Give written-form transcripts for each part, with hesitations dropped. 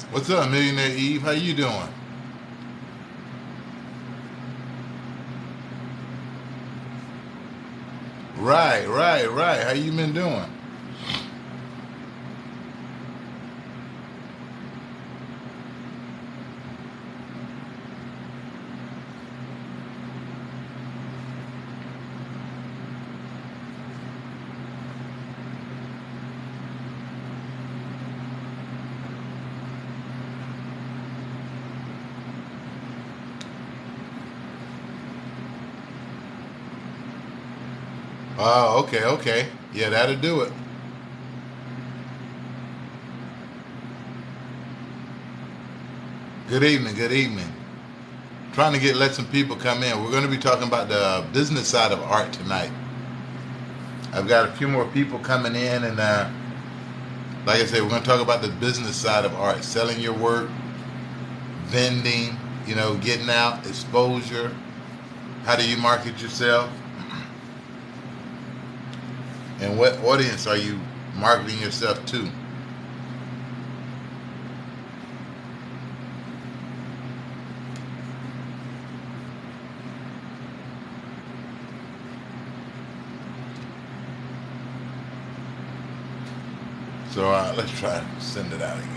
What's up, Millionaire Eve? How you doing? Right. How you been doing? Oh, okay. Yeah, that'll do it. Good evening. Trying to let some people come in. We're going to be talking about the business side of art tonight. I've got a few more people coming in, and like I said, we're going to talk about the business side of art, selling your work, vending, getting out, exposure. How do you market yourself? And what audience are you marketing yourself to? So let's try to send it out again.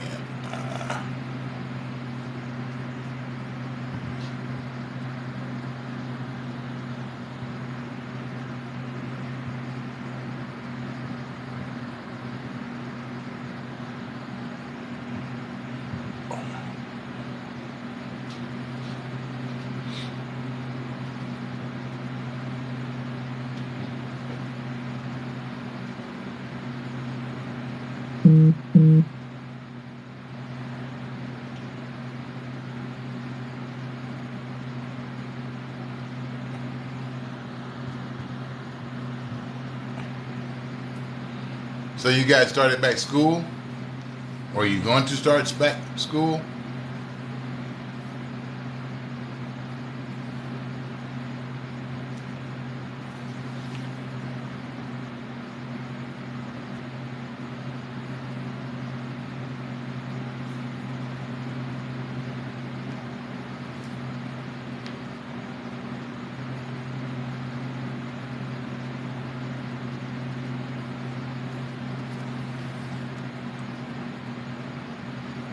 So you guys started back school, or are you going to start back school?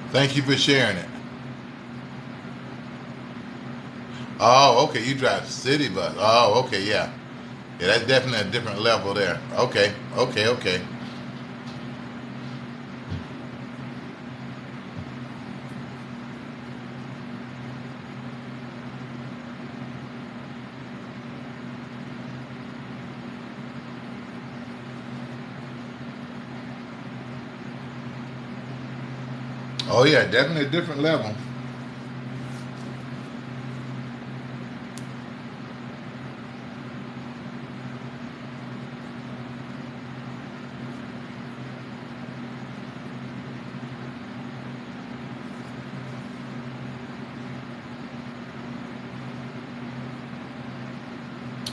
Thank you for sharing it. Oh, okay. You drive city bus. Oh, okay. Yeah. Yeah, that's definitely a different level there. Okay. Oh, yeah, definitely a different level.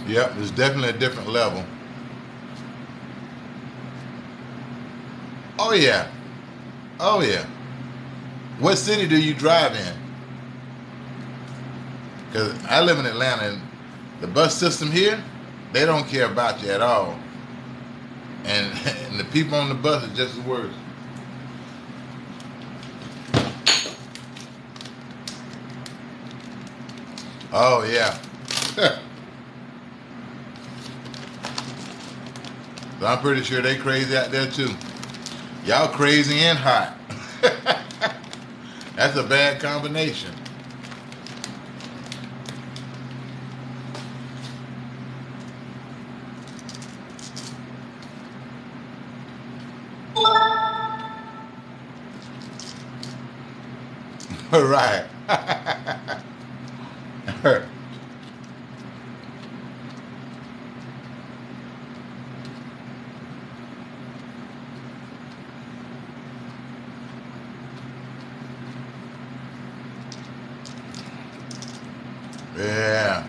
Yep, it's definitely a different level. Oh, yeah. Oh, yeah. What city do you drive in? Because I live in Atlanta, and the bus system here, they don't care about you at all. And, and the people on the bus are just as worse. Oh, yeah. So I'm pretty sure they crazy out there too. Y'all crazy and hot. That's a bad combination. Right. Yeah.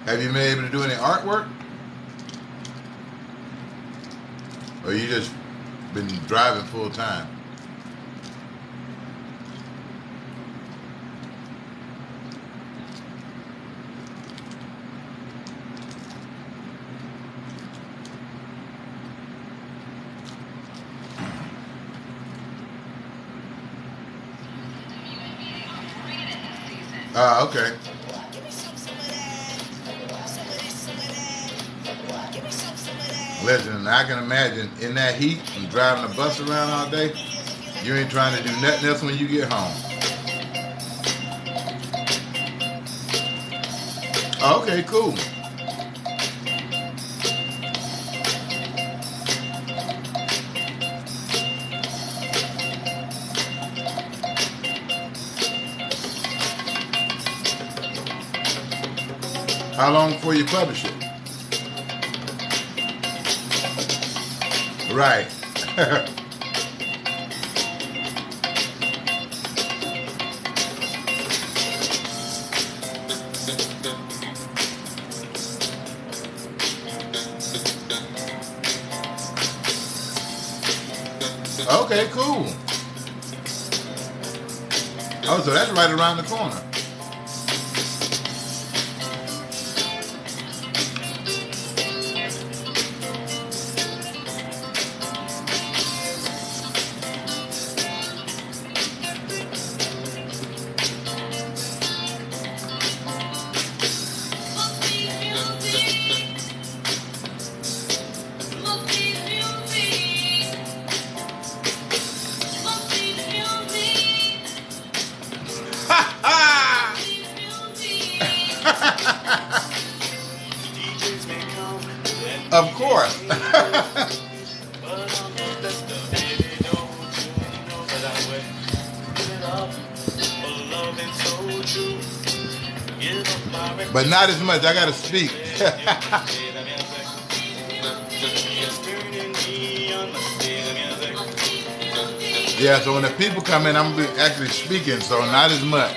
Have you been able to do any artwork? Or you just been driving full time? Ah, okay. Listen, I can imagine in that heat and driving the bus around all day, you ain't trying to do nothing else when you get home. Oh, okay, cool. How long before you publish it? Right. Okay, cool. Oh, so that's right around the corner. Of course. But not as much. I gotta speak. Yeah, so when the people come in, I'm actually speaking, so not as much.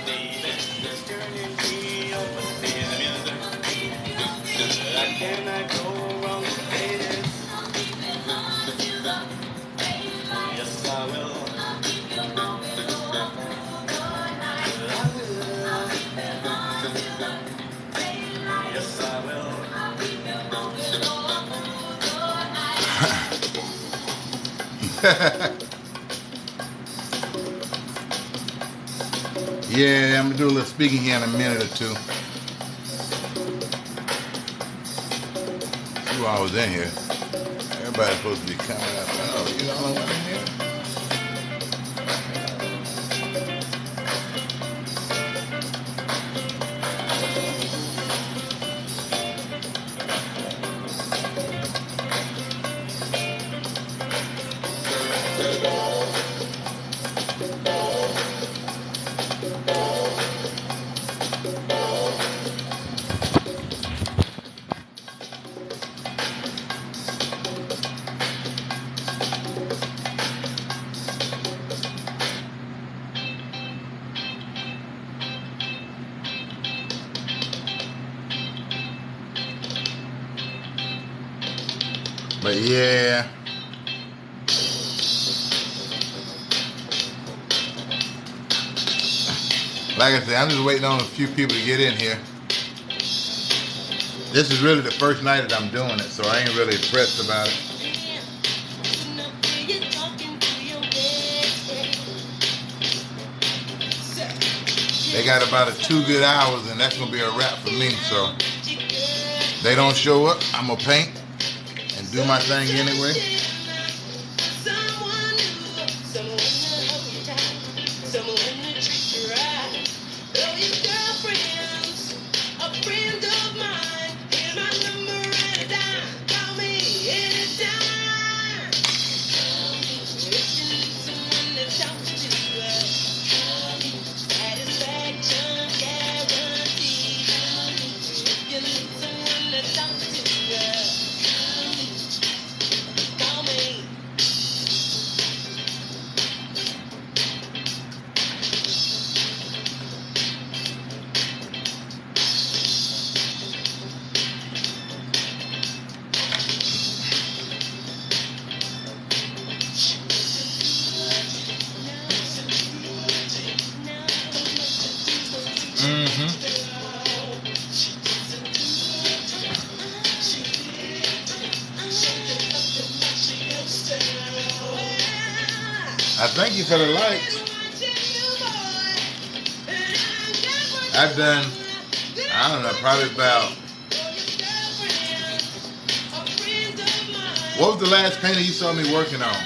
Yeah, I'm gonna do a little speaking here in a minute or two. Who all was in here? Everybody's supposed to be coming up. Oh, you the only one in here? But yeah. Like I said, I'm just waiting on a few people to get in here. This is really the first night that I'm doing it, so I ain't really pressed about it. They got about 2 good hours, and that's gonna be a wrap for me. So they don't show up, I'm gonna paint and do my thing anyway. Thank you for the likes. I've done, I don't know, probably about, what was the last painting you saw me working on?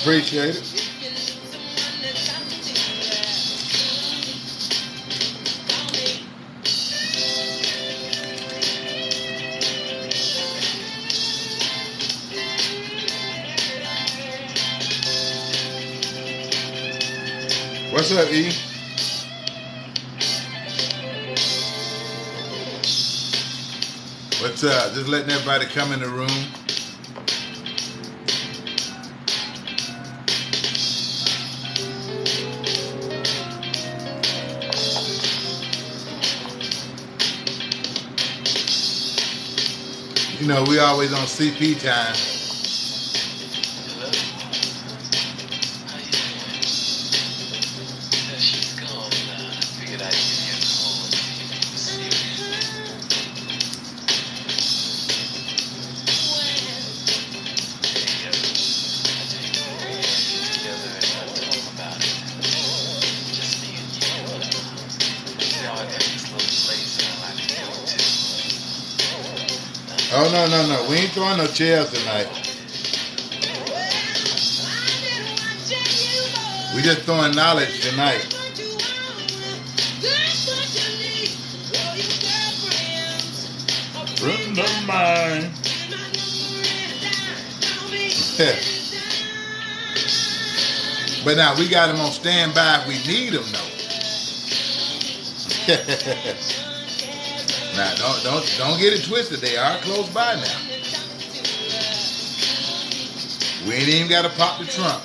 Appreciate it. What's up, E? What's up? Just letting everybody come in the room. You know, we always on CP time. Oh, no. We ain't throwing no chairs tonight. We just throwing knowledge tonight. Friend of mine. But now we got them on standby if we need them, though. Now, don't get it twisted. They are close by now. We ain't even got to pop the trunk.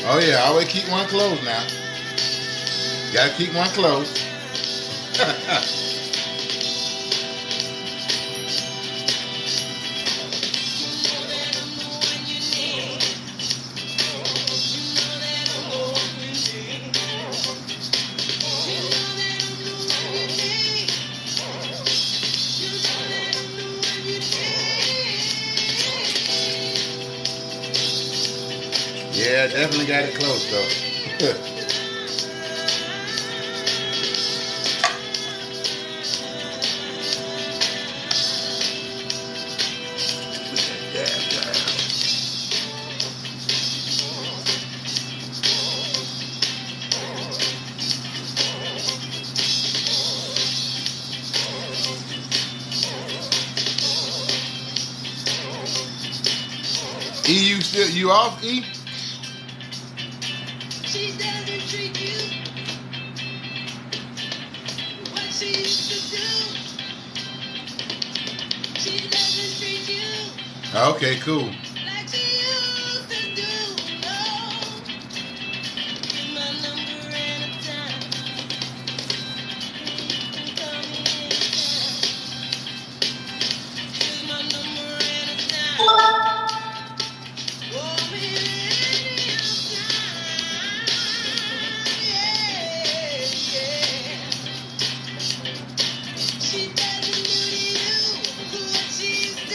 Oh yeah, always keep one closed now. Gotta keep one closed. Yeah, definitely got it close though. E, you off, E? She doesn't treat you what she used to do. She doesn't treat you Okay, cool. like she used to do. No, give my number and a time. You can call me anytime. Give my number and a time. Call me anytime.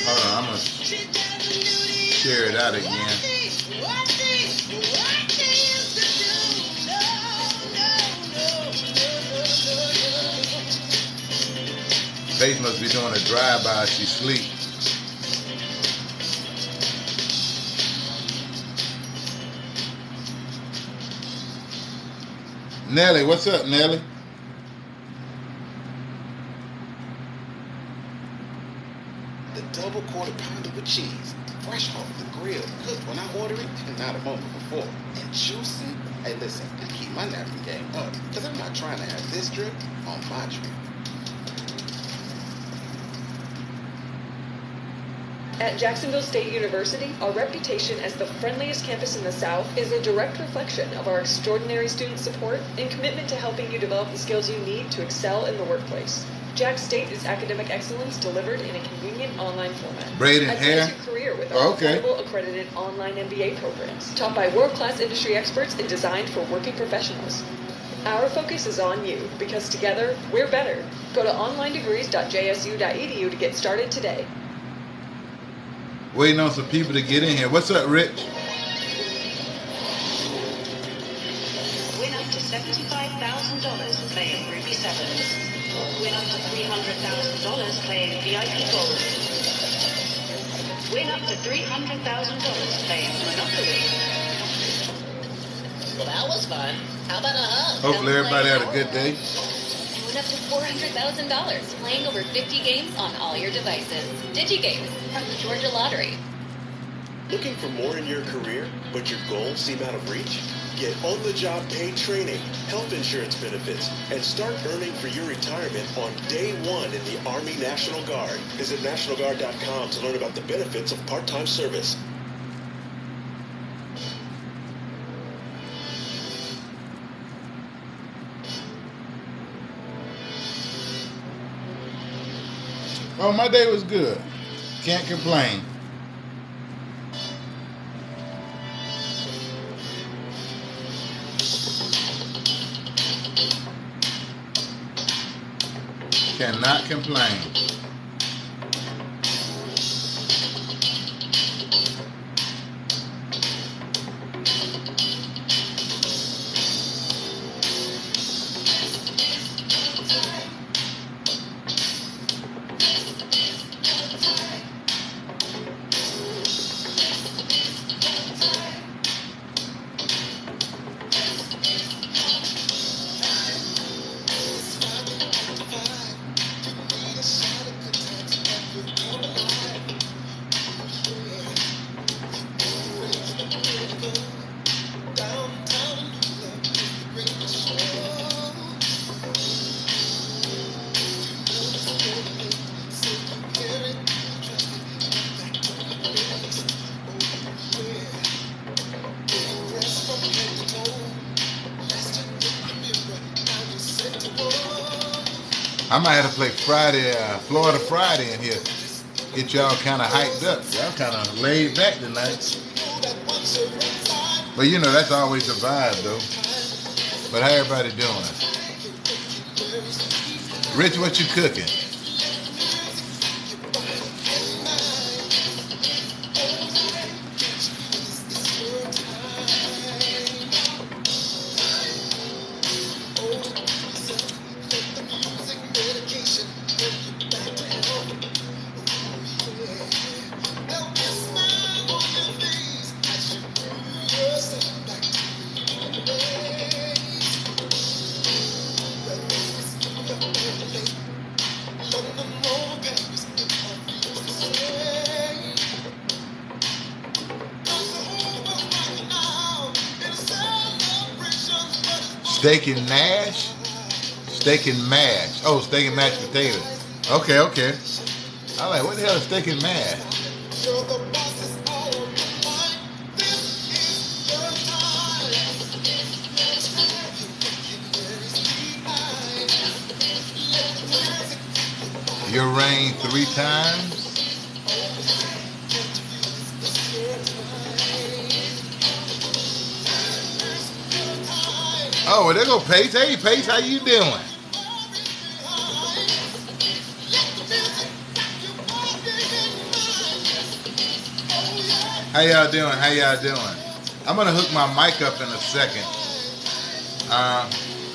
Hold on, I'm gonna share it out again. Faith must be doing a drive-by. She sleep. Nelly, what's up, Nelly? The double quarter pounder with cheese, fresh off the grill, cooked when I order it, and not a moment before. And juicy. Hey, listen, I keep my napkin game up, because I'm not trying to have this drip on my drip. At Jacksonville State University, our reputation as the friendliest campus in the South is a direct reflection of our extraordinary student support and commitment to helping you develop the skills you need to excel in the workplace. Jack State is academic excellence delivered in a convenient online format. Braided Advance hair? your career with Oh, our okay. affordable accredited online MBA programs, taught by world-class industry experts and designed for working professionals. Our focus is on you, because together, we're better. Go to onlinedegrees.jsu.edu to get started today. Waiting on some people to get in here. What's up, Rich? Win up to $75,000 playing Ruby Sevens. Win up to $300,000 playing VIP Gold. Win up to $300,000 playing Monopoly. Well, that was fun. How about a hug? Hopefully everybody had a good day. Win up to $400,000 playing over 50 games on all your devices. DigiGames from the Georgia Lottery. Looking for more in your career, but your goals seem out of reach? Get on-the-job paid training, health insurance benefits, and start earning for your retirement on day one in the Army National Guard. Visit NationalGuard.com to learn about the benefits of part-time service. Oh, my day was good. Can't complain. Cannot complain. I might have to play Friday, Florida Friday in here. Get y'all kind of hyped up. Y'all kind of laid back tonight. But you know, that's always a vibe though. But how everybody doing? Rich, what you cooking? Steak and mash? Steak and mash. Oh, steak and mashed potatoes. Okay, okay. I like, what the hell is steak and mash? Your rain 3 times? Oh, well, there go Pace. Hey, Pace, how you doing? How y'all doing? How y'all doing? I'm going to hook my mic up in a second.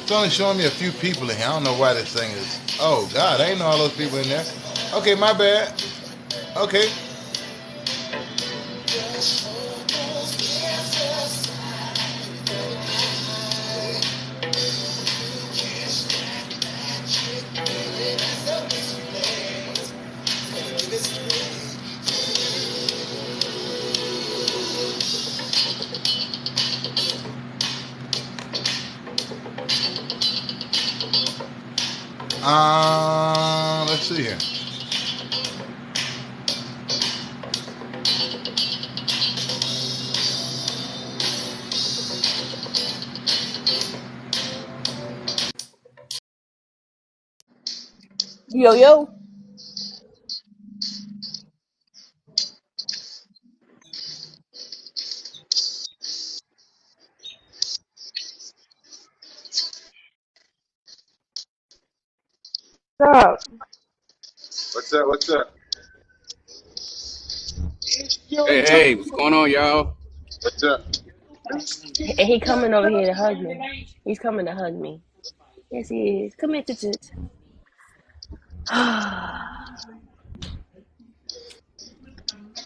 It's only showing me a few people in here. I don't know why this thing is... Oh, God, I ain't know all those people in there. Okay, my bad. Okay. Let's see here. Yo, yo. What's up? What's up? What's up? Hey, hey, what's going on, y'all? What's up? And he coming over here to hug me. He's coming to hug me. Yes, he is. Come here, Toots.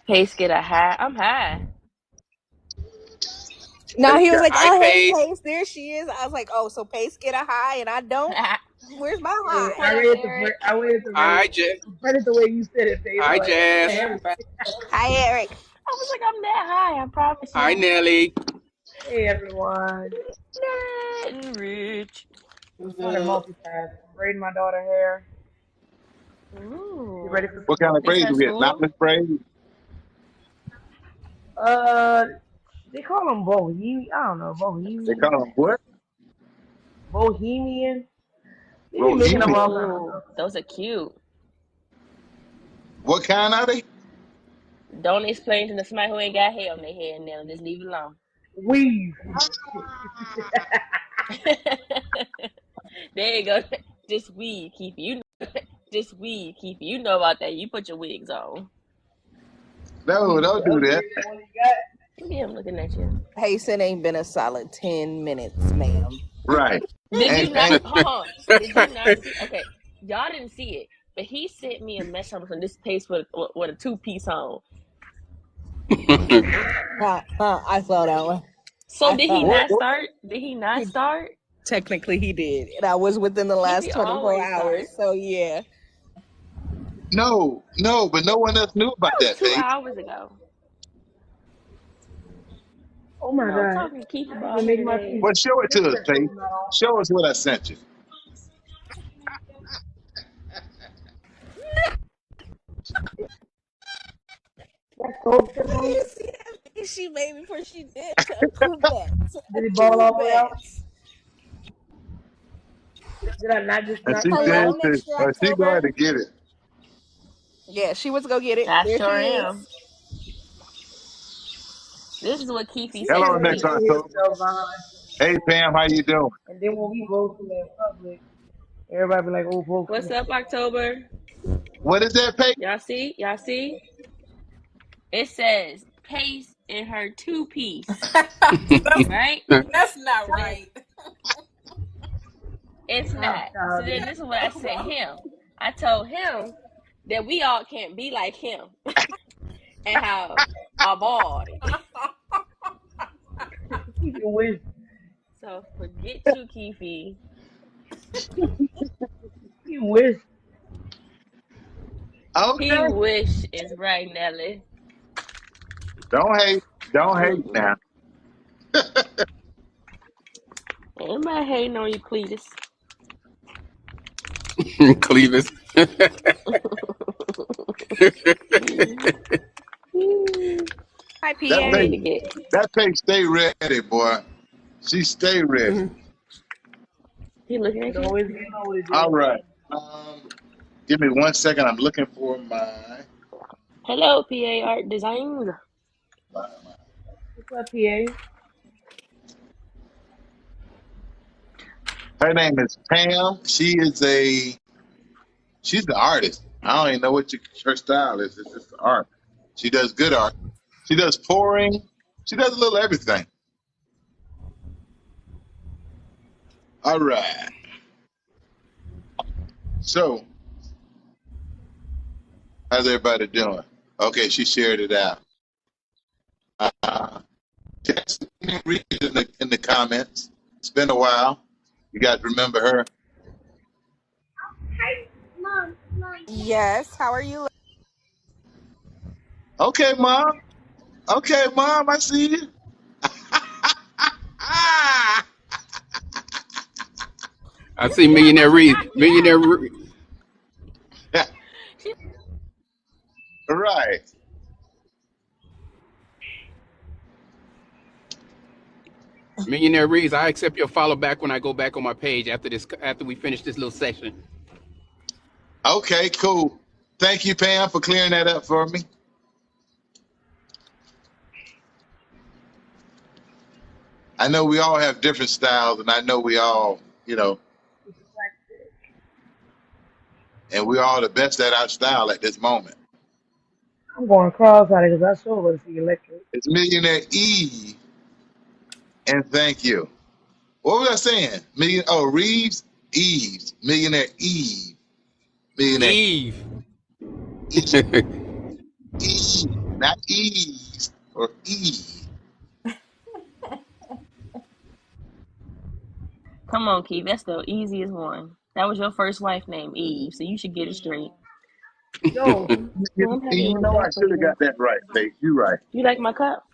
Pace get a high. I'm high. Now he was like, Hi, "Oh, hey, Paige. Pace, there she is." I was like, "Oh, so Pace get a high and I don't? Where's my What high?" up, Eric? Hi, Read it the way you said it, Pace. I'm Hi, like, Jazz. hey, everybody. Hi, Eric. I was like, I'm that high. I promise Hi, you. Nelly. Hey, everyone. Nothing rich. I'm trying to multitask. I'm braiding my daughter hair. You ready for What some kind of This praise her we get? school? Mountain praise? Uh, they call them Bohemian. I don't know, They Bohemian. call them what? Bohemian. They be making up Bohemian. all kinds of Ooh, stuff. those are cute. What kind are they? Don't explain to somebody who ain't got hair on their head now. Just leave it alone. Weave. There you go. Just weed, Keith. Just weed, Keith. You know about that. You put your wigs on. No, Weave. don't The do that. ugliest one you got. Look at him looking at you. Pace, it ain't been a solid 10 minutes, ma'am. Right. Did you And not? and Hold on. Did you not see? Okay, y'all didn't see it, but he sent me a message from this pace with a two-piece on. I saw that one. So I did he saw what, not that. what? start? Did he not He, start? technically, he did. And I was within the Keith, last he 24 always hours. start. So, yeah. No, no, but no one else knew about That was that, two Paige. hours ago. Oh my No, I'm god. talking to Keith I didn't about even hair make my today. teeth. Well, show it This to us, shirt Paige. still not on. Show us what I sent you. That cold shirt on. You see that face she made before she dipped? A coupette. Did A it ball all the way out? coupette. Did I not just And knock she mine said Hello, off? to, Mr. she going October. to get it. Yeah, she went to go get it. I There she sure is. am. This is what Keith She said Hello, to always Miss me. show October. himself behind. Hey, Pam, how you doing? And then when we go to in public, everybody be like, oh, folks. What's up, October? What is that, Paige? Y'all see? Y'all see? It says Pace in her two-piece, right? That's not So then right. it's How not. So childish. then this is what I sent him. I told him that we all can't be like him and have a boy. You can wish. So forget you, Keefe. You wish. Okay. He wish is right, Nelly. Don't hate. Don't hate Mm-mm. now. Anybody hating on you, Cletus? Clevis. Hi, That I PA. need Paige, to get. that Paige stay ready, boy. She stay ready. He looking It at you. always get loaded, All Jay. right. Give me 1 second. I'm looking for my. Hello, PA Art Designs. What's up, PA? Her name is Pam. She's the artist. I don't even know what her style is. It's just art. She does good art. She does pouring. She does a little everything. All right. So, how's everybody doing? Okay, she shared it out. Uh, read it in the comments. It's been a while. You guys remember her? Yes, how are you? Okay, mom. Okay, mom. I see you. Ah! I see Yeah, Millionaire but she Reed. not Millionaire here. Reed. She, Right. Millionaire Reeds. I accept your follow back when I go back on my page after this. After we finish this little section. Okay, cool. Thank you, Pam, for clearing that up for me. I know we all have different styles, and I know we all, and we all the best at our style at this moment. I'm going cross-eyed because I sure want to see electric. It's Millionaire Eve, and thank you. What was I saying? Reeves, Eves, Millionaire Eve, Millionaire Eve. Eve, Eve, not Eves or Eve. Come on, Keith. That's the easiest one. That was your first wife named Eve, so you should get it straight. Yo, Well, I'm happy it You worked know I out for should you, have though. got that right, babe. You right. You like my cup?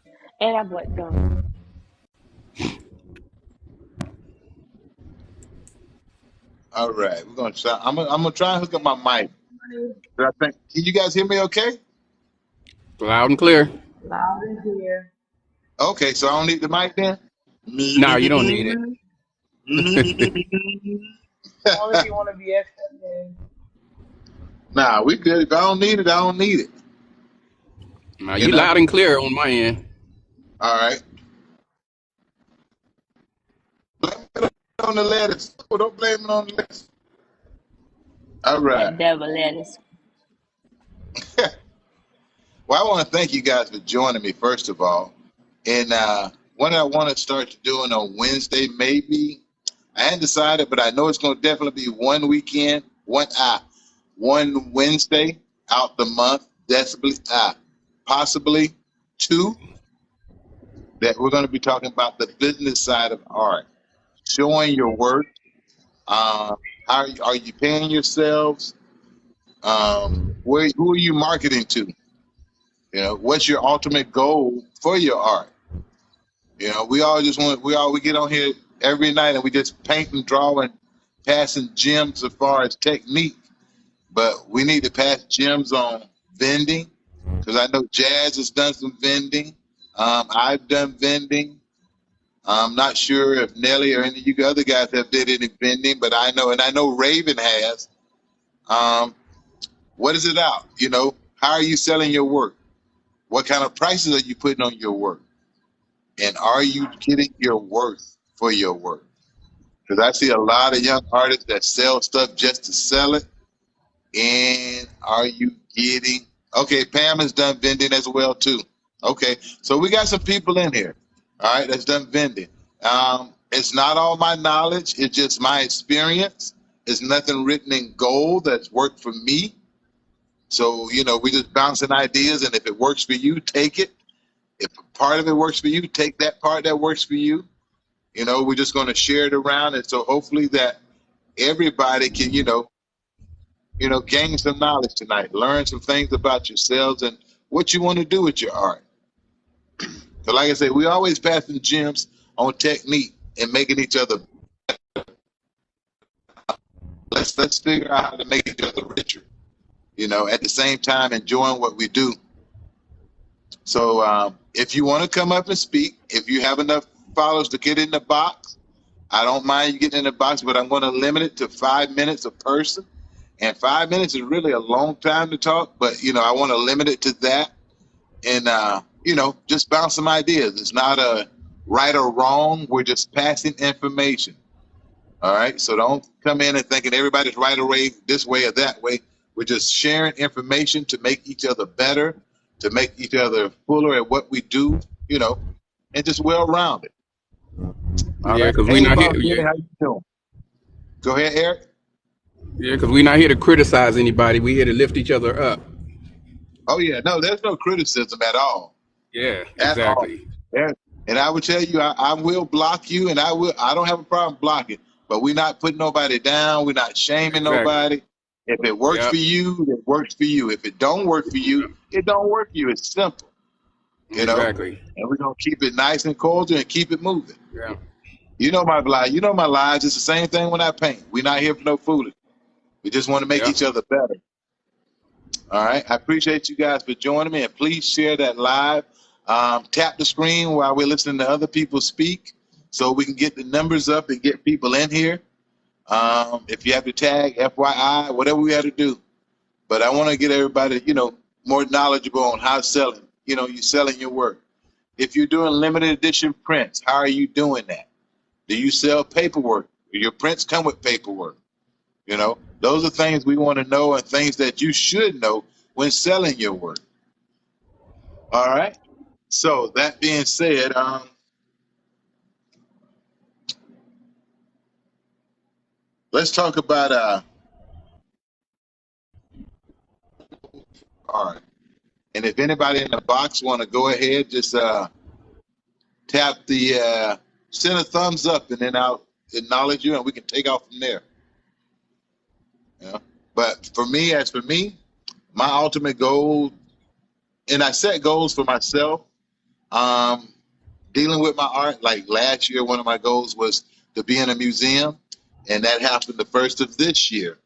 And I bought gum. All right, we're gonna try. I'm gonna try and hook up my mic. I think. Can you guys hear me? Okay. Loud and clear. loud and clear. Okay, so I don't need the mic then. No, you don't need it. Only if you want to be extra. Then. Nah, we good. If I don't need it, I don't need it. No, You you know. loud and clear on my end. All right. Blame it on the lettuce. Oh, don't blame it on the lettuce. All right. That devil lettuce. Well, I want to thank you guys for joining me first of all. And what I want to start doing on Wednesday, maybe I hadn't decided, but I know it's going to definitely be one weekend, one Wednesday out the month, possibly two. That we're going to be talking about the business side of art, showing your work. How are you paying yourselves? Who are you marketing to? What's your ultimate goal for your art? We all we get on here every night and we just paint and draw and passing gems as far as technique, but we need to pass gems on vending because I know Jazz has done some vending. I've done vending. I'm not sure if Nelly or any of you other guys have did any vending, but I know Raven has. What is it out? How are you selling your work? What kind of prices are you putting on your work? And are you getting your worth for your work? Because I see a lot of young artists that sell stuff just to sell it. And are you getting... Okay, Pam has done vending as well, too. Okay, so we got some people in here, all right, that's done vending. It's not all my knowledge. It's just my experience. It's nothing written in gold that's worked for me. So, we just bouncing ideas, and if it works for you, take it. If a part of it works for you, take that part that works for you. We're just going to share it around, and so hopefully that everybody can, gain some knowledge tonight, learn some things about yourselves and what you want to do with your art. So, like I said, we always passing gems on technique and making each other. Let's figure out how to make each other richer. At the same time enjoying what we do. So if you want to come up and speak, if you have enough followers to get in the box, I don't mind you getting in the box, but I'm going to limit it to 5 minutes a person. And 5 minutes is really a long time to talk, but, I want to limit it to that. And, just bounce some ideas. It's not a right or wrong. We're just passing information. All right? So don't come in and thinking everybody's right away, this way or that way. We're just sharing information to make each other better, to make each other fuller at what we do, and just well-rounded. All Yeah, right. because Hey, we're not Bob, here. how you doing? Go ahead, Eric. Yeah, because we're not here to criticize anybody. We're here to lift each other up. Oh, yeah. No, there's no criticism at all. Yeah, At all. exactly. Yeah. And I would tell you, I will block you, and I don't have a problem blocking, but we're not putting nobody down. We're not shaming Exactly. nobody. If it works Yep. for you, it works for you. If it don't work for you, it don't work for you. It's simple, Exactly. and we're going to keep it nice and cordial and keep it moving. Yeah. My lives. It's the same thing when I paint. We're not here for no fooling. We just want to make Yeah. each other better. All right. I appreciate you guys for joining me, and please share that live. Tap the screen while we're listening to other people speak so we can get the numbers up and get people in here. If you have to tag, FYI, whatever we have to do. But I want to get everybody, more knowledgeable on how selling. You're selling your work. If you're doing limited edition prints, how are you doing that? Do you sell paperwork? Do your prints come with paperwork? Those are things we want to know and things that you should know when selling your work. All right. So that being said, let's talk about all right. And if anybody in the box want to go ahead, just tap the send a thumbs up, and then I'll acknowledge you, and we can take off from there. But for me, my ultimate goal, and I set goals for myself. Dealing with my art, like last year, one of my goals was to be in a museum, and that happened the first of this year.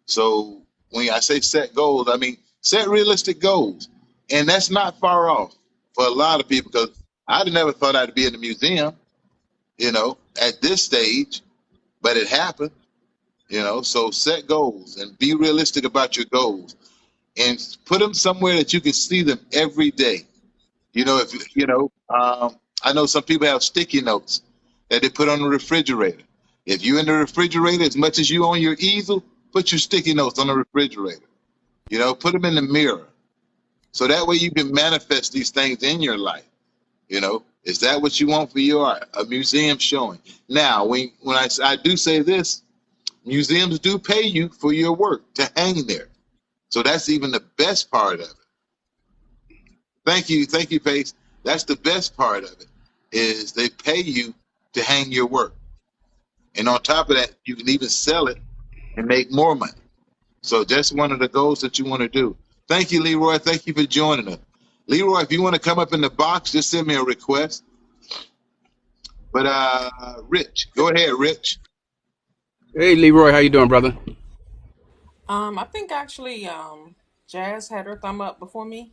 So when I say set goals, I mean set realistic goals, and that's not far off for a lot of people, because I'd never thought I'd be in a museum, at this stage, but it happened. So set goals and be realistic about your goals, and put them somewhere that you can see them every day. I know some people have sticky notes that they put on the refrigerator. If you're in the refrigerator, as much as you on your easel, put your sticky notes on the refrigerator. Put them in the mirror. So that way you can manifest these things in your life. Is that what you want for your art? A museum showing. Now, when I do say this, museums do pay you for your work to hang there. So that's even the best part of it. Thank you, Pace. That's the best part of it, is they pay you to hang your work. And on top of that, you can even sell it and make more money. So that's one of the goals that you want to do. Thank you, Leroy. Thank you for joining us. Leroy, if you want to come up in the box, just send me a request. But Rich, go ahead, Rich. Hey, Leroy, how you doing, brother? I think actually, Jazz had her thumb up before me.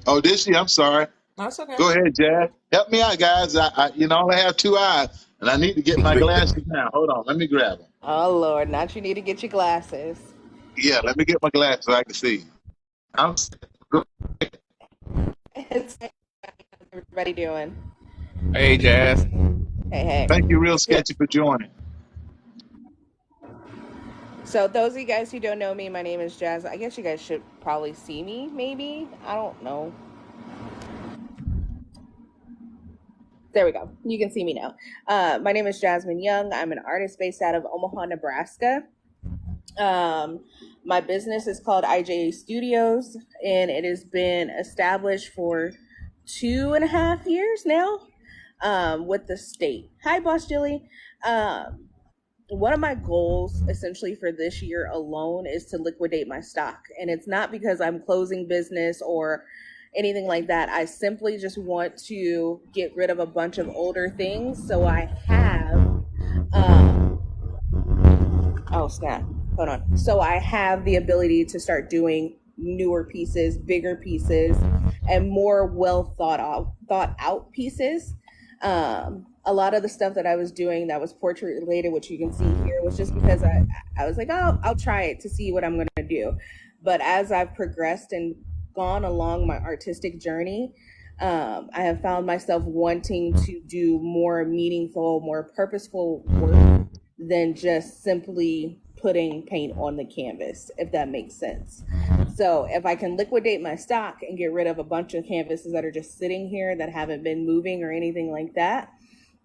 Oh, did she? I'm sorry. No, it's okay. Go ahead, Jazz. Help me out, guys. I only have 2 eyes, and I need to get my glasses now. Hold on, let me grab them. Oh Lord, not you need to get your glasses. Yeah, let me get my glasses so I can see. How's everybody doing? Hey, Jazz. Hey. Thank you, Real Sketchy, for joining. So those of you guys who don't know me, my name is Jazz. I guess you guys should probably see me, maybe. I don't know. There we go. You can see me now. My name is Jasmine Young. I'm an artist based out of Omaha, Nebraska. My business is called IJA Studios, and it has been established for 2.5 years now with the state. Hi, Boss Jilly. One of my goals essentially for this year alone is to liquidate my stock. And it's not because I'm closing business or anything like that. I simply just want to get rid of a bunch of older things so I have, oh snap, hold on. So I have the ability to start doing newer pieces, bigger pieces, and more well thought out pieces. A lot of the stuff that I was doing that was portrait related, which you can see here, was just because I was like, oh, I'll try it to see what I'm going to do. But as I've progressed and gone along my artistic journey, I have found myself wanting to do more meaningful, more purposeful work than just simply putting paint on the canvas, if that makes sense. So if I can liquidate my stock and get rid of a bunch of canvases that are just sitting here that haven't been moving or anything like that,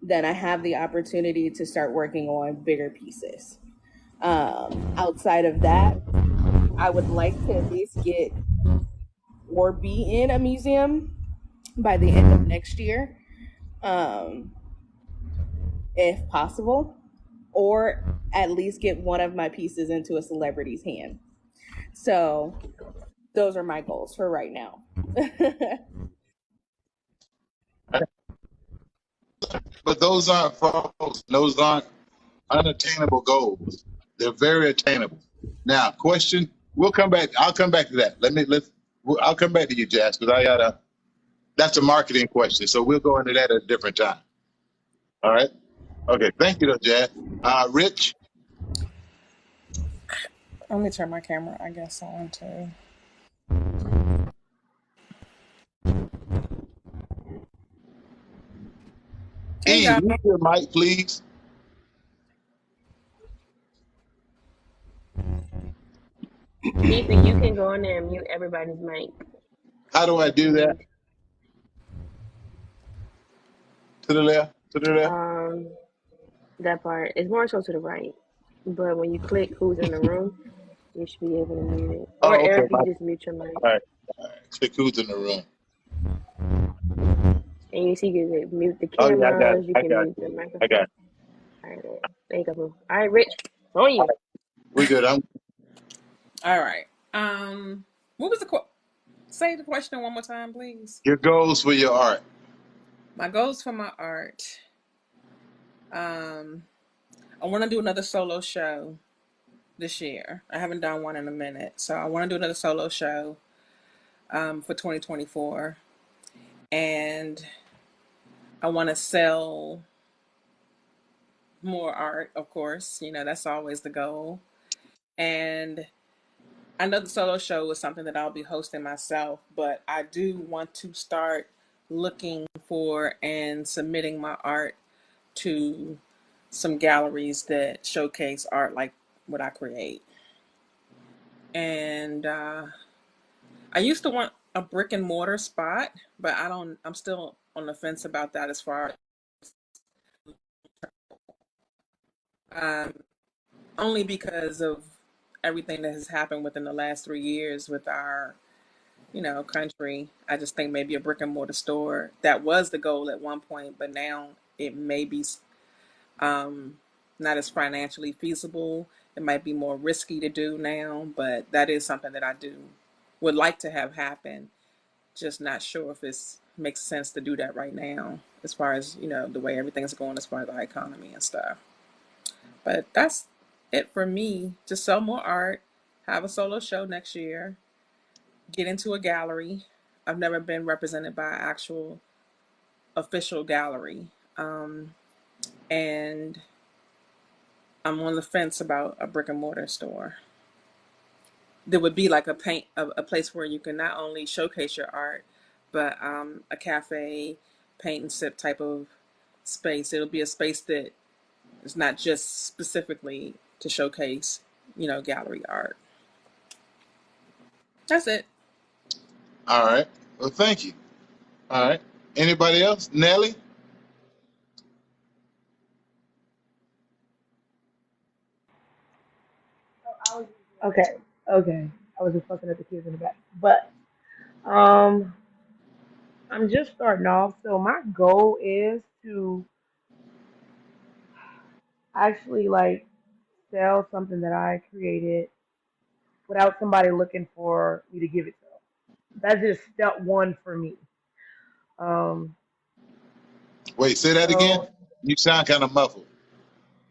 then I have the opportunity to start working on bigger pieces. Outside of that, I would like to at least get or be in a museum by the end of next year, if possible, or at least get one of my pieces into a celebrity's hand. So those are my goals for right now. But those aren't false. Those aren't unattainable goals. They're very attainable. Now, question. We'll come back. I'll come back to that. I'll come back to you, Jazz, because that's a marketing question. So we'll go into that at a different time. All right. Okay. Thank you, though, Jazz. Rich. Let me turn my camera, I guess, on too. Hey, E, guys. mute your mic, please. Keith, you can go in there and mute everybody's mic How do I if you do that? need. To the left? To the left? That part is more so to the right. But when you click who's in the room, you should be able to mute it. Or Oh, okay. Eric, you just mute your mic. All right. Click who's in the room. And you see you can mute the Oh, yeah, I got it. cameras, you I can got mute the you. microphone. I got it. All right, there you go, boo. All right, Rich, on you. We good. All right. What was the say the question one more time, please? Your goals for your art. My goals for my art. I want to do another solo show this year. I haven't done one in a minute, so I want to do another solo show for 2024, and I want to sell more art. Of course, that's always the goal. And I know the solo show is something that I'll be hosting myself, but I do want to start looking for and submitting my art to some galleries that showcase art like what I create. And I used to want a brick and mortar spot, but I'm still on the fence about that as far only because of everything that has happened within the last 3 years with our country. I just think maybe a brick and mortar store, that was the goal at one point, but now it may be um, not as financially feasible. It might be more risky to do now, but that is something that I would like to have happen. Just not sure if it makes sense to do that right now, as far as the way everything's going, as far as the economy and stuff. But that's it for me. Just sell more art, have a solo show next year, get into a gallery. I've never been represented by an actual official gallery. And I'm on the fence about a brick and mortar store. There would be like a place where you can not only showcase your art, but a cafe, paint and sip type of space. It'll be a space that is not just specifically to showcase, gallery art. That's it. All right. Well, thank you. All right. Anybody else? Nelly? Okay, okay. I was just fucking at the kids in the back, but um, I'm just starting off. So my goal is to actually like sell something that I created without somebody looking for me to give it to them. That's just step one for me. Um, Wait, say that again? so You sound kind of muffled.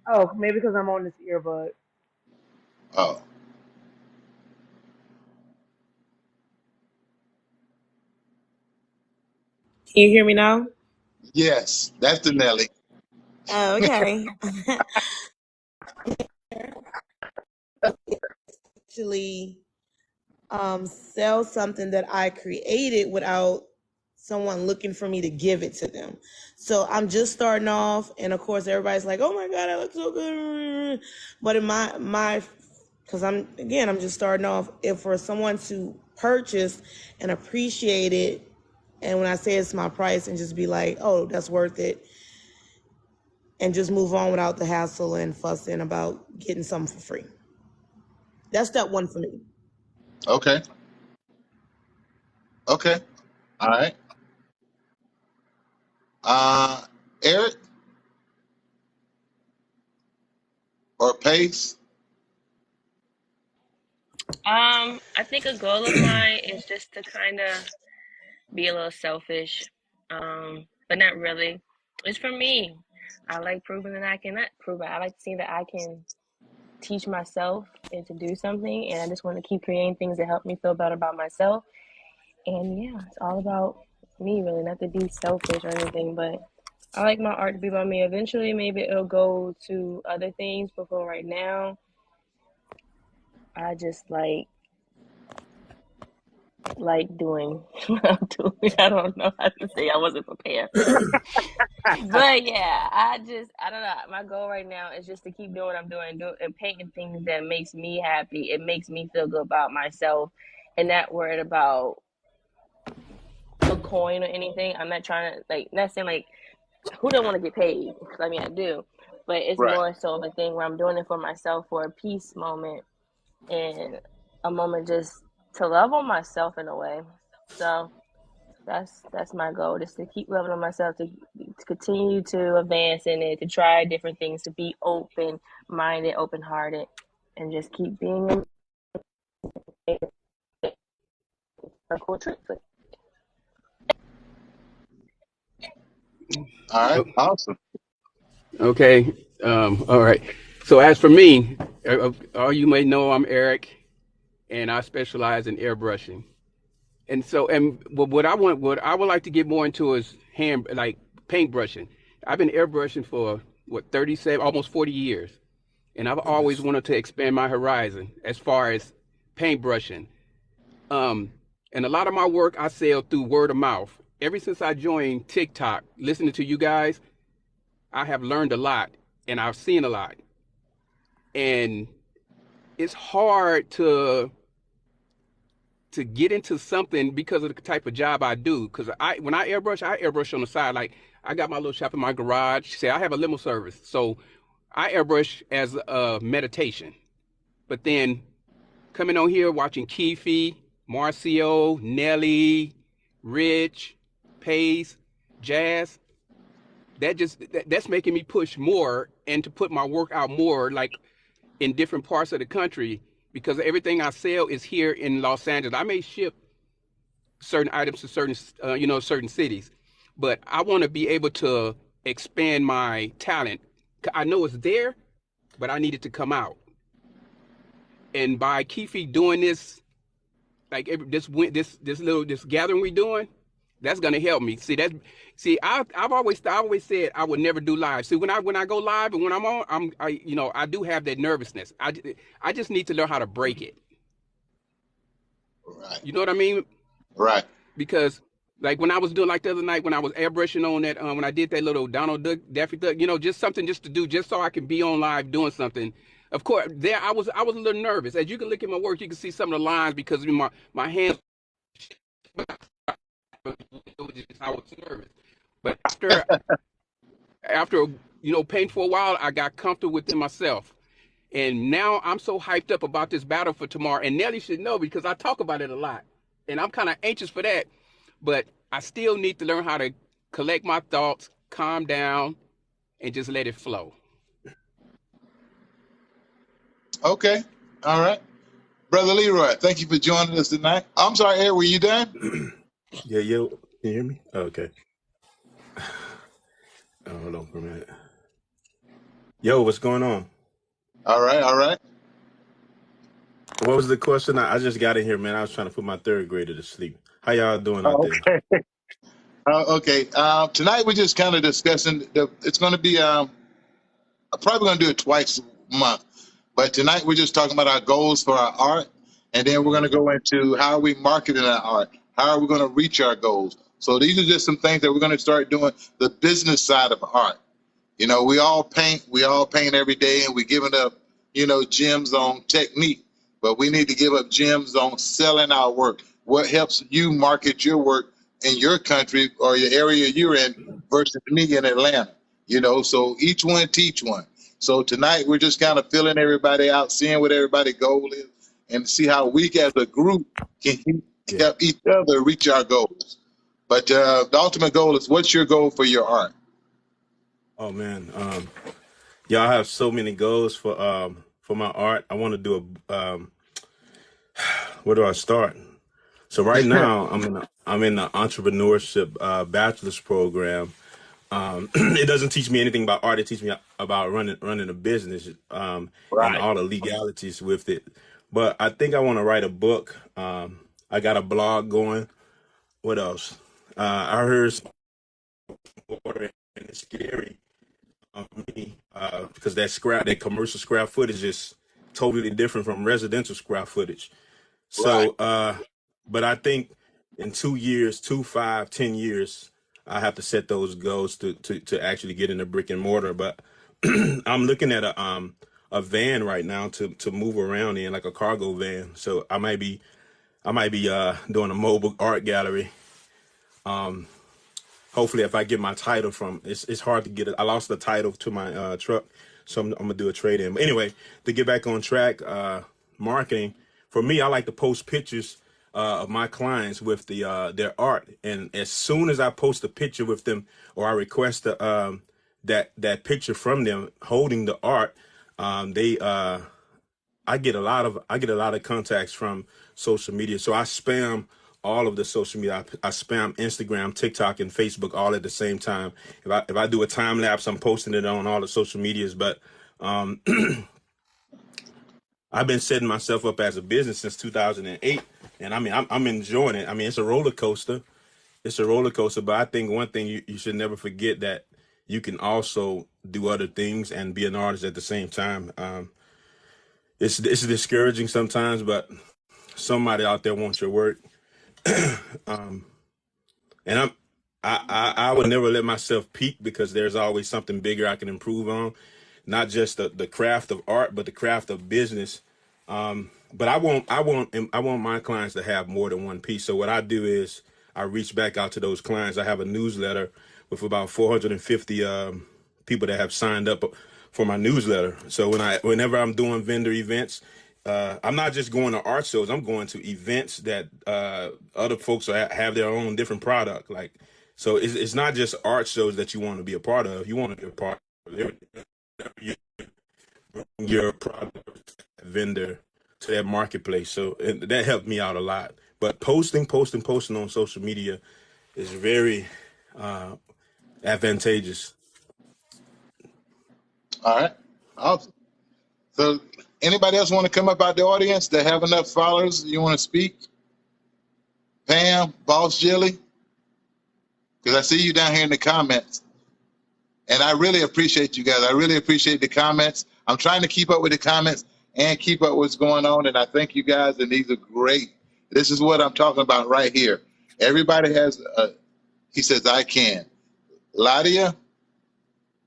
oh, maybe because I'm on this earbud. Oh, Can you hear me now? yes. That's the Nelly. Oh, okay. Actually, sell something that I created without someone looking for me to give it to them. So I'm just starting off, and of course everybody's like, "Oh my god, that looks so good!" But in my, because I'm just starting off. If for someone to purchase and appreciate it, and when I say it's my price, and just be like, "Oh, that's worth it," and just move on without the hassle and fussing about getting something for free. That's step one for me. Okay. Okay. All right. Uh, Eric or Pace? I think a goal of mine is just to kind of be a little selfish, but not really. It's for me. I like proving that I can not prove it. I like to see that I can teach myself and to do something, and I just want to keep creating things that help me feel better about myself. And yeah, it's all about me, really, not to be selfish or anything, but I like my art to be about me. Eventually, maybe it'll go to other things, but for right now, I just like doing what I'm doing. I don't know how to say. I wasn't prepared for that. But yeah, I don't know. My goal right now is just to keep doing what I'm doing, and painting things that makes me happy. It makes me feel good about myself, and not worried about a coin or anything. I'm not trying to not saying who don't want to get paid? I mean, I do, but it's Right. more so of a thing where I'm doing it for myself, for a peace moment, and a moment just to love on myself in a way. So that's my goal, just to keep loving on myself, to continue to advance in it, to try different things, to be open minded, open hearted, and just keep being a cool trip. All right. Awesome. Okay. All right. So as for me, all you may know, I'm Eric, and I specialize in airbrushing. And so, and what I would like to get more into is paintbrushing. I've been airbrushing for 37, almost 40 years, and I've always Nice. wanted to expand my horizon as far as paintbrushing. Um, and a lot of my work I sell through word of mouth. Ever since I joined TikTok, listening to you guys, I have learned a lot and I've seen a lot. And it's hard to get into something because of the type of job I do. Because when I airbrush on the side. Like I got my little shop in my garage. Say I have a limo service, so I airbrush as a meditation. But then coming on here, watching Keefe, Marcio, Nelly, Rich, Pace, Jazz, that's making me push more and to put my work out more, like in different parts of the country, because everything I sell is here in Los Angeles. I may ship certain items to certain cities, but I want to be able to expand my talent. I know it's there, but I need it to come out. And by Keefe doing this, like this gathering we doing, that's gonna help me. I've always said I would never do live. See, when I go live and when I'm on, I do have that nervousness. I just need to learn how to break it. Right. You know what I mean? Right. Because like when I was doing, like the other night when I was airbrushing on that, when I did that little Donald Duck, Daffy Duck, just something just to do, just so I can be on live doing something. Of course, there I was a little nervous. As you can look at my work, you can see some of the lines because my hands. I was nervous, but after painting for a while, I got comfortable within myself. And now I'm so hyped up about this battle for tomorrow. And Nelly should know because I talk about it a lot. And I'm kind of anxious for that. But I still need to learn how to collect my thoughts, calm down, and just let it flow. Okay. All right. Brother Leroy, thank you for joining us tonight. I'm sorry, Ed, were you done? Yeah, yo, can you hear me? Oh, okay. Hold on for a minute. Yo, what's going on? All right. All right. What was the question? I just got in here, man. I was trying to put my third grader to sleep. How y'all doing out there? Okay. Okay. Tonight we're just kind of discussing. It's going to be I'm probably going to do it twice a month, but tonight we're just talking about our goals for our art, and then we're going to go into how are we marketing our art, how are we going to reach our goals. So these are just some things that we're going to start doing. The business side of art. We all paint every day, and we're giving up, gems on technique, but we need to give up gems on selling our work. What helps you market your work in your country or your area you're in versus me in Atlanta? So each one teach one. So tonight we're just kind of filling everybody out, seeing what everybody's goal is, and see how we as a group can Yeah. help each other reach our goals. But the ultimate goal is, what's your goal for your art? Oh man, y'all have so many goals for my art. I want to do where do I start? So right now I'm in the entrepreneurship bachelor's program. It doesn't teach me anything about art. It teaches me about running a business and Right. all the legalities with it. But I think I want to write a book. I got a blog going. What else? I heard some water and it's scary on me because that commercial scrap footage just totally different from residential square footage. Right. So, but I think in 2 years, 5, 10 years, I have to set those goals to actually get into brick and mortar. But I'm looking at a van right now to move around in, like a cargo van. So I might be doing a mobile art gallery. Hopefully, if I get my title from, it's hard to get it. I lost the title to my truck, so I'm gonna do a trade in. But anyway, to get back on track, marketing for me, I like to post pictures of my clients with their art, and as soon as I post a picture with them, or I request that picture from them holding the art, I get a lot of contacts from social media. So I spam all of the social media. I spam Instagram, TikTok, and Facebook all at the same time. If I do a time lapse, I'm posting it on all the social medias. But I've been setting myself up as a business since 2008, and I mean I'm enjoying it. I mean, it's a roller coaster. It's a roller coaster, but I think one thing you should never forget, that you can also do other things and be an artist at the same time. It's discouraging sometimes, but somebody out there wants your work. And I would never let myself peak, because there's always something bigger I can improve on, not just the craft of art, but the craft of business. But I want my clients to have more than one piece. So what I do is I reach back out to those clients. I have a newsletter with about 450 people that have signed up for my newsletter. So whenever I'm doing vendor events, I'm not just going to art shows. I'm going to events that other folks have their own different product. Like, so it's not just art shows that you want to be a part of. You want to be a part of your product vendor to that marketplace. So that helped me out a lot. But posting on social media is very advantageous. All right. Awesome. So anybody else want to come up out the audience that have enough followers? You want to speak? Pam, Boss Jilly? Because I see you down here in the comments. And I really appreciate you guys. I really appreciate the comments. I'm trying to keep up with the comments and keep up what's going on. And I thank you guys. And these are great. This is what I'm talking about right here. Everybody has, he says, I can. Ladia,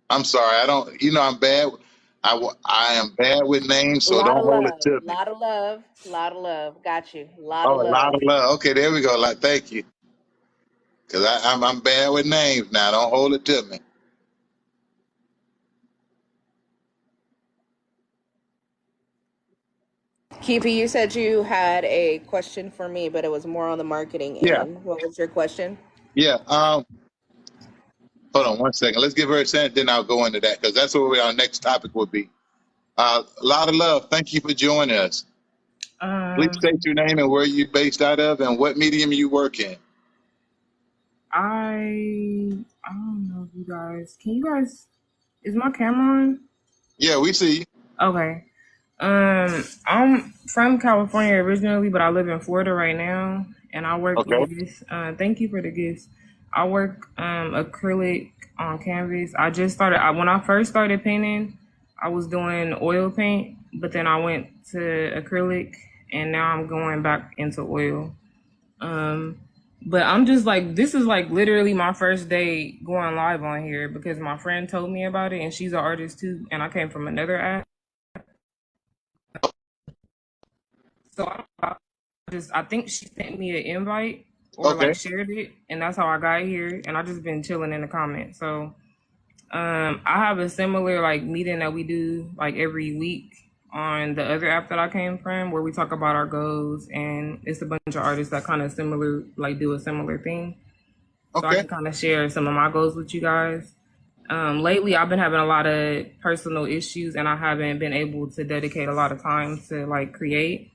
I'm sorry. I don't, I'm bad. I am bad with names, so Lot don't of hold love, it to me. lot of love, lot of love. Got you. Lot Oh, of a lot love. of love. Okay, there we go. Like, thank you. Because I'm bad with names now. Don't hold it to me. Keefe, you said you had a question for me, but it was more on the marketing Yeah. end. What was your question? Yeah. Hold on one second. Let's give her a second, then I'll go into that, because that's where our next topic will be. A lot of love. Thank you for joining us. Please state your name and where you're based out of and what medium you work in. I don't know if you guys, is my camera on? Yeah, we see you. Okay. I'm from California originally, but I live in Florida right now, and I work Okay. with, thank you for the gifts. I work acrylic on canvas. I just started, when I first started painting, I was doing oil paint, but then I went to acrylic, and now I'm going back into oil. But I'm just like, this is like literally my first day going live on here, because my friend told me about it, and she's an artist too, and I came from another app. So I think she sent me an invite or Okay. like shared it, and that's how I got here. And I just been chilling in the comments. So I have a similar like meeting that we do like every week on the other app that I came from, where we talk about our goals, and it's a bunch of artists that kind of similar, like do a similar thing. So I Okay. can kind of share some of my goals with you guys. Lately, I've been having a lot of personal issues, and I haven't been able to dedicate a lot of time to like create.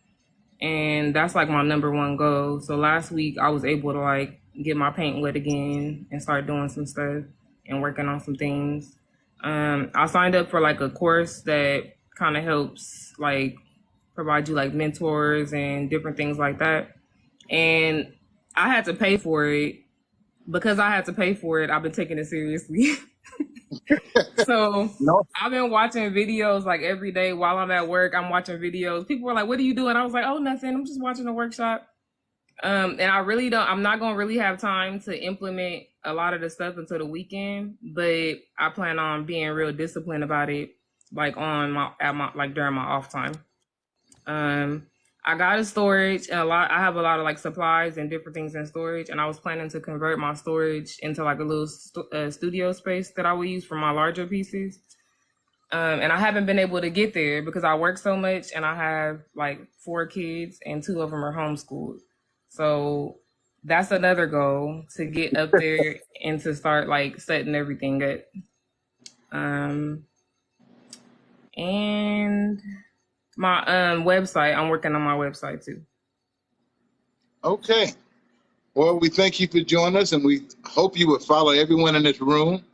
And that's like my number one goal. So last week I was able to like get my paint wet again and start doing some stuff and working on some things. I signed up for like a course that kind of helps like provide you like mentors and different things like that. And I had to pay for it. Because I had to pay for it, I've been taking it seriously. So No. I've been watching videos like every day while I'm at work. I'm watching videos. People were like, "What are you doing?" I was like, "Oh, nothing. I'm just watching a workshop." And I really don't. I'm not gonna really have time to implement a lot of the stuff until the weekend. But I plan on being real disciplined about it, like on my like during my off time. I got a storage and I have a lot of like supplies and different things in storage, and I was planning to convert my storage into like a little studio space that I would use for my larger pieces. And I haven't been able to get there because I work so much, and I have like 4 kids and 2 of them are homeschooled. So that's another goal, to get up there and to start like setting everything up. And my website, I'm working on my website too. Okay. Well, we thank you for joining us, and we hope you will follow everyone in this room.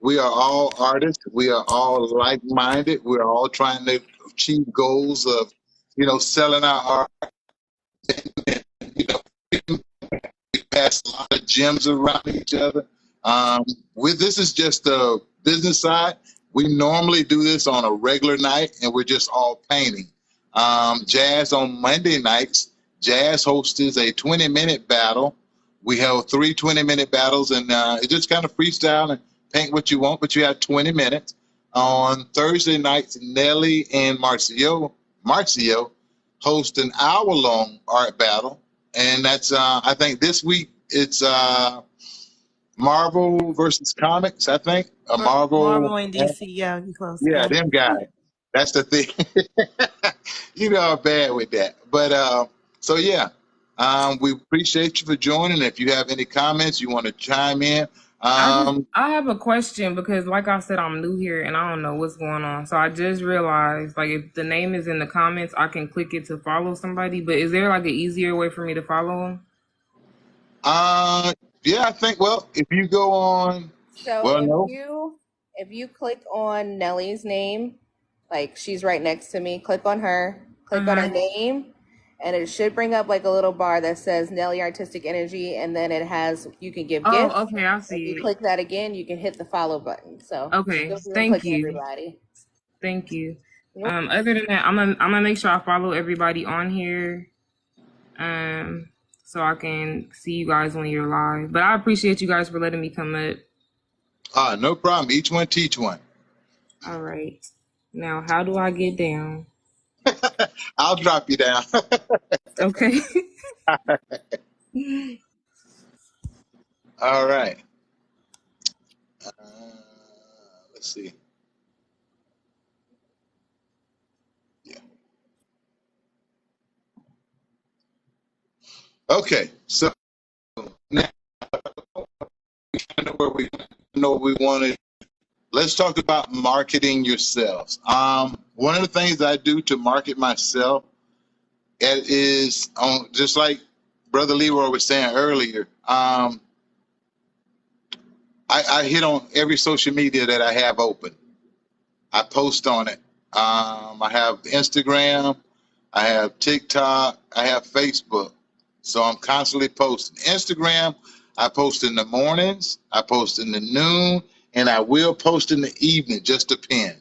We are all artists. We are all like-minded. We're all trying to achieve goals of, selling our art. We pass a lot of gems around each other. This is just the business side. We normally do this on a regular night, and we're just all painting. Jazz on Monday nights, Jazz hosts a 20-minute battle. We have 3 20-minute battles, and it's just kind of freestyle and paint what you want, but you have 20 minutes. On Thursday nights, Nelly and Marcio host an hour-long art battle, and that's I think this week it's Marvel versus Comics. I think Marvel and DC. Yeah, you close. Yeah, them guys. That's the thing. I'm bad with that, but so yeah. We appreciate you for joining. If you have any comments, you want to chime in. I have a question because, like I said, I'm new here and I don't know what's going on. So I just realized, like, if the name is in the comments, I can click it to follow somebody. But is there like an easier way for me to follow them? Yeah, I think. Well, if you go on, So if you click on Nellie's name, like she's right next to me, click on her, click on her name, and it should bring up like a little bar that says Nellie Artistic Energy, and then it has, you can give gifts. Oh, okay, I If see you it. click that again, you can hit the follow button. So Okay, feel free to thank click you. everybody. Thank you. Other than that, I'm gonna make sure I follow everybody on here, so I can see you guys when you're live. But I appreciate you guys for letting me come up. No problem. Each one teach one. All right. Now, how do I get down? I'll drop you down. Okay. All right. Let's see. Yeah. Okay. So now we know where we know what we want to. Let's talk about marketing yourselves. One of the things I do to market myself, it is just like Brother Leroy was saying earlier. I hit on every social media that I have open. I post on it. I have Instagram, I have TikTok, I have Facebook. So I'm constantly posting. Instagram, I post in the mornings, I post in the noon, and I will post in the evening, just depends.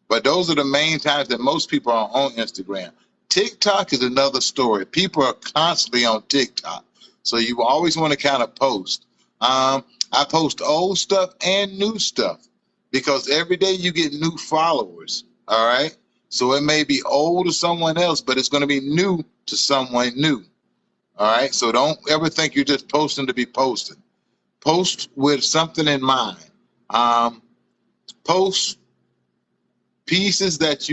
But those are the main times that most people are on Instagram. TikTok is another story. People are constantly on TikTok. So you always want to kind of post. I post old stuff and new stuff because every day you get new followers, all right? So it may be old to someone else, but it's going to be new to someone new, all right? So don't ever think you're just posting to be posting. Post with something in mind. Post pieces that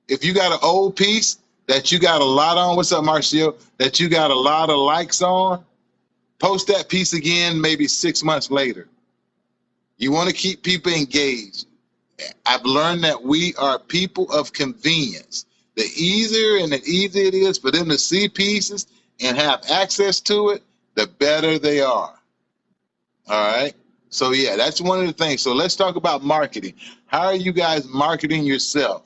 if you got an old piece that you got a lot on, what's up, Marcio, that you got a lot of likes on, post that piece again maybe 6 months later. You want to keep people engaged. I've learned that we are people of convenience. The easier it is for them to see pieces and have access to it, the better they are. All right? So, yeah, that's one of the things. So let's talk about marketing. How are you guys marketing yourself?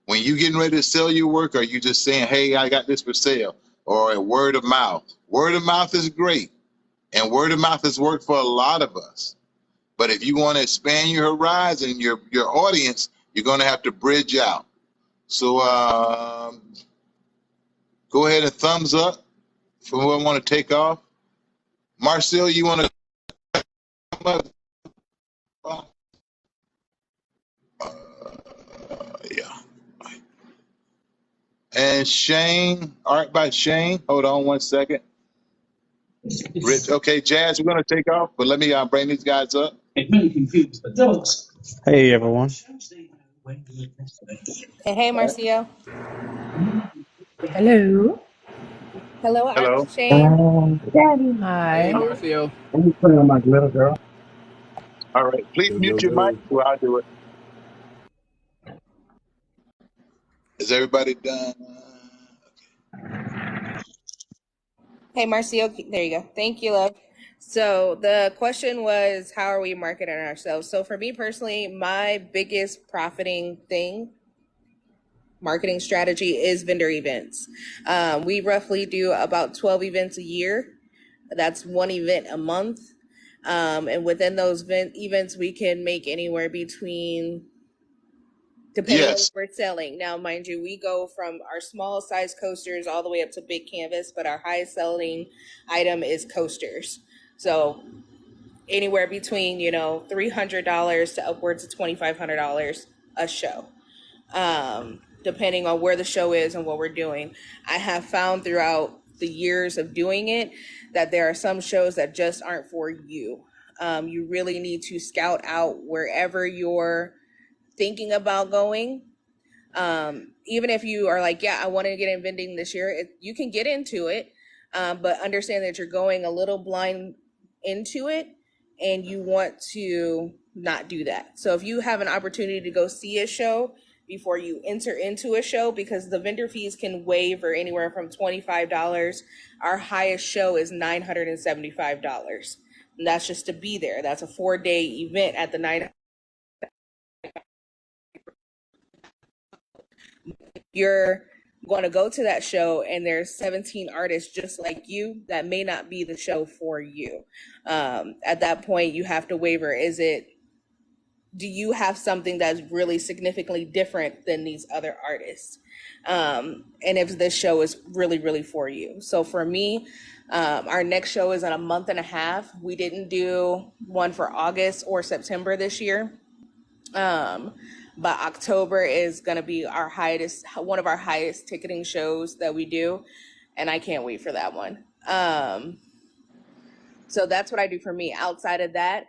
When you getting ready to sell your work, are you just saying, hey, I got this for sale? Or a word of mouth? Word of mouth is great. And word of mouth has worked for a lot of us. But if you want to expand your horizon, your audience, you're going to have to bridge out. So go ahead and thumbs up for who I want to take off. Marcel, you want to come up? Yeah. And Shane, Art by Shane. Hold on one second. Rich, okay, Jazz, we're going to take off, but let me bring these guys up. Hey everyone. Hey, Marcio. Hello. Hello, Art Hello. Shane. Daddy. Hey, Hi. Marcio. Let me play on my little girl. All right, please Go, go, mute your mic. go. Well, I'll do it. Is everybody done? Hey, Marcio. There you go. Thank you, love. So the question was, how are we marketing ourselves? So for me personally, my biggest marketing strategy is vendor events. We roughly do about 12 events a year. That's one event a month. And within those events, we can make anywhere between, depending on what Yes. we're selling. Now, mind you, we go from our small size coasters all the way up to big canvas, but our highest selling item is coasters. So anywhere between, $300 to upwards of $2,500 a show, depending on where the show is and what we're doing. I have found throughout the years of doing it that there are some shows that just aren't for you. You really need to scout out wherever you're thinking about going. Even if you are like, yeah, I want to get in vending this year, you can get into it, but understand that you're going a little blind into it and you want to not do that. So if you have an opportunity to go see a show before you enter into a show, because the vendor fees can waver anywhere from $25. Our highest show is $975. And that's just to be there. That's a 4-day event at the night. You're going to go to that show and there's 17 artists just like you. That may not be the show for you. At that point, you have to waver. Do you have something that's really significantly different than these other artists? And if this show is really, really for you. So for me, our next show is in a month and a half. We didn't do one for August or September this year. But October is going to be one of our highest ticketing shows that we do. And I can't wait for that one. So that's what I do for me. Outside of that,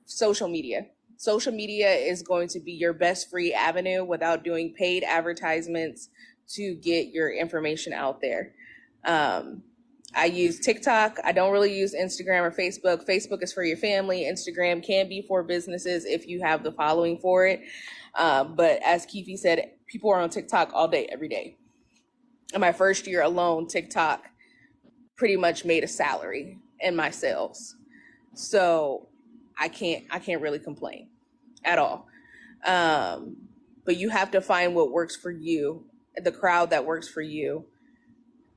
social media. Social media is going to be your best free avenue without doing paid advertisements to get your information out there. I use TikTok. I don't really use Instagram or Facebook. Facebook is for your family. Instagram can be for businesses if you have the following for it. But as Keefe said, people are on TikTok all day, every day. In my first year alone, TikTok pretty much made a salary in my sales. So I can't really complain at all. But you have to find what works for you, the crowd that works for you.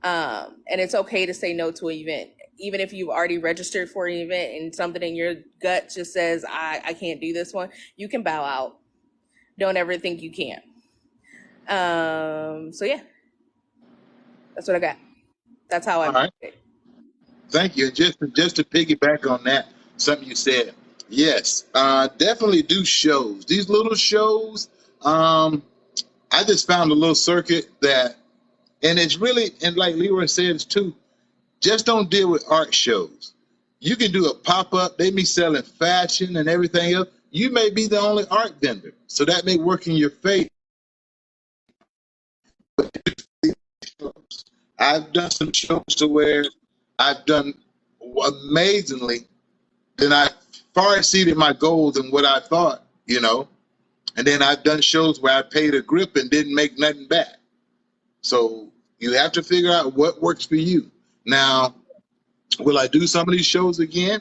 And it's okay to say no to an event. Even if you've already registered for an event and something in your gut just says, I can't do this one, you can bow out. Don't ever think you can't. So yeah, that's what I got. That's how I All right. it. Thank you. Just to piggyback on that, something you said. Yes, definitely do shows. These little shows. I just found a little circuit that, and it's really, and like Leroy says too, just don't deal with art shows. You can do a pop-up. They be selling fashion and everything else. You may be the only art vendor, so that may work in your favor. I've done some shows to where I've done amazingly, then I far exceeded my goals and what I thought, and then I've done shows where I paid a grip and didn't make nothing back. So you have to figure out what works for you. Now, will I do some of these shows again?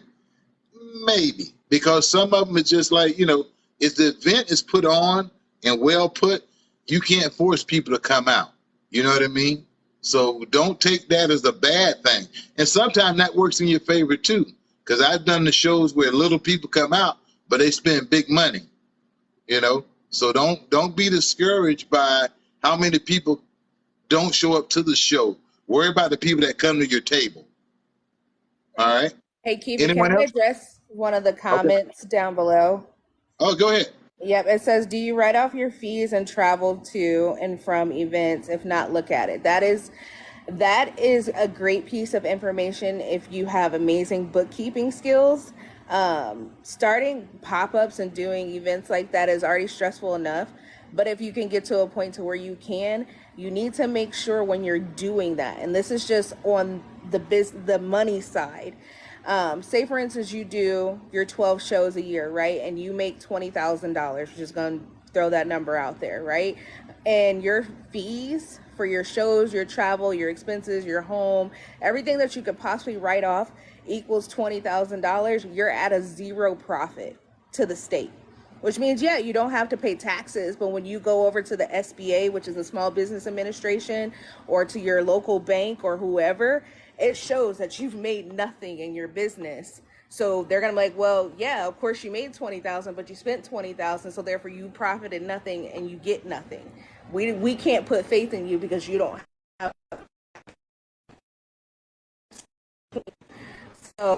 Maybe, because some of them is just like, if the event is put on and well put, you can't force people to come out. You know what I mean? So don't take that as a bad thing. And sometimes that works in your favor too. Because I've done the shows where little people come out, but they spend big money. You know, so don't be discouraged by how many people don't show up to the show. Worry about the people that come to your table. All right. Hey, Keith, can Anyone I else? address one of the Okay. comments down below? Oh, go ahead. Yep, it says, do you write off your fees and travel to and from events? If not, look at it. That is a great piece of information if you have amazing bookkeeping skills. Starting pop-ups and doing events like that is already stressful enough. But if you can get to a point to where you need to make sure when you're doing that, and this is just on the money side. Say for instance, you do your 12 shows a year, right? And you make $20,000, just gonna throw that number out there, right? And your fees for your shows, your travel, your expenses, your home, everything that you could possibly write off equals $20,000, you're at a zero profit to the state. Which means, yeah, you don't have to pay taxes, but when you go over to the SBA, which is the Small Business Administration, or to your local bank or whoever, it shows that you've made nothing in your business. So they're gonna be like, well, yeah, of course you made 20,000, but you spent 20,000, so therefore you profited nothing and you get nothing. We can't put faith in you because you don't have. So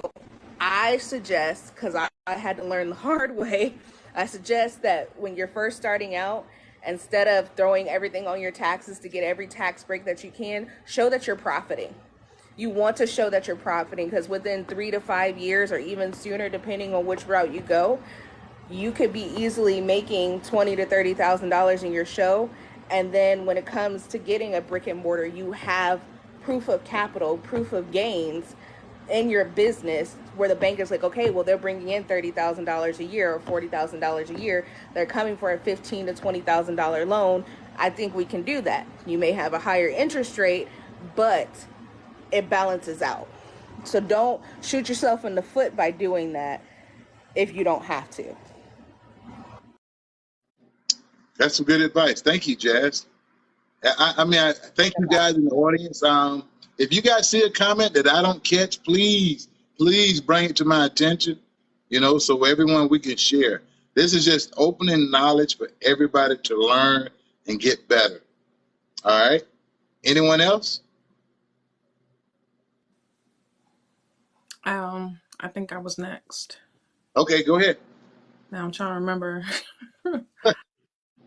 I suggest, because I had to learn the hard way, I suggest that when you're first starting out, instead of throwing everything on your taxes to get every tax break that you can, show that you're profiting. You want to show that you're profiting, because within 3 to 5 years, or even sooner, depending on which route you go, you could be easily making $20,000 to $30,000 in your show. And then when it comes to getting a brick and mortar, you have proof of capital, proof of gains in your business, where the bank is like, okay, well, they're bringing in $30,000 a year or $40,000 a year. They're coming for a $15,000 to $20,000 loan. I think we can do that. You may have a higher interest rate, but it balances out. So don't shoot yourself in the foot by doing that if you don't have to. That's some good advice. Thank you, Jazz. I thank you guys in the audience. If you guys see a comment that I don't catch, please bring it to my attention, so everyone we can share. This is just opening knowledge for everybody to learn and get better. All right. Anyone else? I think I was next. Okay, go ahead. Now I'm trying to remember.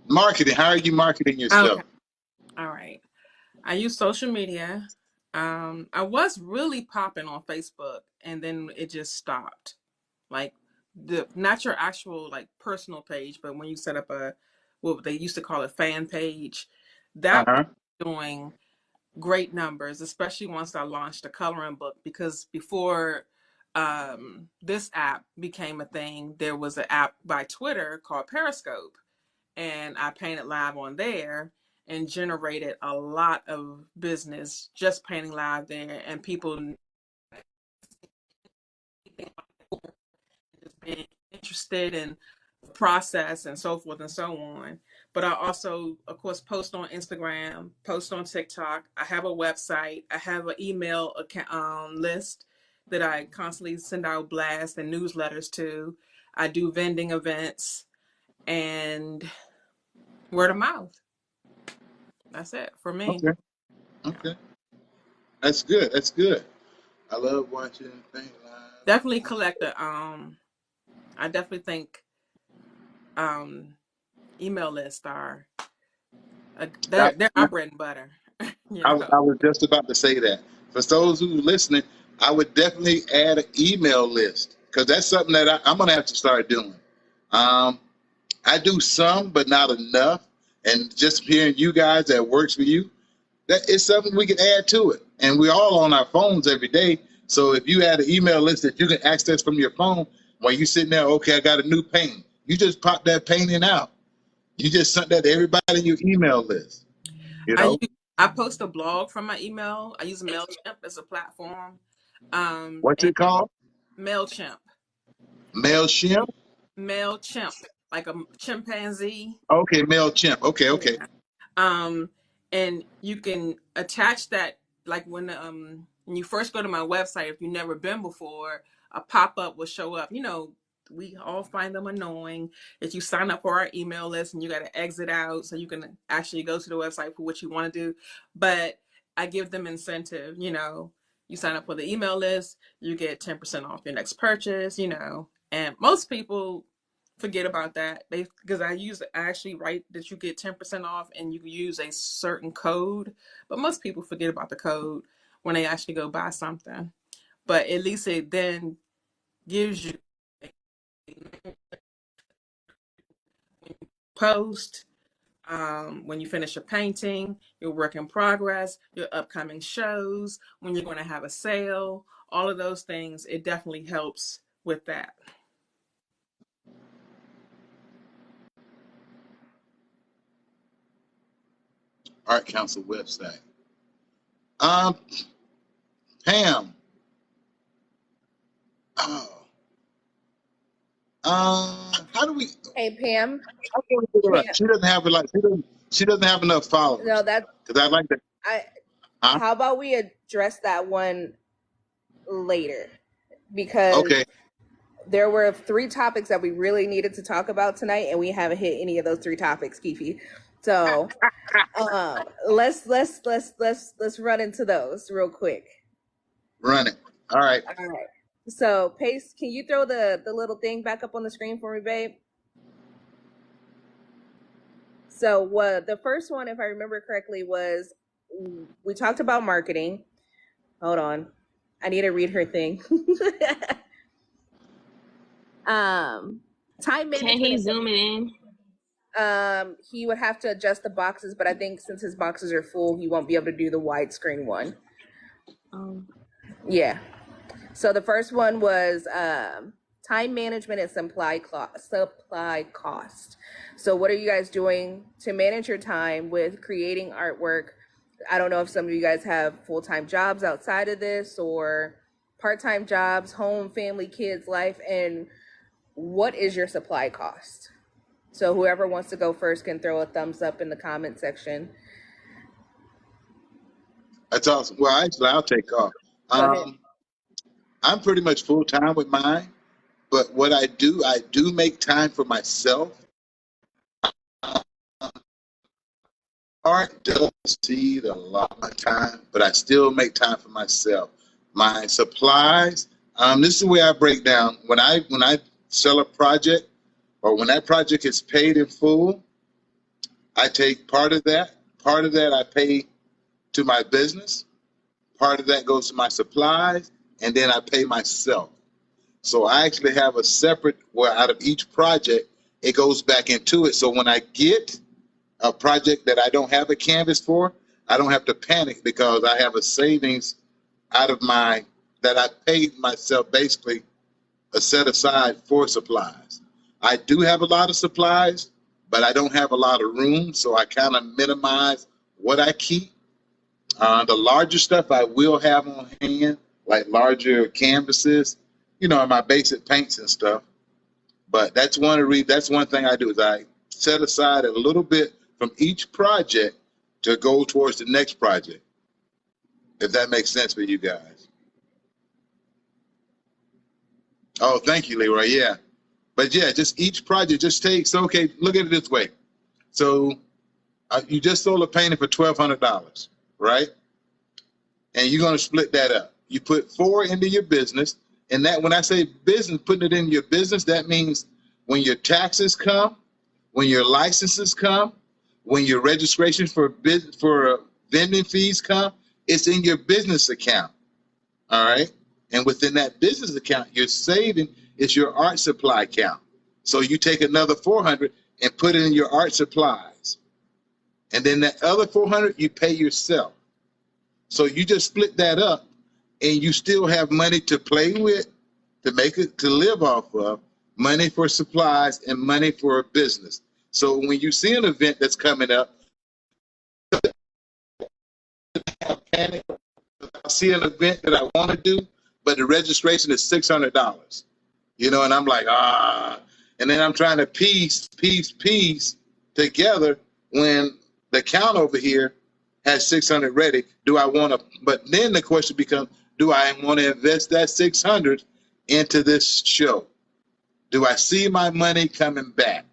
Marketing. How are you marketing yourself? Okay. All right. I use social media. I was really popping on Facebook, and then it just stopped. Like not your actual personal page, but when you set up what they used to call a fan page, that was doing great numbers, especially once I launched a coloring book, because before this app became a thing, there was an app by Twitter called Periscope, and I painted live on there and generated a lot of business just painting live there, and people just being interested in the process and so forth and so on. But I also, of course, post on Instagram, post on TikTok. I have a website. I have an email list that I constantly send out blasts and newsletters to. I do vending events and word of mouth. That's it for me. Okay. That's good. That's good. I love watching things live. Definitely collect I definitely think email lists are they're our bread and butter. I was just about to say that. For those who are listening, I would definitely add an email list, because that's something that I'm going to have to start doing. I do some, but not enough. And just hearing you guys that works for you, that is something we can add to it. And we're all on our phones every day. So if you had an email list that you can access from your phone while you're sitting there, okay, I got a new painting. You just pop that painting out. You just sent that to everybody in your email list. I post a blog from my email. I use MailChimp as a platform. What's it called? MailChimp. MailChimp? MailChimp, like a chimpanzee. Okay, MailChimp. Okay. And you can attach that, like when you first go to my website, if you've never been before, a pop-up will show up. You know, we all find them annoying that you sign up for our email list and you got to exit out so you can actually go to the website for what you want to do. But I give them incentive, you know, you sign up for the email list, you get 10% off your next purchase, you know, and most people forget about that. Because I actually write that you get 10% off and you can use a certain code, but most people forget about the code when they actually go buy something. But at least it then gives you post, when you finish a painting, your work in progress, your upcoming shows, when you're going to have a sale, all of those things, it definitely helps with that. Art Council website. Pam. Oh. How do we? Hey Pam. How can we do Pam. that? She doesn't have she doesn't have enough followers. No, that's Because I like that. Huh? how about we address that one later? Because Okay. there were 3 topics that we really needed to talk about tonight, and we haven't hit any of those 3 topics, Keefe. So let's run into those real quick. Run it. All right. All right. So Pace, can you throw the little thing back up on the screen for me, babe? So the first one, if I remember correctly, was we talked about marketing. Hold on. I need to read her thing. Time management. Can he zoom it in? He would have to adjust the boxes, but I think since his boxes are full, he won't be able to do the widescreen one. Yeah. So the first one was time management and supply cost. So what are you guys doing to manage your time with creating artwork? I don't know if some of you guys have full-time jobs outside of this or part-time jobs, home, family, kids, life, and what is your supply cost? So whoever wants to go first can throw a thumbs up in the comment section. That's awesome. Well, actually, I'll take off. Go ahead. I'm pretty much full time with mine, but what I do make time for myself. Art does exceed a lot of my time, but I still make time for myself. My supplies. This is the way I break down. When I sell a project, or when that project is paid in full, I take part of that. Part of that I pay to my business. Part of that goes to my supplies, and then I pay myself. So I actually have a separate, where out of each project, it goes back into it. So when I get a project that I don't have a canvas for, I don't have to panic because I have a savings out of that I paid myself, basically a set aside for supplies. I do have a lot of supplies, but I don't have a lot of room, so I kind of minimize what I keep. The larger stuff I will have on hand, like larger canvases, my basic paints and stuff. But that's one thing I do is I set aside a little bit from each project to go towards the next project, if that makes sense for you guys. Oh, thank you, Leroy. Yeah. But yeah, just each project just takes, okay, look at it this way. So you just sold a painting for $1,200, right? And you're going to split that up. You put 4 into your business. And that, when I say business, putting it in your business, that means when your taxes come, when your licenses come, when your registration for vending fees come, it's in your business account. All right. And within that business account, your saving is your art supply account. So you take another 400 and put it in your art supplies. And then that other 400 you pay yourself. So you just split that up and you still have money to play with, to live off of, money for supplies and money for a business. So when you see an event that's coming up, I see an event that I want to do, but the registration is $600. And I'm like, and then I'm trying to piece together when the account over here has 600 ready. Do I want to? But then the question becomes, do I want to invest that 600 into this show? Do I see my money coming back?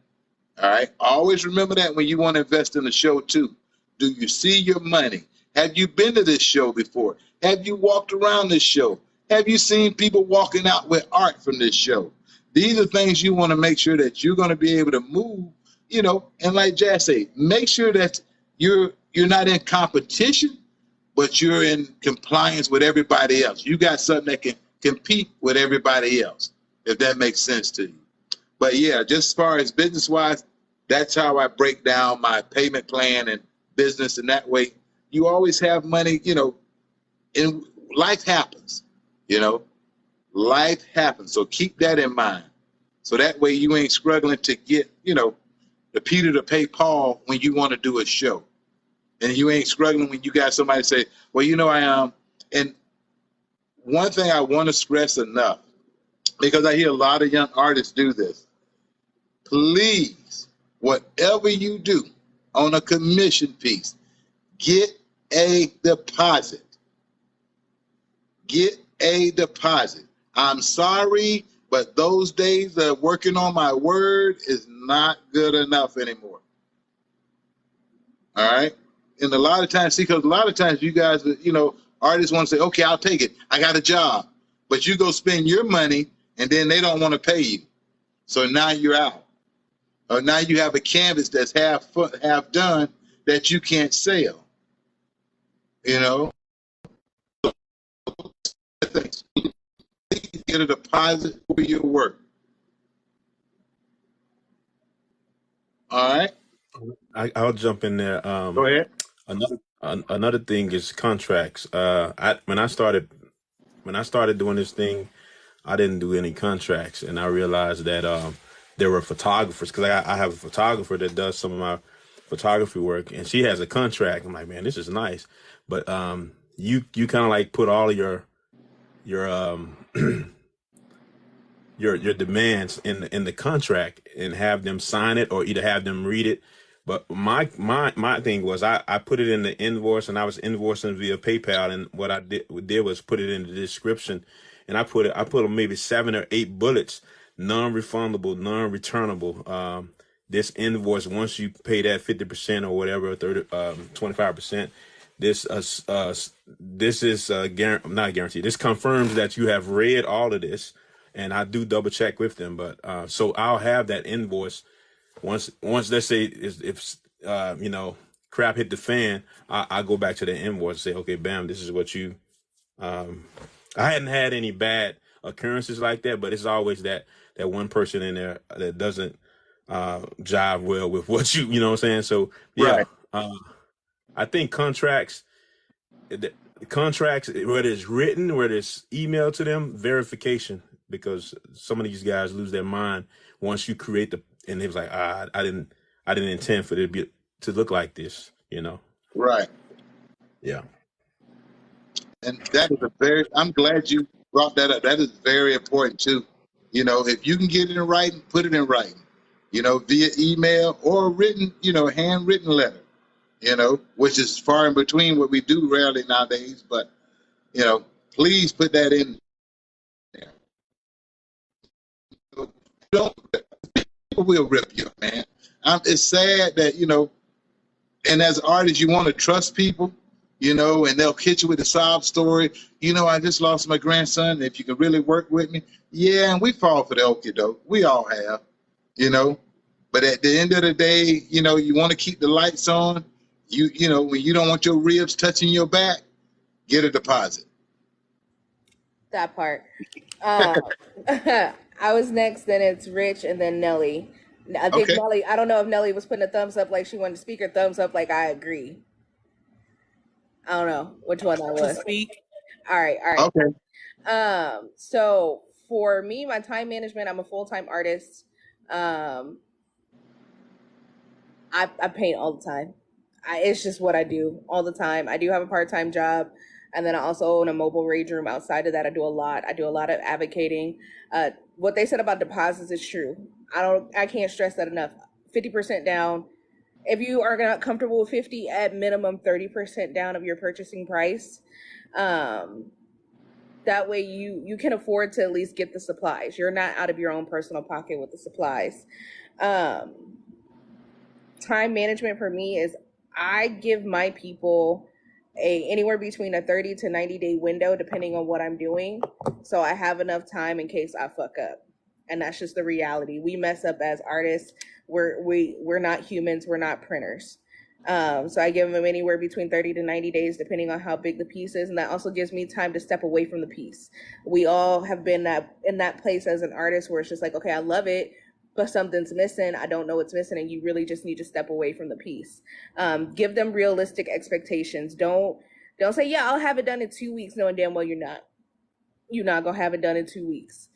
All right. Always remember that when you want to invest in the show too. Do you see your money? Have you been to this show before? Have you walked around this show? Have you seen people walking out with art from this show? These are things you want to make sure that you're going to be able to move, you know, and like Jazz say, make sure that you're not in competition, but you're in compliance with everybody else. You got something that can compete with everybody else, if that makes sense to you. But yeah, just as far as business wise, that's how I break down my payment plan and business. And that way you always have money, you know, and life happens, you know, life happens. So keep that in mind. So that way you ain't struggling to get, you know, the Peter to pay Paul when you want to do a show. And you ain't struggling when you got somebody say, well, you know, I am. And one thing I want to stress enough, because I hear a lot of young artists do this. Please, whatever you do on a commission piece, get a deposit. Get a deposit. I'm sorry, but those days of working on my word is not good enough anymore. All right? And a lot of times, see, because a lot of times you guys, you know, artists want to say, okay, I'll take it. I got a job. But you go spend your money, and then they don't want to pay you. So now you're out. Or now you have a canvas that's half done that you can't sell. You know? Please get a deposit for your work. All right? I'll jump in there. Go ahead. Another thing is contracts. When I started doing this thing, I didn't do any contracts, and I realized that there were photographers, because I have a photographer that does some of my photography work, and she has a contract. I'm like, man, this is nice, but you kind of like put all of your your demands in the contract and have them sign it or either have them read it. But my thing was I put it in the invoice, and I was invoicing via PayPal, and what I did was put it in the description, and I put maybe 7 or 8 bullets: non-refundable, non-returnable. This invoice, once you pay that 50% or whatever, 25%, this is not guaranteed. This confirms that you have read all of this, and I do double check with them. But so I'll have that invoice. Once let's say if you know, crap hit the fan, I go back to the invoice and say, okay, bam, this is what you. I hadn't had any bad occurrences like that, but it's always that one person in there that doesn't jive well with what you know what I'm saying. So yeah, right. I think contracts, whether it's written, whether it's emailed to them, verification, because some of these guys lose their mind once you create and it was like, I didn't intend for it to look like this, you know? Right. Yeah. And that is I'm glad you brought that up. That is very important too. You know, if you can get it in writing, put it in writing, you know, via email or written, you know, handwritten letter, you know, which is far in between what we do rarely nowadays, but, you know, please put that in there. Don't people will rip you, man. It's sad that, you know, and as artists, you want to trust people, you know, and they'll hit you with a sob story. You know, I just lost my grandson. If you can really work with me. Yeah, and we fall for the okie doke. We all have, you know. But at the end of the day, you know, you want to keep the lights on. You know, when you don't want your ribs touching your back, get a deposit. That part. I was next, then it's Rich, and then Nelly. I think okay. Nelly, I don't know if Nelly was putting a thumbs up like she wanted to speak, or thumbs up like I agree. I don't know which one I was. Speak. All right. Okay. So for me, my time management, I'm a full-time artist. I paint all the time. It's just what I do all the time. I do have a part-time job, and then I also own a mobile rage room. Outside of that, I do a lot of advocating. What they said about deposits is true. I can't stress that enough. 50% down. If you are not comfortable with 50, at minimum 30% down of your purchasing price. That way you can afford to at least get the supplies. You're not out of your own personal pocket with the supplies. Time management for me is I give my people anywhere between a 30 to 90 day window depending on what I'm doing, so I have enough time in case I fuck up. And that's just the reality. We mess up as artists. We're not humans, we're not printers. So I give them anywhere between 30 to 90 days depending on how big the piece is, and that also gives me time to step away from the piece. We all have been in that place as an artist where it's just like, okay, I love it, but something's missing. I don't know what's missing, and you really just need to step away from the piece. Give them realistic expectations. Don't say, yeah, I'll have it done in 2 weeks, knowing damn well you're not. You're not gonna have it done in 2 weeks.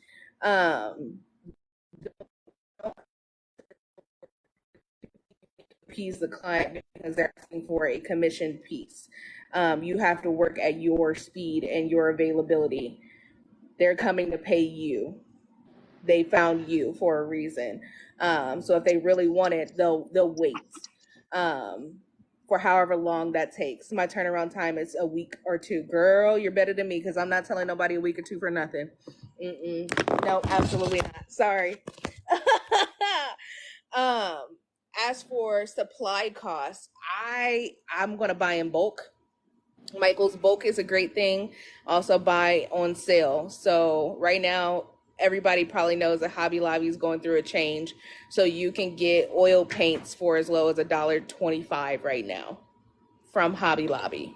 Appease the client because they're asking for a commissioned piece. You have to work at your speed and your availability. They're coming to pay you. They found you for a reason. So if they really want it, they'll wait for however long that takes. My turnaround time is a week or two. Girl, you're better than me because I'm not telling nobody a week or two for nothing. No, absolutely not. Sorry. As for supply costs, I'm gonna buy in bulk. Michael's bulk is a great thing. Also buy on sale. So right now, everybody probably knows that Hobby Lobby is going through a change. So you can get oil paints for as low as $1.25 right now from Hobby Lobby.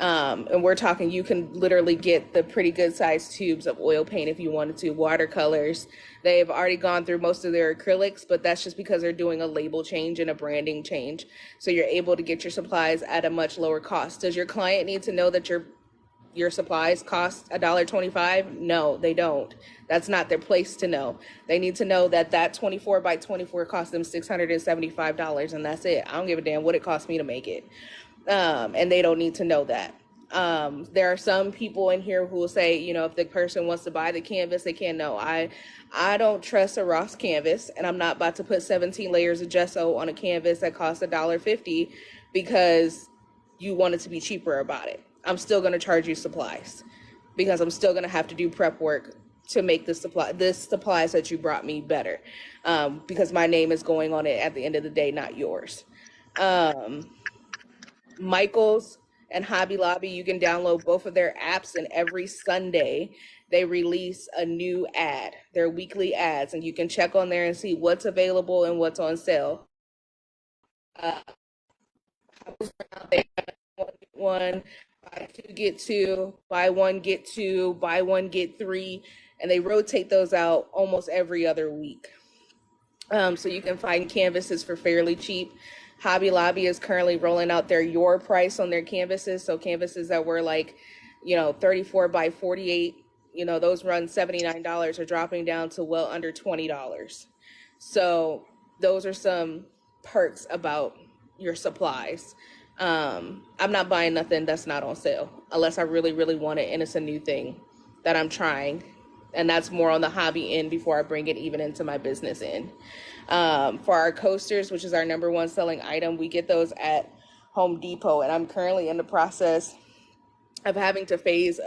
And we're talking, you can literally get the pretty good sized tubes of oil paint if you wanted to. Watercolors, they've already gone through most of their acrylics, but that's just because they're doing a label change and a branding change. So you're able to get your supplies at a much lower cost. Does your client need to know that your supplies cost $1.25? No, they don't. That's not their place to know. They need to know that 24 by 24 cost them $675, and that's it. I don't give a damn what it cost me to make it. And they don't need to know that. There are some people in here who will say, if the person wants to buy the canvas, they can't know. I don't trust a Ross canvas, and I'm not about to put 17 layers of gesso on a canvas that costs $1.50 because you want it to be cheaper about it. I'm still going to charge you supplies because I'm still going to have to do prep work to make this supplies that you brought me better, because my name is going on it at the end of the day, not yours. Michael's and Hobby Lobby, you can download both of their apps, and every Sunday they release a new ad. They're weekly ads, and you can check on there and see what's available and what's on sale. One, buy two, get two, buy one, get two, buy one, get three, and they rotate those out almost every other week. So you can find canvases for fairly cheap. Hobby Lobby is currently rolling out their your price on their canvases. So canvases that were like, 34 by 48, those run $79 are dropping down to well under $20. So those are some perks about your supplies. I'm not buying nothing that's not on sale unless I really, really want it and it's a new thing that I'm trying. And that's more on the hobby end before I bring it even into my business end. For our coasters, which is our number one selling item, we get those at Home Depot, and I'm currently in the process of having to phase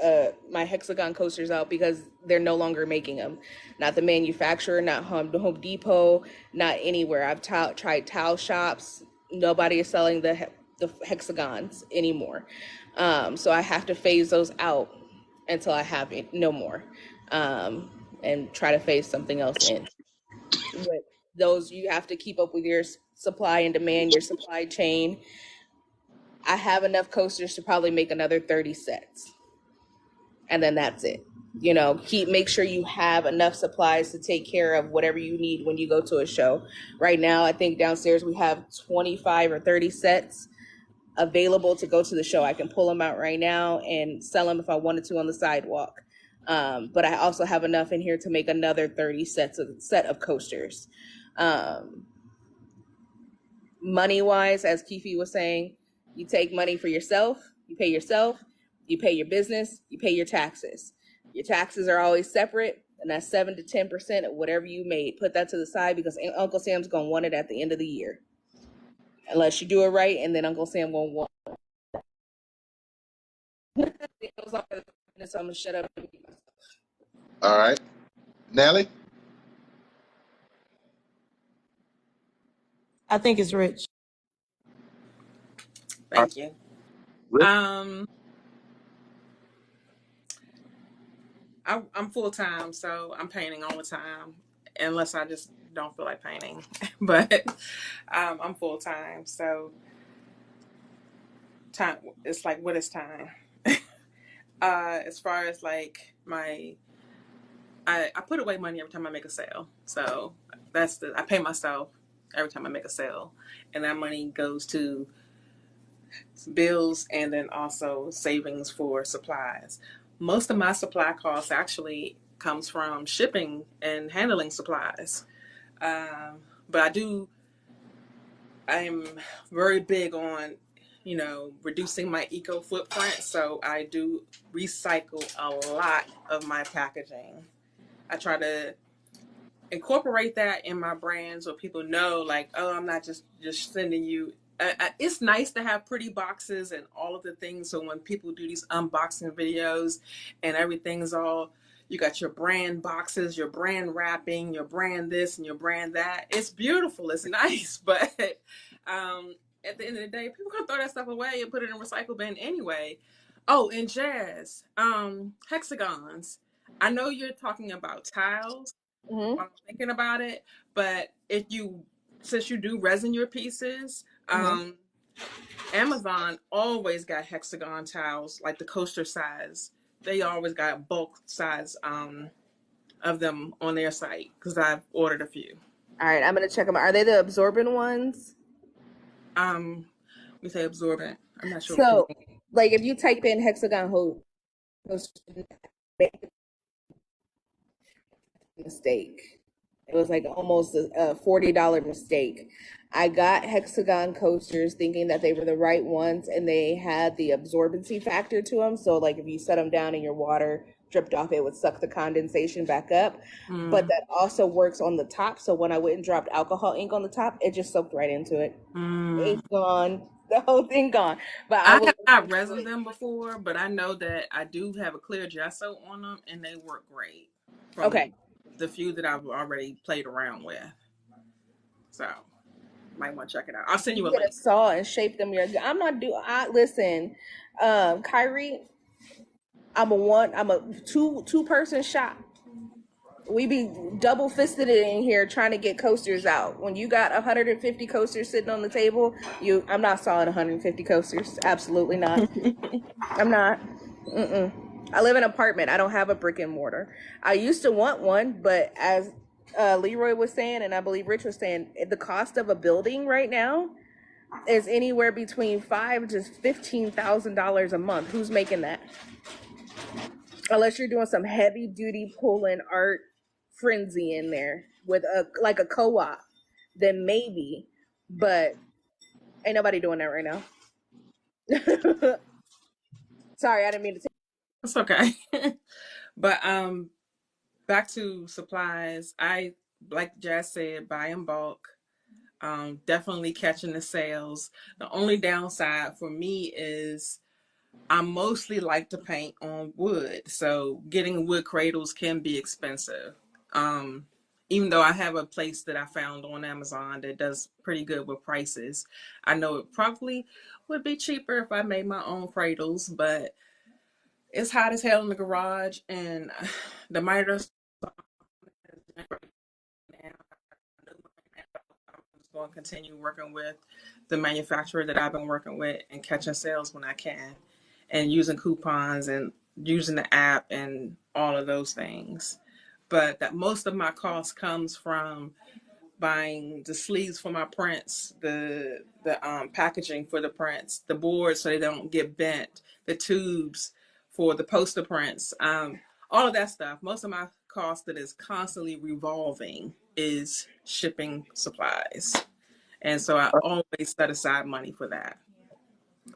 my hexagon coasters out because they're no longer making them. Not the manufacturer, not Home Depot, not anywhere. I've tried tile shops. Nobody is selling the hexagons anymore. So I have to phase those out until I have no more, and try to phase something else in. But those, you have to keep up with your supply and demand, your supply chain. I have enough coasters to probably make another 30 sets. And then that's it. Make sure you have enough supplies to take care of whatever you need when you go to a show. Right now, I think downstairs we have 25 or 30 sets available to go to the show. I can pull them out right now and sell them if I wanted to on the sidewalk. But I also have enough in here to make another 30 set of coasters. Money-wise, as Kifi was saying, you take money for yourself, you pay your business, you pay your taxes. Your taxes are always separate, and that's 7 to 10% of whatever you made. Put that to the side because Uncle Sam's going to want it at the end of the year. Unless you do it right, and then Uncle Sam going to want it. And so I'm gonna shut up. All right. Nelly? I think it's Rich. Thank you. Rich? I'm full time, so I'm painting all the time, unless I just don't feel like painting. But I'm full time, so time. It's like, what is time? As far as like I put away money every time I make a sale, so I pay myself every time I make a sale, and that money goes to bills and then also savings for supplies. Most of my supply costs actually comes from shipping and handling supplies. But I'm very big on, reducing my eco footprint. So I do recycle a lot of my packaging. I try to incorporate that in my brand so people know, like, oh, I'm not just sending you. It's nice to have pretty boxes and all of the things. So when people do these unboxing videos and everything's all, you got your brand boxes, your brand wrapping, your brand this and your brand that. It's beautiful. It's nice. But at the end of the day, people gonna throw that stuff away and put it in a recycle bin anyway. Oh, and Jazz, hexagons. I know you're talking about tiles. Mm-hmm. I'm thinking about it, but since you do resin your pieces, Amazon always got hexagon tiles, like the coaster size. They always got bulk size of them on their site because I've ordered a few. All right, I'm gonna check them out. Are they the absorbent ones? We say absorbent. I'm not sure. So, like, if you type in hexagon mistake. It was like almost a $40 mistake. I got hexagon coasters thinking that they were the right ones, and they had the absorbency factor to them. So, like, if you set them down and your water dripped off, it would suck the condensation back up. But that also works on the top. So when I went and dropped alcohol ink on the top, it just soaked right into it. It's gone. The whole thing gone. But I have not resined them before, but I know that I do have a clear gesso on them, and they work great. Okay. The few that I've already played around with. So, might want to check it out. I'll send you a link. Saw and shape them. I'm not listen, Kyrie, I'm a two person shop. We be double fisted in here trying to get coasters out. When you got 150 coasters sitting on the table, I'm not selling 150 coasters. Absolutely not. I'm not. I live in an apartment. I don't have a brick and mortar. I used to want one, but as Leroy was saying, and I believe Rich was saying, the cost of a building right now is anywhere between $5,000 to $15,000 a month. Who's making that? Unless you're doing some heavy duty pulling art frenzy in there with a co-op, then maybe. But ain't nobody doing that right now. Sorry, I didn't mean to. It's okay. But back to supplies. I, like Jazz said, buy in bulk. Definitely catching the sales. The only downside for me is I mostly like to paint on wood, so getting wood cradles can be expensive. Even though I have a place that I found on Amazon that does pretty good with prices, I know it probably would be cheaper if I made my own cradles, but it's hot as hell in the garage, and the miter going to continue working with the manufacturer that I've been working with and catching sales when I can, and using coupons and using the app and all of those things. But that most of my cost comes from buying the sleeves for my prints, the packaging for the prints, the boards so they don't get bent, the tubes for the poster prints, all of that stuff. Most of my cost that is constantly revolving is shipping supplies. And so I always set aside money for that.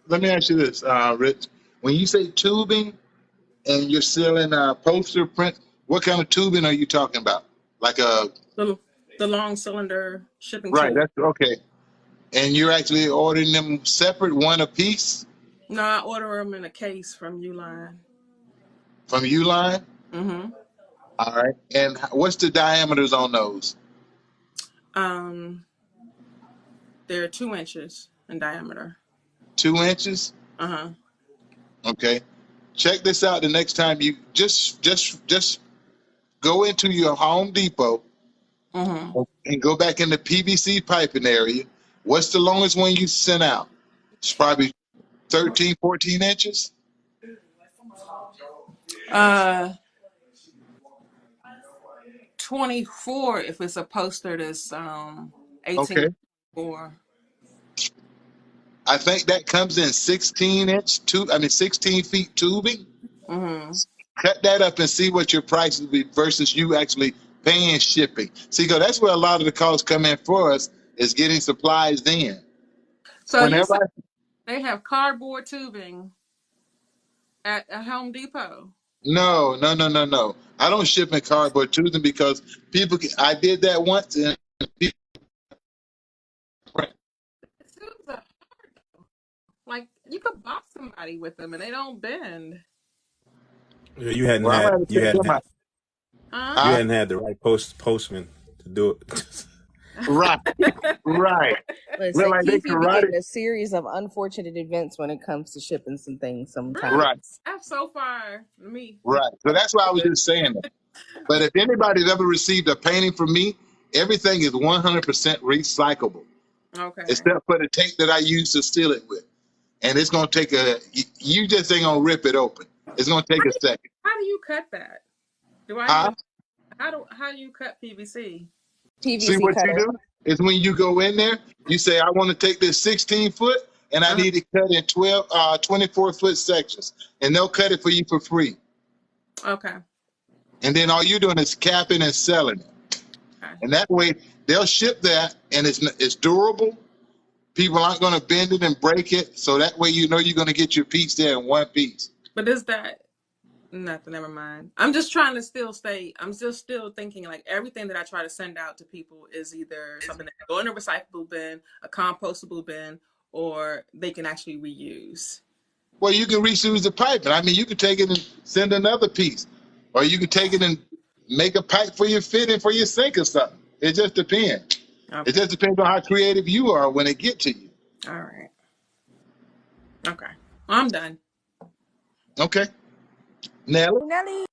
Let me ask you this, Rich. When you say tubing and you're selling poster print, what kind of tubing are you talking about? Like the long cylinder shipping right, tube. that's okay. And you're actually ordering them separate, one a piece? No, I order them in a case from Uline. from Uline? Mm-hmm. All right. And what's the diameters on those? They're 2 inches in diameter. 2 inches? Uh-huh. Okay. Check this out. The next time you just go into your Home Depot Mm-hmm. and go back in the PVC piping area. What's the longest one you sent out? It's probably 13, 14 inches. 24 if it's a poster that's 18 Okay. or I think that comes in 16 feet tubing. mm-hmm. Cut that up and see what your price would be versus you actually paying shipping. See, because that's where a lot of the costs come in for us is getting supplies in. So you Whenever said they have cardboard tubing at Home Depot. No. I don't ship in cardboard tubing because I did that once and people, Tubes are like you could box somebody with them and they don't bend. Yeah, you hadn't well, I'm had going to you take hadn't them had out. Huh? you hadn't had the right postman to do it. Right. Look Listen, like they Keith, you be karate. getting a series of unfortunate events when it comes to shipping some things sometimes. Right. That's so far me. Right. So that's why I was just saying that. But if anybody's ever received a painting from me, everything is 100% recyclable, Okay. except for the tape that I use to seal it with. And it's going to take you just ain't going to rip it open. It's going to take a second. How do you cut that? Do I Huh? need how do you cut PVC? See PVC what you cutter. do is when you go in there, you say, I want to take this 16 foot and I need it cut in 24-foot sections. And they'll cut it for you for free. Okay. And then all you're doing is capping and selling it. Okay. And that way they'll ship that and it's durable. People aren't going to bend it and break it. So that way you know you're going to get your piece there in one piece. But is that nothing? Never mind. I'm just trying to still stay. I'm still thinking like everything that I try to send out to people is either something that can go in a recyclable bin, a compostable bin, or they can actually reuse. Well, you can reuse the pipe. I mean, you can take it and send another piece. Or you can take it and make a pipe for your fitting for your sink or something. It just depends. Okay. It just depends on how creative you are when it get to you. All right. Okay. I'm done. Okay. Nelly?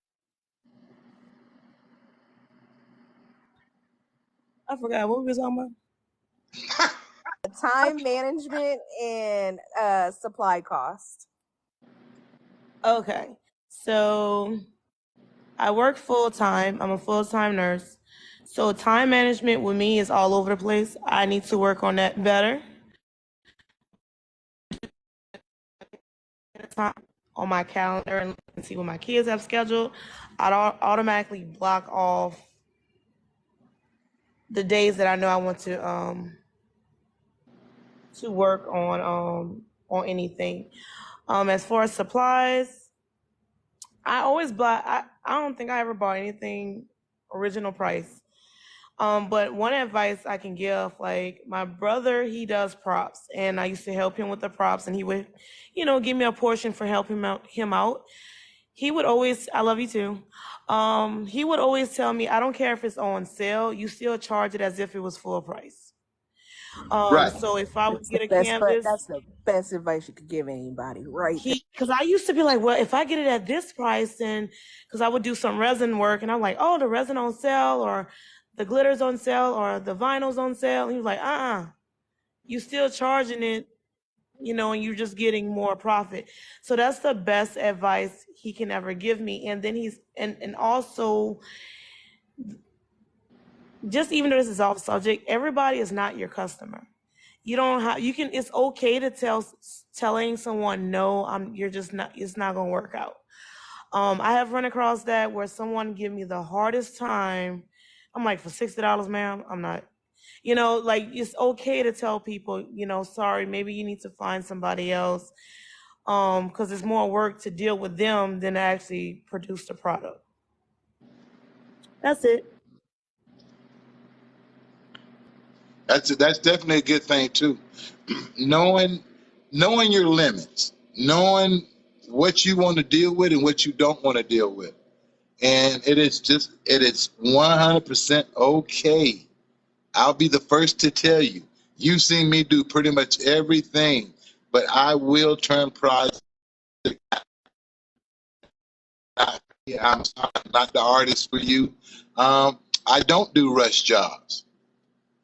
I forgot what we was talking about. Time management and supply cost. Okay. So I work full time. I'm a full time nurse. So time management with me is all over the place. I need to work on that better. Time on my calendar and see what my kids have scheduled. I'd automatically block off the days that I know I want to work on anything. As far as supplies, I always buy. I don't think I ever bought anything original price. But one advice I can give, like my brother, he does props, and I used to help him with the props, and he would, give me a portion for helping him out. He would always, I love you too. He would always tell me, I don't care if it's on sale, you still charge it as if it was full price. Right. So if I would That's get the a best. canvas, That's the best advice you could give anybody, right there. because I used to be like, well, if I get it at this price, then because I would do some resin work, and I'm like, oh, the resin on sale, or the glitter's on sale, or the vinyl's on sale. And he was like, you still charging it, and you're just getting more profit. So that's the best advice he can ever give me. And then and also, just even though this is off subject, everybody is not your customer. You don't have, it's okay to telling someone, no, you're just not, it's not going to work out. I have run across that where someone give me the hardest time. I'm like, for $60, ma'am, I'm not, like it's okay to tell people, sorry, maybe you need to find somebody else. Cause it's more work to deal with them than to actually produce the product. That's it. That's definitely a good thing too. knowing your limits, knowing what you want to deal with and what you don't want to deal with. And it is 100% okay. I'll be the first to tell you. You've seen me do pretty much everything, but I will turn projects. I'm not the artist for you. I don't do rush jobs,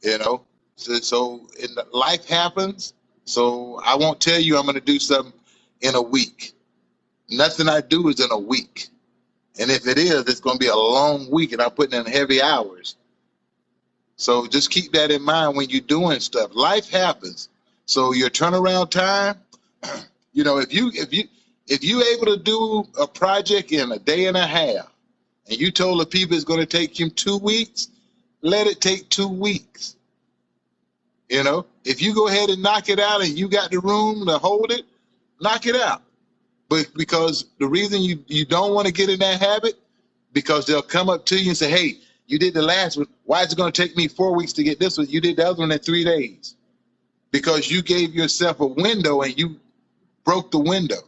you know. So life happens. So I won't tell you I'm going to do something in a week. Nothing I do is in a week. And if it is, it's going to be a long week, and I'm putting in heavy hours. So just keep that in mind when you're doing stuff. Life happens. So your turnaround time, you know, if you able to do a project in a day and a half, and you told the people it's going to take you 2 weeks, let it take 2 weeks. You know, if you go ahead and knock it out and you got the room to hold it, knock it out. But because the reason you don't want to get in that habit, because they'll come up to you and say, hey, you did the last one. Why is it going to take me 4 weeks to get this one? You did the other one in 3 days. Because you gave yourself a window and you broke the window.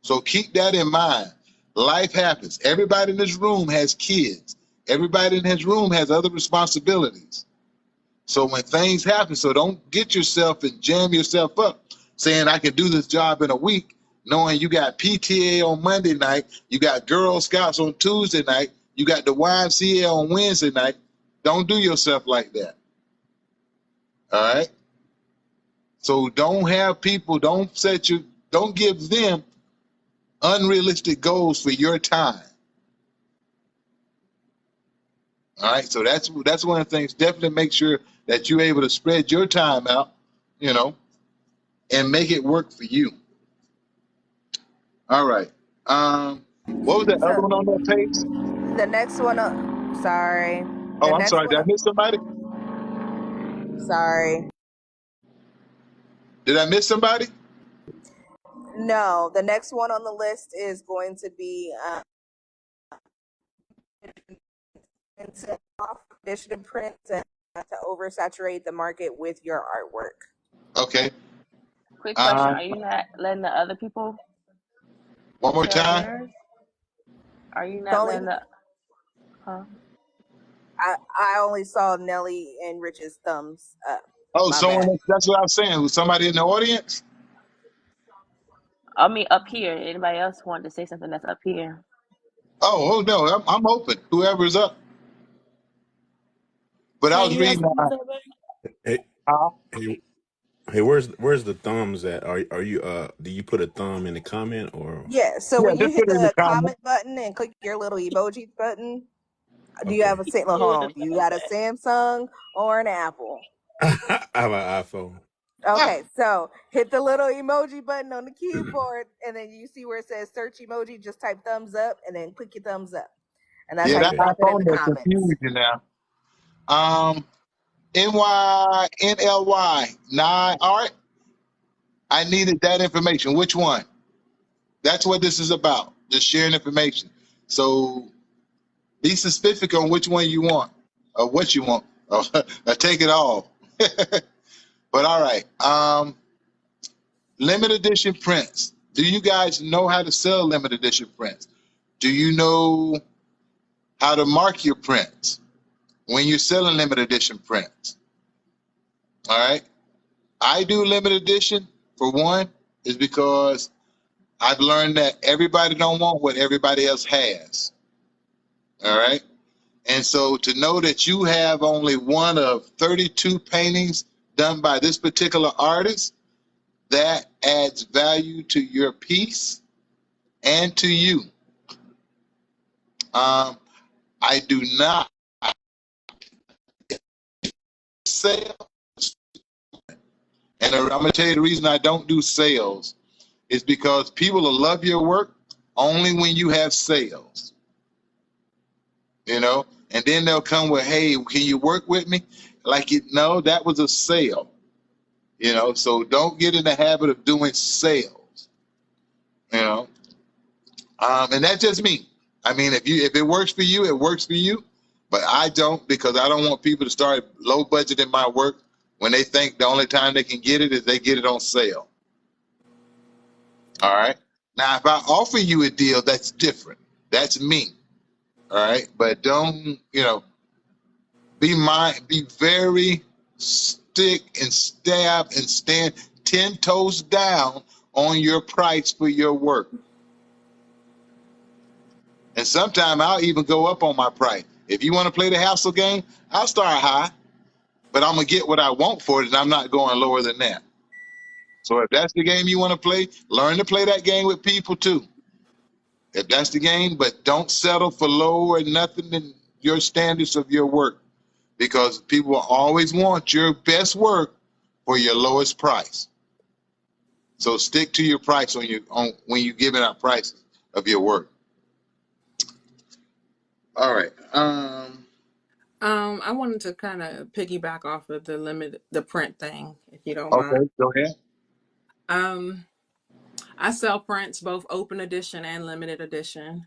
So keep that in mind. Life happens. Everybody in this room has kids. Everybody in this room has other responsibilities. So when things happen, so don't get yourself and jam yourself up saying I can do this job in a week, knowing you got PTA on Monday night, you got Girl Scouts on Tuesday night, you got the YMCA on Wednesday night. Don't do yourself like that. All right? So don't have people, don't give them unrealistic goals for your time. All right, so that's one of the things. Definitely make sure that you're able to spread your time out, you know, and make it work for you. All right. What was the other one on that page? The next one, sorry. Oh, I'm sorry. Did I miss somebody? Sorry. Did I miss somebody? No, the next one on the list is going to be edition prints and to oversaturate the market with your artwork. Okay. Quick question: are you not letting the other people? One more sell time. theirs? Are you not letting the? Huh? I only saw Nelly and Rich's thumbs up. Oh, My someone. bad. That's what I was saying. Was somebody in the audience? I mean, up here. Anybody else want to say something that's up here? Oh no, I'm open. Whoever's up. But I was reading. Hey, hey, where's the thumbs at? Are you do you put a thumb in the comment or? Yeah, so when you hit the comment button and click your little emoji button, do you have a hold on? Do you got a Samsung or an Apple? I have an iPhone. Okay, so hit the little emoji button on the keyboard, and then you see where it says search emoji. Just type thumbs up, and then click your thumbs up, and that's how you drop it in the comments. Confused you now. NYNLY, Art. I needed that information. Which one? That's what this is about. Just sharing information. So be specific on which one you want or what you want. Or take it all. But all right. Limited edition prints. Do you guys know how to sell limited edition prints? Do you know how to mark your prints when you're selling limited edition prints? All right. I do limited edition for one is because I've learned that everybody don't want what everybody else has. All right. And so to know that you have only one of 32 paintings done by this particular artist, that adds value to your piece and to you. I do not sell. And I'm going to tell you the reason I don't do sales is because people will love your work only when you have sales. You know, and then they'll come with, hey, can you work with me? Like, no, that was a sale. You know, so don't get in the habit of doing sales. You know, and that's just me. I mean, if it works for you, it works for you. But I don't, because I don't want people to start low budgeting my work when they think the only time they can get it is they get it on sale. All right. Now, if I offer you a deal, that's different. That's me. All right. But don't, be very stick and stab and stand 10 toes down on your price for your work. And sometimes I'll even go up on my price. If you want to play the hassle game, I'll start high, but I'm going to get what I want for it, and I'm not going lower than that. So if that's the game you want to play, learn to play that game with people too. If that's the game, but don't settle for lower or nothing than your standards of your work, because people will always want your best work for your lowest price. So stick to your price when you're giving out prices of your work. All right. I wanted to kind of piggyback off of the print thing, if you don't mind. Okay, go ahead. I sell prints, both open edition and limited edition.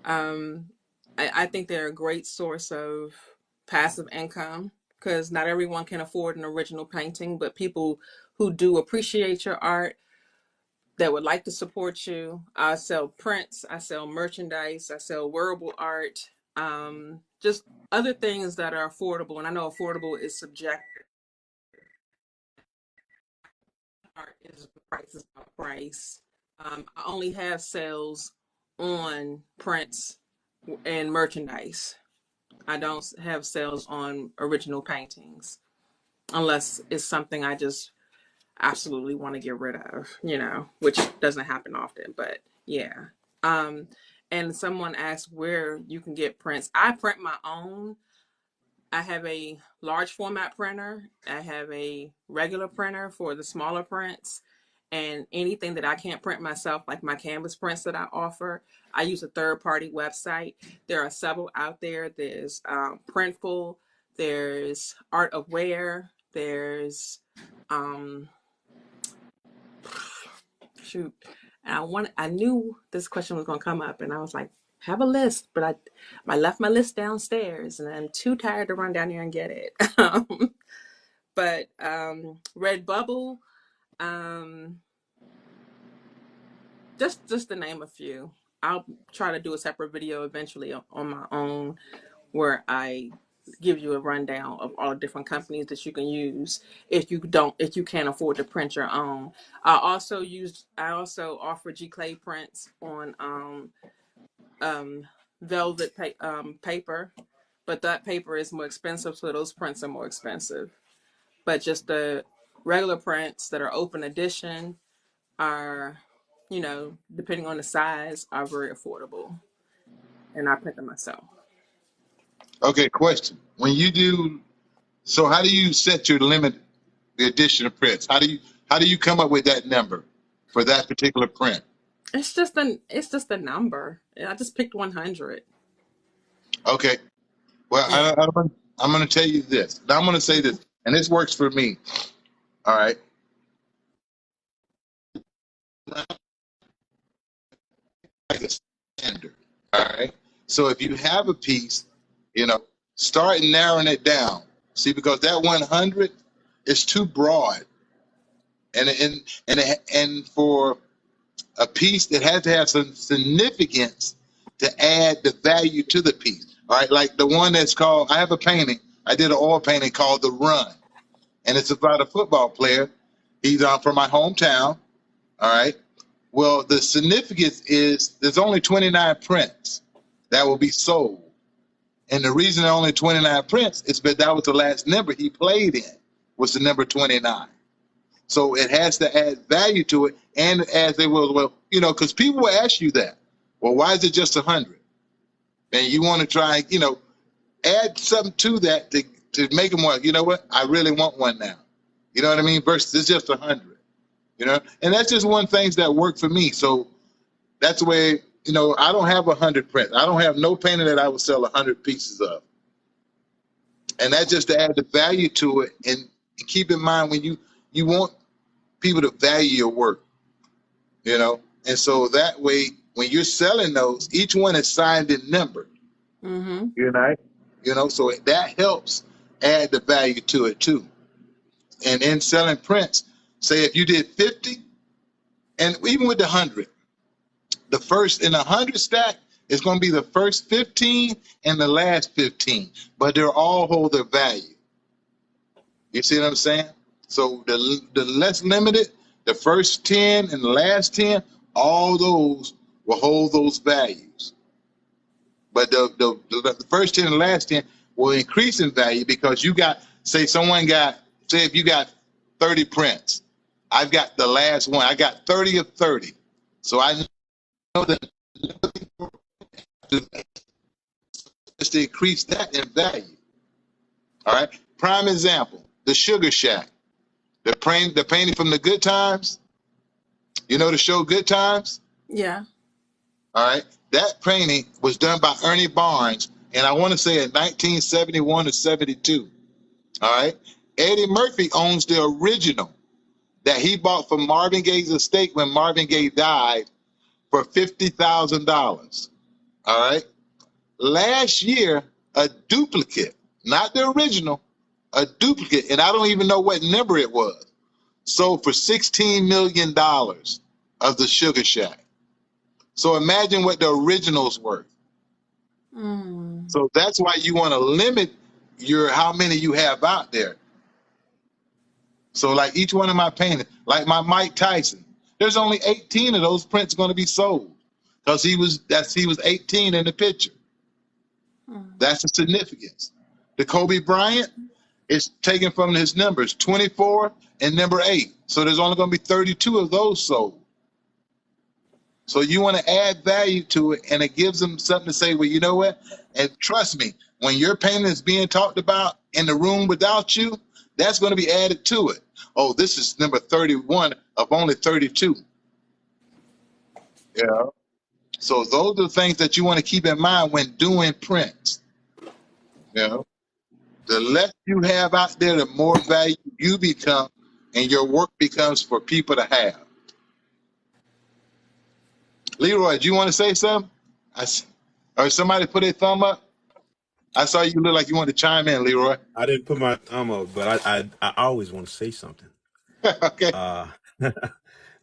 I think they're a great source of passive income because not everyone can afford an original painting, but people who do appreciate your art, that would like to support you. I sell prints, I sell merchandise, I sell wearable art, just other things that are affordable. And I know affordable is subjective. Art is price is about price. I only have sales on prints and merchandise. I don't have sales on original paintings unless it's something I just absolutely want to get rid of, which doesn't happen often, but yeah. And someone asked where you can get prints. I print my own. I have a large format printer. I have a regular printer for the smaller prints, and anything that I can't print myself, like my canvas prints that I offer, I use a third-party website. There are several out there. There's Printful, there's Art of Wear, there's shoot. And I knew this question was going to come up, and I was like, have a list, but I left my list downstairs, and I'm too tired to run down there and get it. But Redbubble, just to name a few. I'll try to do a separate video eventually on my own where I give you a rundown of all the different companies that you can use if you can't afford to print your own. I also offer G-Clay prints on velvet paper, but that paper is more expensive, so those prints are more expensive. But just the regular prints that are open edition are, depending on the size, are very affordable, and I print them myself. Okay, question. When you do, so how do you set your limit, the edition of prints? How do you come up with that number for that particular print? It's just a number. I just picked 100. Okay. Well, I'm going to tell you this. Now I'm going to say this, and this works for me. All right. Like a standard. All right. So if you have a piece, start narrowing it down. See, because that 100 is too broad, and for a piece that has to have some significance to add the value to the piece. All right, like the one that's called, I have a painting. I did an oil painting called The Run, and it's about a football player. He's from my hometown. All right. Well, the significance is there's only 29 prints that will be sold. And the reason there are only 29 prints is because that was the last number he played in, was the number 29. So it has to add value to it. And as they will, because people will ask you that. Well, why is it just 100? And you want to try, add something to that to make them want, you know what? I really want one now. You know what I mean? Versus it's just 100. And that's just one thing that worked for me. So that's the way, I don't have 100 prints. I don't have no painting that I would sell 100 pieces of. And that's just to add the value to it. And keep in mind when you want people to value your work, And so that way, when you're selling those, each one is signed and numbered. Mm-hmm. So that helps add the value to it too. And in selling prints, say if you did 50, and even with the 100, the first in 100 stack is going to be the first 15 and the last 15, but they'll all hold their value. You see what I'm saying? So the less limited, the first 10 and the last 10, all those will hold those values. But the first 10 and the last 10 will increase in value because you got, say if you got 30 prints, I've got the last one. I got 30 of 30. So I know that just to increase that in value. All right. Prime example, the Sugar Shack, the painting from the Good Times. You know the show Good Times? Yeah. All right. That painting was done by Ernie Barnes, and I want to say in 1971 or 72. All right. Eddie Murphy owns the original that he bought from Marvin Gaye's estate when Marvin Gaye died for $50,000. All right. Last year, a duplicate, not the original, a duplicate, and I don't even know what number it was, sold for $16 million of the Sugar Shack. So imagine what the original's worth. So that's why you want to limit how many you have out there. So like each one of my paintings, like my Mike Tyson, there's only 18 of those prints going to be sold because he was 18 in the picture. That's the significance. The Kobe Bryant is taken from his numbers 24 and number 8. So there's only going to be 32 of those sold. So you want to add value to it, and it gives them something to say, well, you know what? And trust me, when your painting is being talked about in the room without you, that's going to be added to it. Oh, this is number 31 of only 32. Yeah. So those are the things that you want to keep in mind when doing prints. You know, the less you have out there, the more value you become, and your work becomes for people to have. Leroy, do you want to say something? Or somebody put a thumb up? I saw you look like you wanted to chime in, Leroy. I didn't put my thumb up, but I always want to say something. Okay.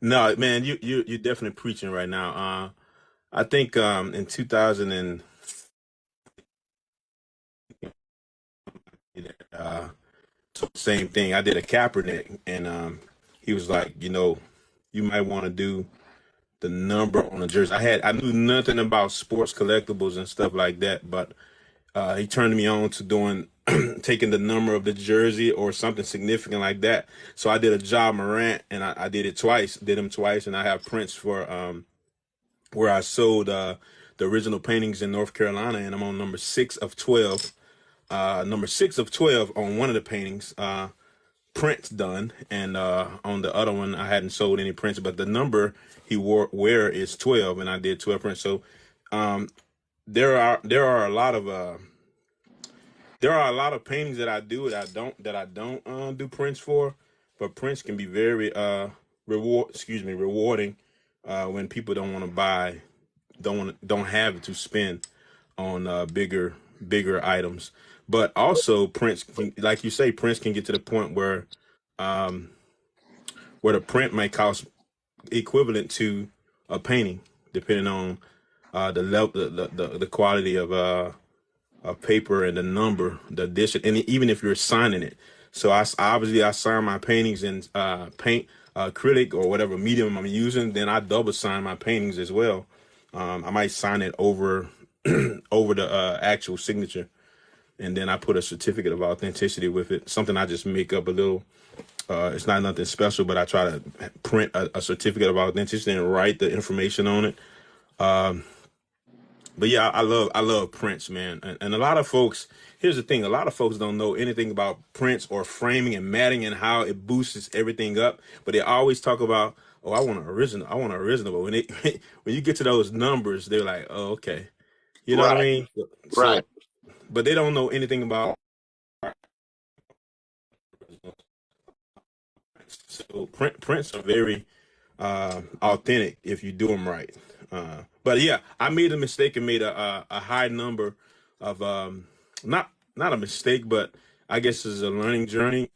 No, man, you're definitely preaching right now. I think in 2000 and same thing. I did a Kaepernick, and he was like, you might want to do the number on the jersey. I knew nothing about sports collectibles and stuff like that, but he turned me on to doing taking the number of the jersey or something significant like that. So I did a Ja Morant, and I did it twice. Did him twice, and I have prints for where I sold the original paintings in North Carolina, and I'm on number 6 of 12. Number 6 of 12 on one of the paintings, prints done, and on the other one I hadn't sold any prints, but the number he wear is 12, and I did 12 prints. So there are a lot of paintings that I do that I don't do prints for, but prints can be very rewarding when people don't want to buy, don't have it to spend on bigger items. But also prints, like you say, prints can get to the point where the print might cost equivalent to a painting, depending on the level, the quality of paper and the number, the edition, and even if you're signing it. So I sign my paintings in paint, acrylic, or whatever medium I'm using. Then I double sign my paintings as well. I might sign it over the actual signature, and then I put a certificate of authenticity with it. Something I just make up a little. It's not nothing special, but I try to print a certificate of authenticity and write the information on it. But yeah, I love prints, man. And a lot of folks, here's the thing, a lot of folks don't know anything about prints or framing and matting and how it boosts everything up. But they always talk about, oh, I want an original. But when when you get to those numbers, they're like, oh, okay. You know what I mean? So, Right. but they don't know anything about. So prints are very authentic if you do them right. But yeah, I made a mistake and made a high number of not a mistake, but I guess it's a learning journey.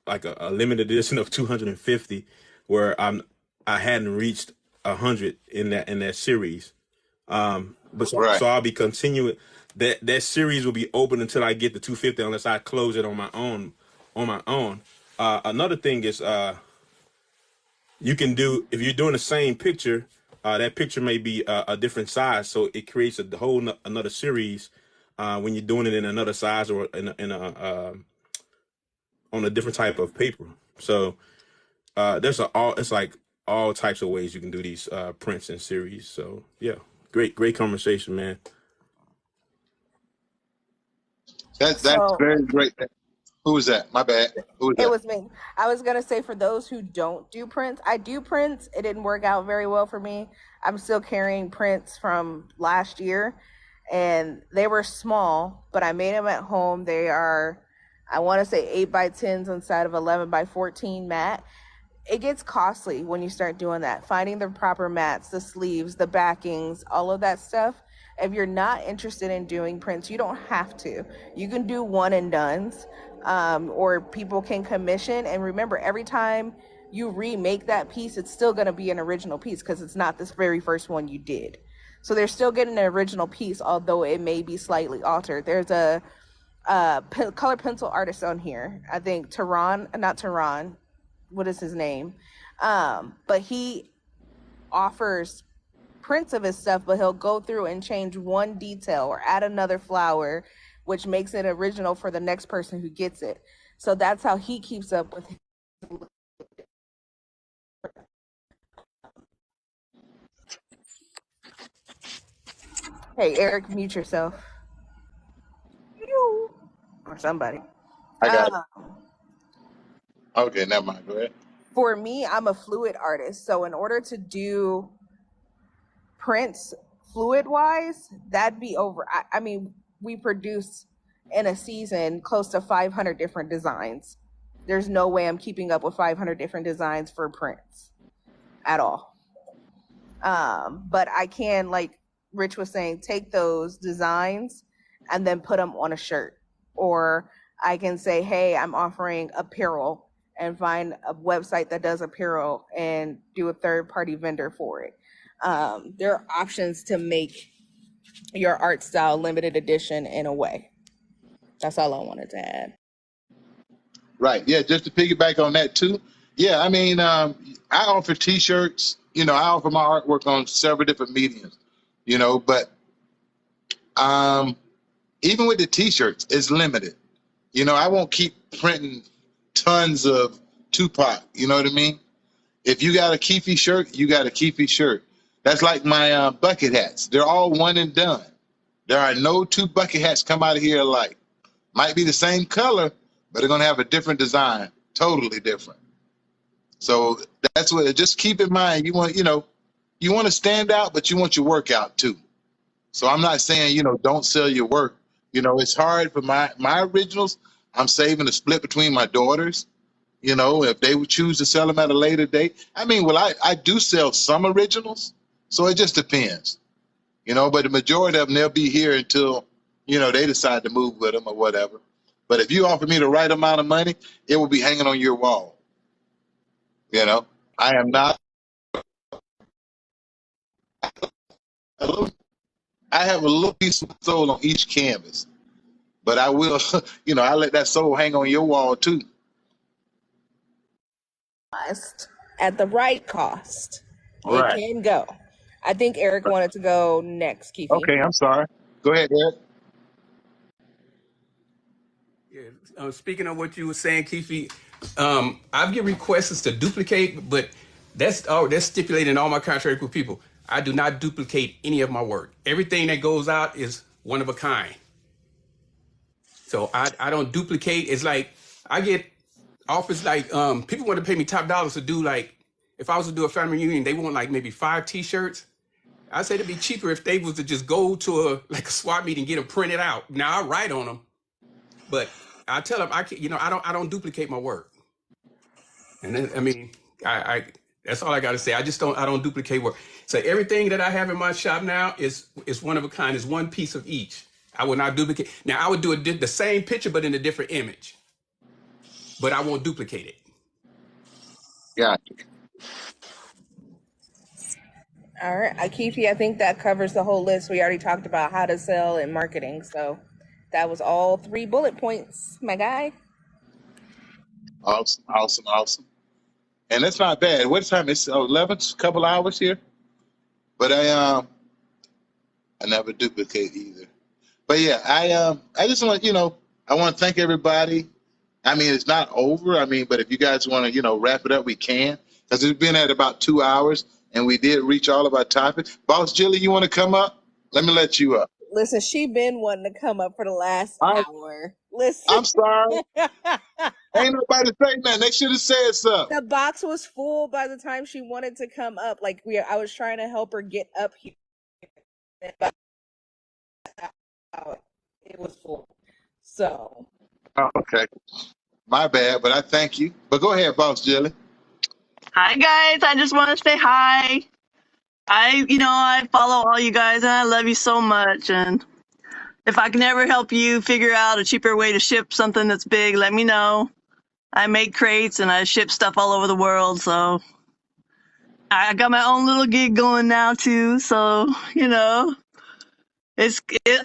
Like a limited edition of 250, where I hadn't reached 100 in that series. But so, Right. so I'll be continuing that series will be open until I get to 250 unless I close it on my own. Another thing is you can do if you're doing the same picture, that picture may be a different size, so it creates a whole another series when you're doing it in another size or on a different type of paper. So it's like all types of ways you can do these prints and series. So yeah, great conversation, man. That's So very great. Who was that? My bad. Who was it that? was me. I was gonna say for those who don't do prints, I do prints. It didn't work out very well for me. I'm still carrying prints from last year, and they were small, but I made them at home. They are, I want to say 8x10s inside of 11x14 mat. It gets costly when you start doing that. Finding the proper mats, the sleeves, the backings, all of that stuff. If you're not interested in doing prints, you don't have to. You can do one and dones, or people can commission. And remember, every time you remake that piece, it's still going to be an original piece because it's not this very first one you did. So they're still getting an original piece, although it may be slightly altered. There's a color pencil artist on here. I think not Tehran. What is his name? But he offers prints of his stuff, but he'll go through and change one detail or add another flower, which makes it original for the next person who gets it. So that's how he keeps up with his. Hey, Eric, mute yourself. You. Or somebody. I got it. Um, Okay, never mind. Go ahead. for me, I'm a fluid artist. So in order to do prints fluid wise, that'd be over. I mean, we produce in a season close to 500 different designs. There's no way I'm keeping up with 500 different designs for prints at all. But I can, like Rich was saying, take those designs and then put them on a shirt. Or I can say, hey, I'm offering apparel and find a website that does apparel and do a third party vendor for it. There are options to make your art style limited edition in a way. That's all I wanted to add. Right. Yeah. Just to piggyback on that too. Yeah. I mean, I offer T-shirts. I offer my artwork on several different mediums. But even with the T-shirts, it's limited. I won't keep printing tons of Tupac. You know what I mean? If you got a Keefe shirt, you got a Keefe shirt. That's like my bucket hats. They're all one and done. There are no two bucket hats come out of here alike. Might be the same color, but they're gonna have a different design, totally different. So that's what. Just keep in mind. You want to stand out, but you want your work out too. So I'm not saying don't sell your work. It's hard for my originals. I'm saving a split between my daughters. If they would choose to sell them at a later date. I mean, well, I do sell some originals, so it just depends. But the majority of them, they'll be here until they decide to move with them or whatever. But if you offer me the right amount of money, it will be hanging on your wall. I am not. I have a little piece of soul on each canvas, but I will, I let that soul hang on your wall too. At the right cost, Right. it can go. I think Eric wanted to go next, Keefe. Okay, I'm sorry. Go ahead, Eric. Yeah. Speaking of what you were saying, Keefe, I've get requests to duplicate, but that's stipulated in all my contracts with people. I do not duplicate any of my work. Everything that goes out is one of a kind. So I don't duplicate. It's like I get offers like people want to pay me top dollars to do, like, if I was to do a family reunion, they want like maybe 5 T-shirts. I say it'd be cheaper if they was to just go to a swap meet and get them printed out. Now I write on them, but I tell them I don't duplicate my work. And then, I mean, I that's all I got to say. I don't duplicate work. So everything that I have in my shop now is one of a kind. Is one piece of each. I will not duplicate. Now I would do the same picture but in a different image, but I won't duplicate it. Yeah. All right, Keefe, I think that covers the whole list. We already talked about how to sell and marketing, so that was all 3 bullet points, my guy. Awesome, awesome, awesome. And that's not bad. What time? It's 11, a couple hours here. But I never duplicate either. But yeah, I just want I want to thank everybody. I mean, it's not over. I mean, but if you guys want to wrap it up, we can, because it's been at about 2 hours, and we did reach all of our topics. Boss Jilly, you want to come up? Let me let you up. Listen, she been wanting to come up for the last hour. Listen. I'm sorry. Ain't nobody say nothing. They should have said something. The box was full by the time she wanted to come up. Like I was trying to help her get up here. It was full. So. Oh, okay. My bad, but I thank you. But go ahead, Boss Jilly. Hi guys, I just want to say hi. I follow all you guys and I love you so much. And if I can ever help you figure out a cheaper way to ship something that's big, let me know. I make crates and I ship stuff all over the world. So I got my own little gig going now too. So,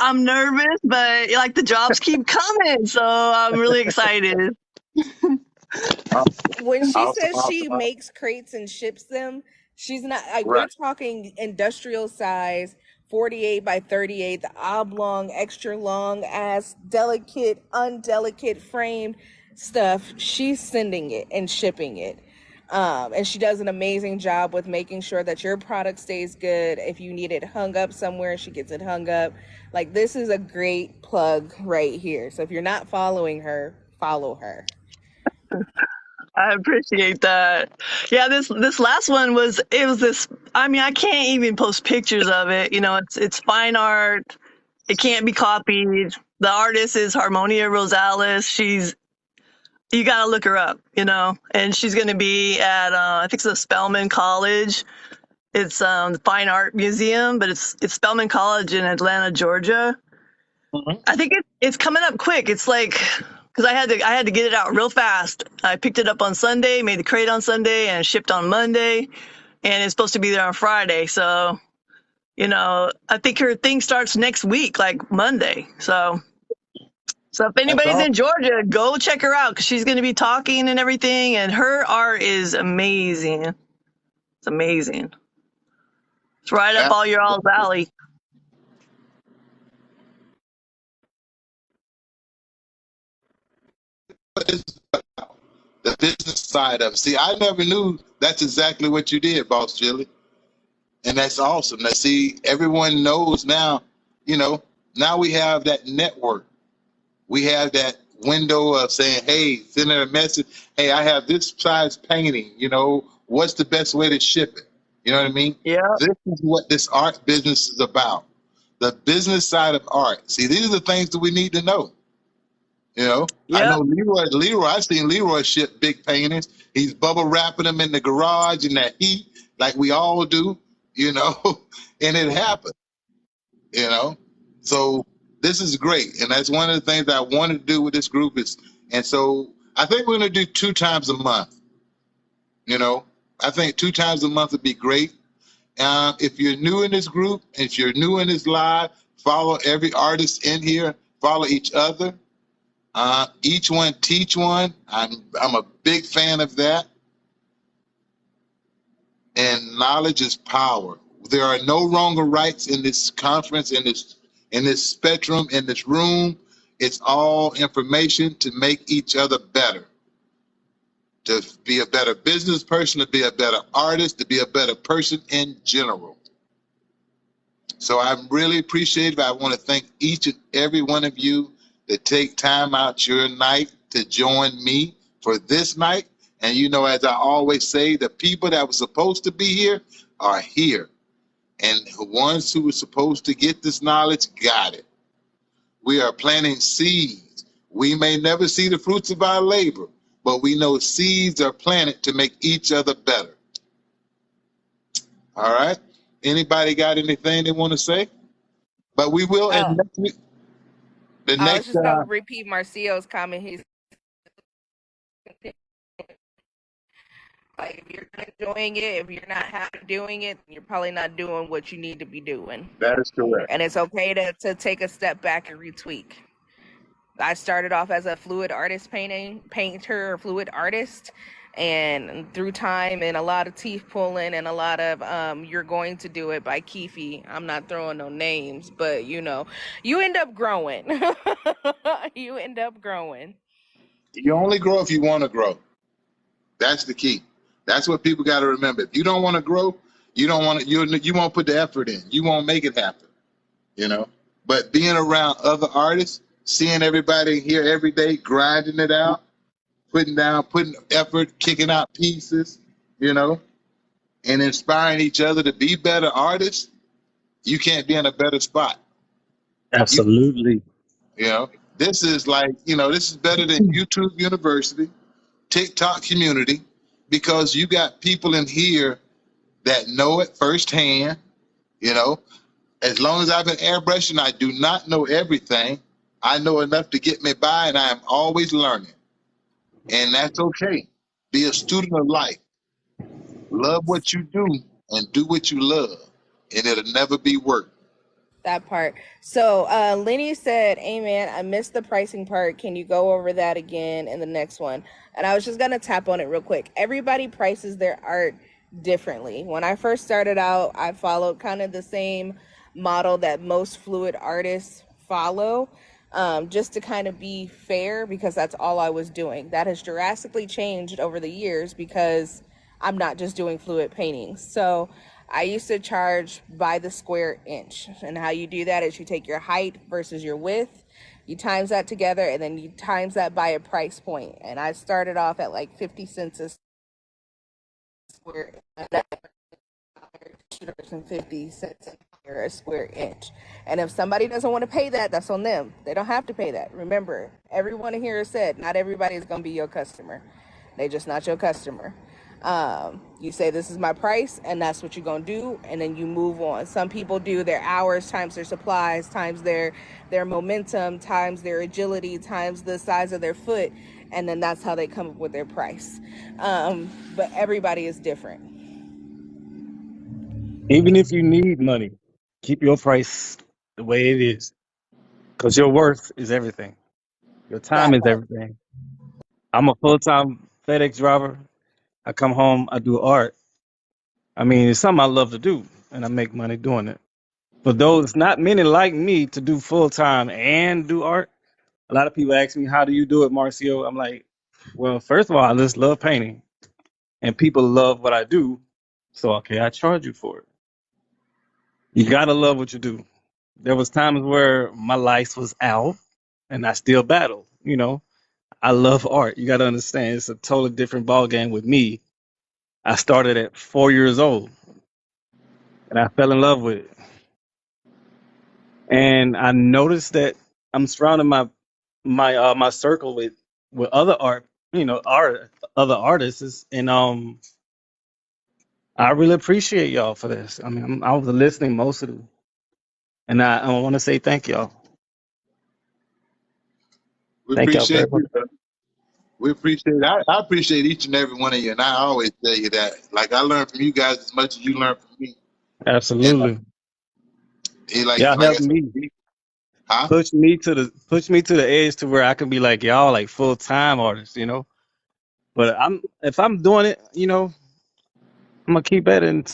I'm nervous, but like the jobs keep coming. So I'm really excited. When she says she makes crates and ships them, she's not like we're talking industrial size, 48 by 38, the oblong, extra long ass, delicate, undelicate framed stuff. She's sending it and shipping it. And she does an amazing job with making sure that your product stays good. If you need it hung up somewhere, she gets it hung up. Like, this is a great plug right here. So if you're not following her, follow her. I appreciate that. Yeah, this last one was this. I mean, I can't even post pictures of it. It's fine art. It can't be copied. The artist is Harmonia Rosales. You gotta look her up. And she's gonna be at I think it's the Spelman College. It's the Fine Art Museum, but it's Spelman College in Atlanta, Georgia. I think it's coming up quick. It's like, because I had to get it out real fast. I picked it up on Sunday, made the crate on Sunday, and shipped on Monday, and it's supposed to be there on Friday. So, I think her thing starts next week, like Monday. So if anybody's in Georgia, go check her out, because she's going to be talking and everything, and her art is amazing. It's amazing. It's right up all your all's alley. The business side of it. See, I never knew that's exactly what you did, Boss Jilly. And that's awesome. Now, see, everyone knows now, now we have that network. We have that window of saying, hey, send her a message. Hey, I have this size painting. What's the best way to ship it? You know what I mean? Yeah. This is what this art business is about. The business side of art. See, these are the things that we need to know. I know Leroy, I've seen Leroy ship big paintings. He's bubble wrapping them in the garage in that heat, like we all do, and it happened, So this is great. And that's one of the things that I wanted to do with this group and so I think we're going to do 2 times a month. I think 2 times a month would be great. If you're new in this group, if you're new in this live, follow every artist in here, follow each other. Each one teach one. I'm a big fan of that. And knowledge is power. There are no wrong or rights in this conference, in this spectrum, in this room. It's all information to make each other better. To be a better business person, to be a better artist, to be a better person in general. So I really appreciate it. I want to thank each and every one of you that take time out your night to join me for this night. And as I always say, the people that were supposed to be here are here. And the ones who were supposed to get this knowledge got it. We are planting seeds. We may never see the fruits of our labor, but we know seeds are planted to make each other better. All right? Anybody got anything they want to say? But we will, and next week, I was just going to repeat Marcio's comment. Like, if you're not enjoying it, if you're not happy doing it, you're probably not doing what you need to be doing. That is correct. And it's okay to take a step back and retweak. I started off as a fluid artist painter or fluid artist, and through time and a lot of teeth pulling and a lot of You're Going to Do It by Keefe. I'm not throwing no names, but you end up growing. You end up growing. You only grow if you want to grow. That's the key. That's what people got to remember. If you don't want to grow, you don't want to. You won't put the effort in. You won't make it happen. But being around other artists, seeing everybody here every day, grinding it out, putting effort, kicking out pieces, and inspiring each other to be better artists, you can't be in a better spot. Absolutely. This is this is better than YouTube University, TikTok community, because you got people in here that know it firsthand. As long as I've been airbrushing, I do not know everything. I know enough to get me by, and I am always learning. And that's okay. Be a student of life. Love what you do and do what you love, and it'll never be work. That part. So Lenny said, "Amen. I missed the pricing part. Can you go over that again in the next one?" And I was just gonna tap on it real quick. Everybody prices their art differently. When I first started out, I followed kind of the same model that most fluid artists follow, just to kind of be fair, because that's all I was doing. That has drastically changed over the years because I'm not just doing fluid paintings. So I used to charge by the square inch. And how you do that is you take your height versus your width, you times that together, and then you times that by a price point. And I started off at like 50 cents a square and 50 cents a square inch. And if somebody doesn't want to pay that, that's on them. They don't have to pay that. Remember, everyone here has said not everybody is going to be your customer. They're just not your customer. You say, this is my price, and that's what you're going to do, and then you move on. Some people do their hours times their supplies times their momentum times their agility times the size of their foot, and then that's how they come up with their price. But everybody is different. Even if you need money, keep your price the way it is, because your worth is everything. Your time That is part. everything. I'm a full-time FedEx driver. I come home, I do art. I mean, it's something I love to do, and I make money doing it. For those, not many like me to do full-time and do art. A lot of people ask me, how do you do it, Marcio? I'm like, well, first of all, I just love painting, and people love what I do, so okay, I charge you for it. You gotta love what you do. There was times where my lights was out, and I still battled. I love art. You gotta understand, it's a totally different ball game with me. I started at 4 years old, and I fell in love with it. And I noticed that I'm surrounding my circle with other other artists, and I really appreciate y'all for this. I mean, I was listening most of them, and I want to say thank y'all. We Thank y'all very appreciate much. you, brother. We appreciate it. I appreciate each and every one of you, and I always tell you that. Like, I learn from you guys as much as you learn from me. Absolutely. Like Y'all I helped said, me huh? push me to the edge to where I can be like y'all, like full-time artists. But if I'm doing it, I'm gonna keep at it and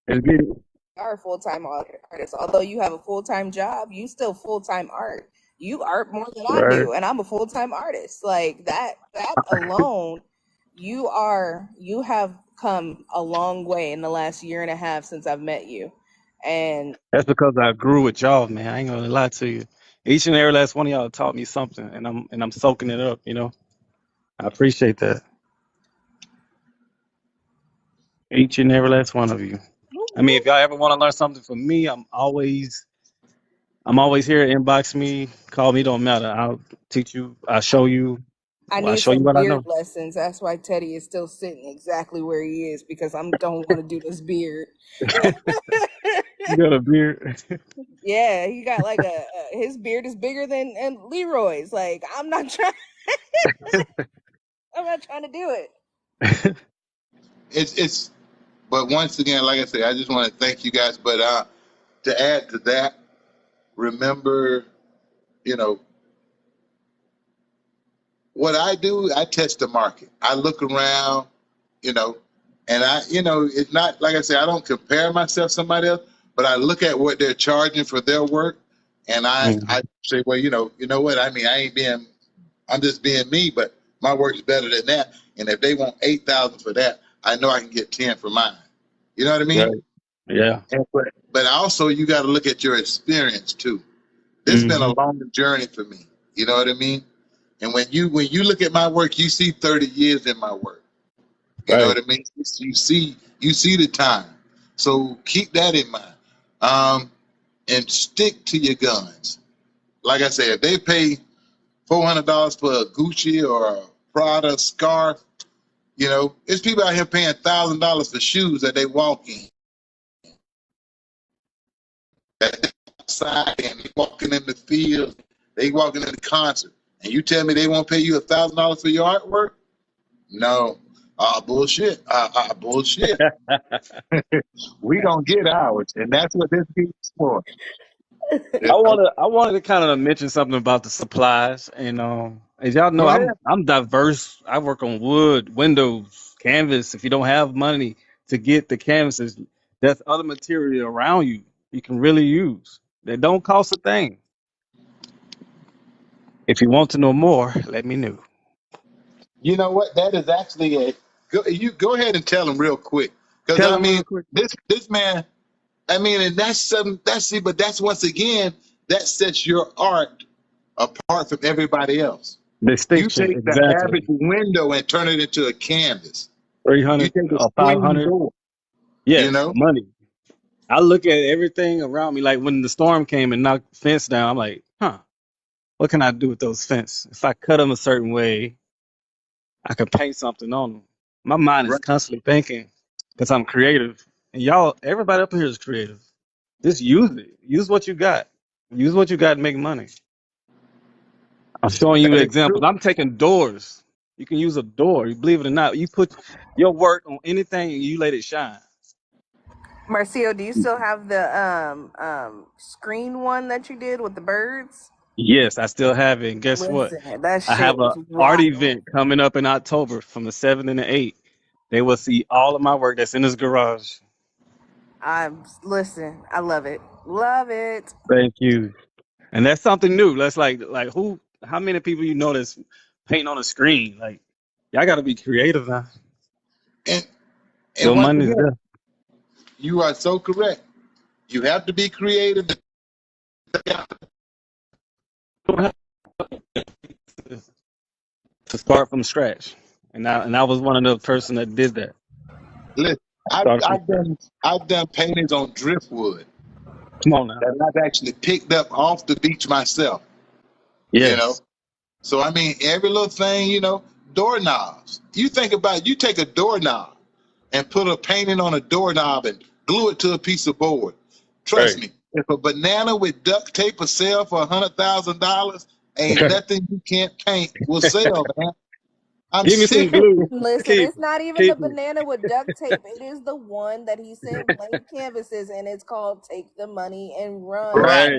get it. You are a full-time artist. Although you have a full-time job, you still full-time art. You art more than I Right. do, and I'm a full-time artist. Like that alone, you have come a long way in the last year and a half since I've met you. And That's because I grew with y'all, man. I ain't gonna lie to you. Each and every last one of y'all taught me something, and I'm soaking it up. I appreciate that. Each and every last one of you. I mean, if y'all ever want to learn something from me, I'm always here. Inbox me, call me. Don't matter. I'll teach you. I'll show you. I I'll need show you some what I beard know. lessons. That's why Teddy is still sitting exactly where he is, because I don't want to do this beard. You got a beard. Yeah, he got like his beard is bigger than Leroy's. Like, I'm not trying. I'm not trying to do it. It's but once again, like I said, I just want to thank you guys. But to add to that, remember, you know, what I do, I test the market. I look around, you know, and it's not like I say, I don't compare myself to somebody else, but I look at what they're charging for their work, and I say, well, you know what? I mean, I'm just being me, but my work's better than that. And if they want 8,000 for that, I know I can get 10 for mine. You know what I mean? Right. Yeah. But also, you got to look at your experience too. It's been a long journey for me. You know what I mean? And when you look at my work, you see 30 years in my work. You know Right. what I mean? You see the time. So keep that in mind. And stick to your guns. Like I said, if they pay $400 for a Gucci or a Prada scarf, you know, there's people out here paying $1,000 for shoes that they walk in. That they outside and they walking in the field, they walking in the concert, and you tell me they won't pay you $1,000 for your artwork? No, bullshit. Bullshit. We gonna get ours, and that's what this is for. I wanted to kind of mention something about the supplies, and as y'all know, Go ahead. I'm diverse. I work on wood, windows, canvas. If you don't have money to get the canvases, there's other material around you can really use that don't cost a thing. If you want to know more, let me know. You know what? That is actually a you go ahead and tell him real quick, because Tell I them mean real quick. this man. I mean, and that's something. But that's once again that sets your art apart from everybody else. You Distinction, take the exactly. average window and turn it into a canvas. You 300 take a or screen 500. door. You Yes, know, money. I look at everything around me. Like when the storm came and knocked the fence down, I'm like, what can I do with those fence? If I cut them a certain way, I could paint something on them. My mind is right? constantly thinking because I'm creative. And y'all, everybody up here is creative. Just use it. Use what you got. Use what you got and make money. I'm showing you That is examples. true. I'm taking doors. You can use a door. You believe it or not. You put your work on anything and you let it shine. Marcio, do you still have the screen one that you did with the birds? Yes, I still have it. And guess what? Listen, that I shit have a was art wild. event coming up in October from the 7th and the 8th. They will see all of my work that's in this garage. Listen, I love it. Love it. Thank you. And that's something new. That's like how many people you know that's painting on a screen? Like y'all gotta be creative now. And Your once money's again, there. you are so correct. You have to be creative. To start from scratch. And I was one of the person that did that. Listen, I've, Start from I've scratch. done I've done paintings on driftwood Come on now. that I've actually picked up off the beach myself. You know, Yes. so I mean, every little thing. You know, doorknobs. You think about you take a doorknob and put a painting on a doorknob and glue it to a piece of board. Trust Right. me, if a banana with duct tape will sell for $100,000, ain't nothing you can't paint will sell, man. I'm Give me some serious. glue. Listen, Keep it's not even the keep it. banana with duct tape. It is the one that he sent blank canvases, and it's called "Take the Money and Run." Right,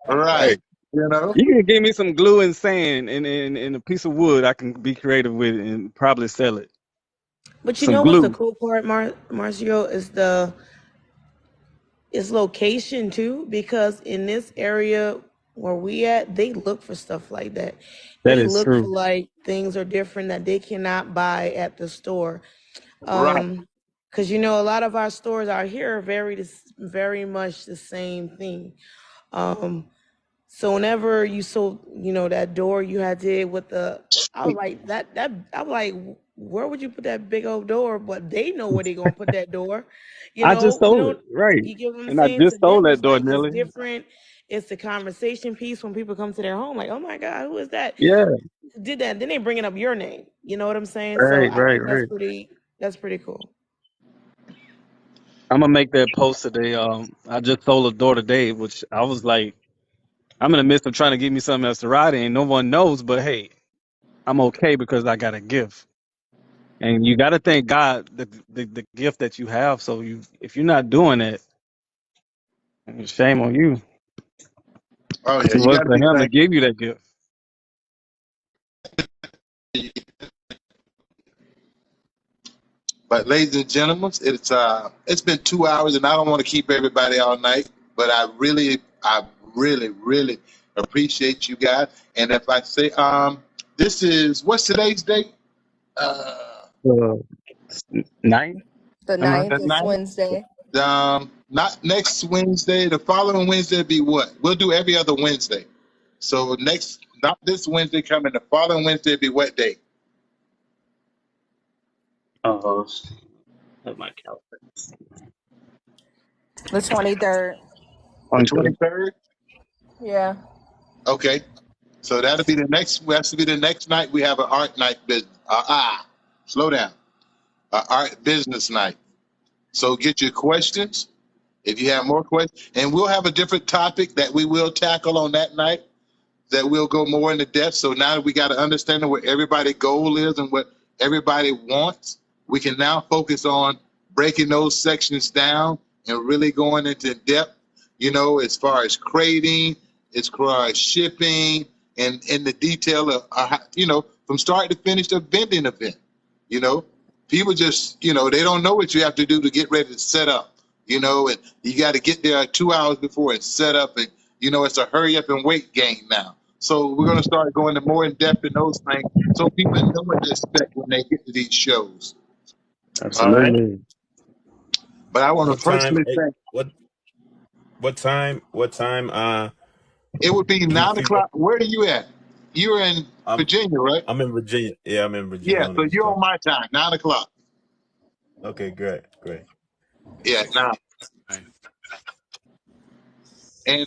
Right. right. Right. You know, You can give me some glue and sand and a piece of wood I can be creative with and probably sell it. But you Some know what's the glue. cool part, Marcio, is is location too, because in this area where we at, they look for stuff like that. That They is look for true. like things are different that they cannot buy at the store. right. Because you know a lot of our stores out here are very much the same thing. Um, so whenever you saw, that door you had did with I was like I'm like, where would you put that big old door? But they know where they gonna put that door. I just We sold it. don't. Right. You get what I'm And I saying? To just them, sold that it's door, like it's Nelly. different. It's the conversation piece when people come to their home, like, oh my God, who is that? Yeah. Did that? Then they bringing up your name. You know what I'm saying? So Right, I right, think right. that's pretty cool. I'm gonna make that post today. I just sold a door today, which I was like, I'm in the midst of trying to give me something else to ride in. No one knows, but hey, I'm okay because I got a gift. And you got to thank God the gift that you have. So if you're not doing it, shame on you. Oh yeah, It you was got to for be him to thankful. give you that gift. But ladies and gentlemen, it's been 2 hours, and I don't want to keep everybody all night. But I really appreciate you guys. And if I say this is what's today's date? Uh, Uh, 9? The Am I? ninth the is ninth. Wednesday. Not next Wednesday. The following Wednesday will be what? We'll do every other Wednesday. So not this Wednesday coming. The following Wednesday will be what day? Oh, that's my calendar. The 23rd. The 23rd. 23rd. Yeah. Okay. So that'll be the next. Has to be the next night. We have an art night business. Slow down. Art business night. So get your questions. If you have more questions, and we'll have a different topic that we will tackle on that night. That we'll go more into depth. So now that we got to understand what everybody's goal is and what everybody wants, we can now focus on breaking those sections down and really going into depth, as far as crating, as far as shipping, and in the detail of, from start to finish the vending event. You know, people just, they don't know what you have to do to get ready to set up, and you got to get there 2 hours before and set up, and it's a hurry up and wait game now. So we're going to start going to more in depth in those things so people know what to expect when they get to these shows. All right. Absolutely. But I want What to time? personally thank. What time? What time? It would be Do you 9 o'clock. Where are you at? You're in Virginia, right? I'm in Virginia. Yeah, I'm in Virginia Yeah. on the So East you're Coast. on my time, 9 o'clock. Okay, great. Yeah. Now, and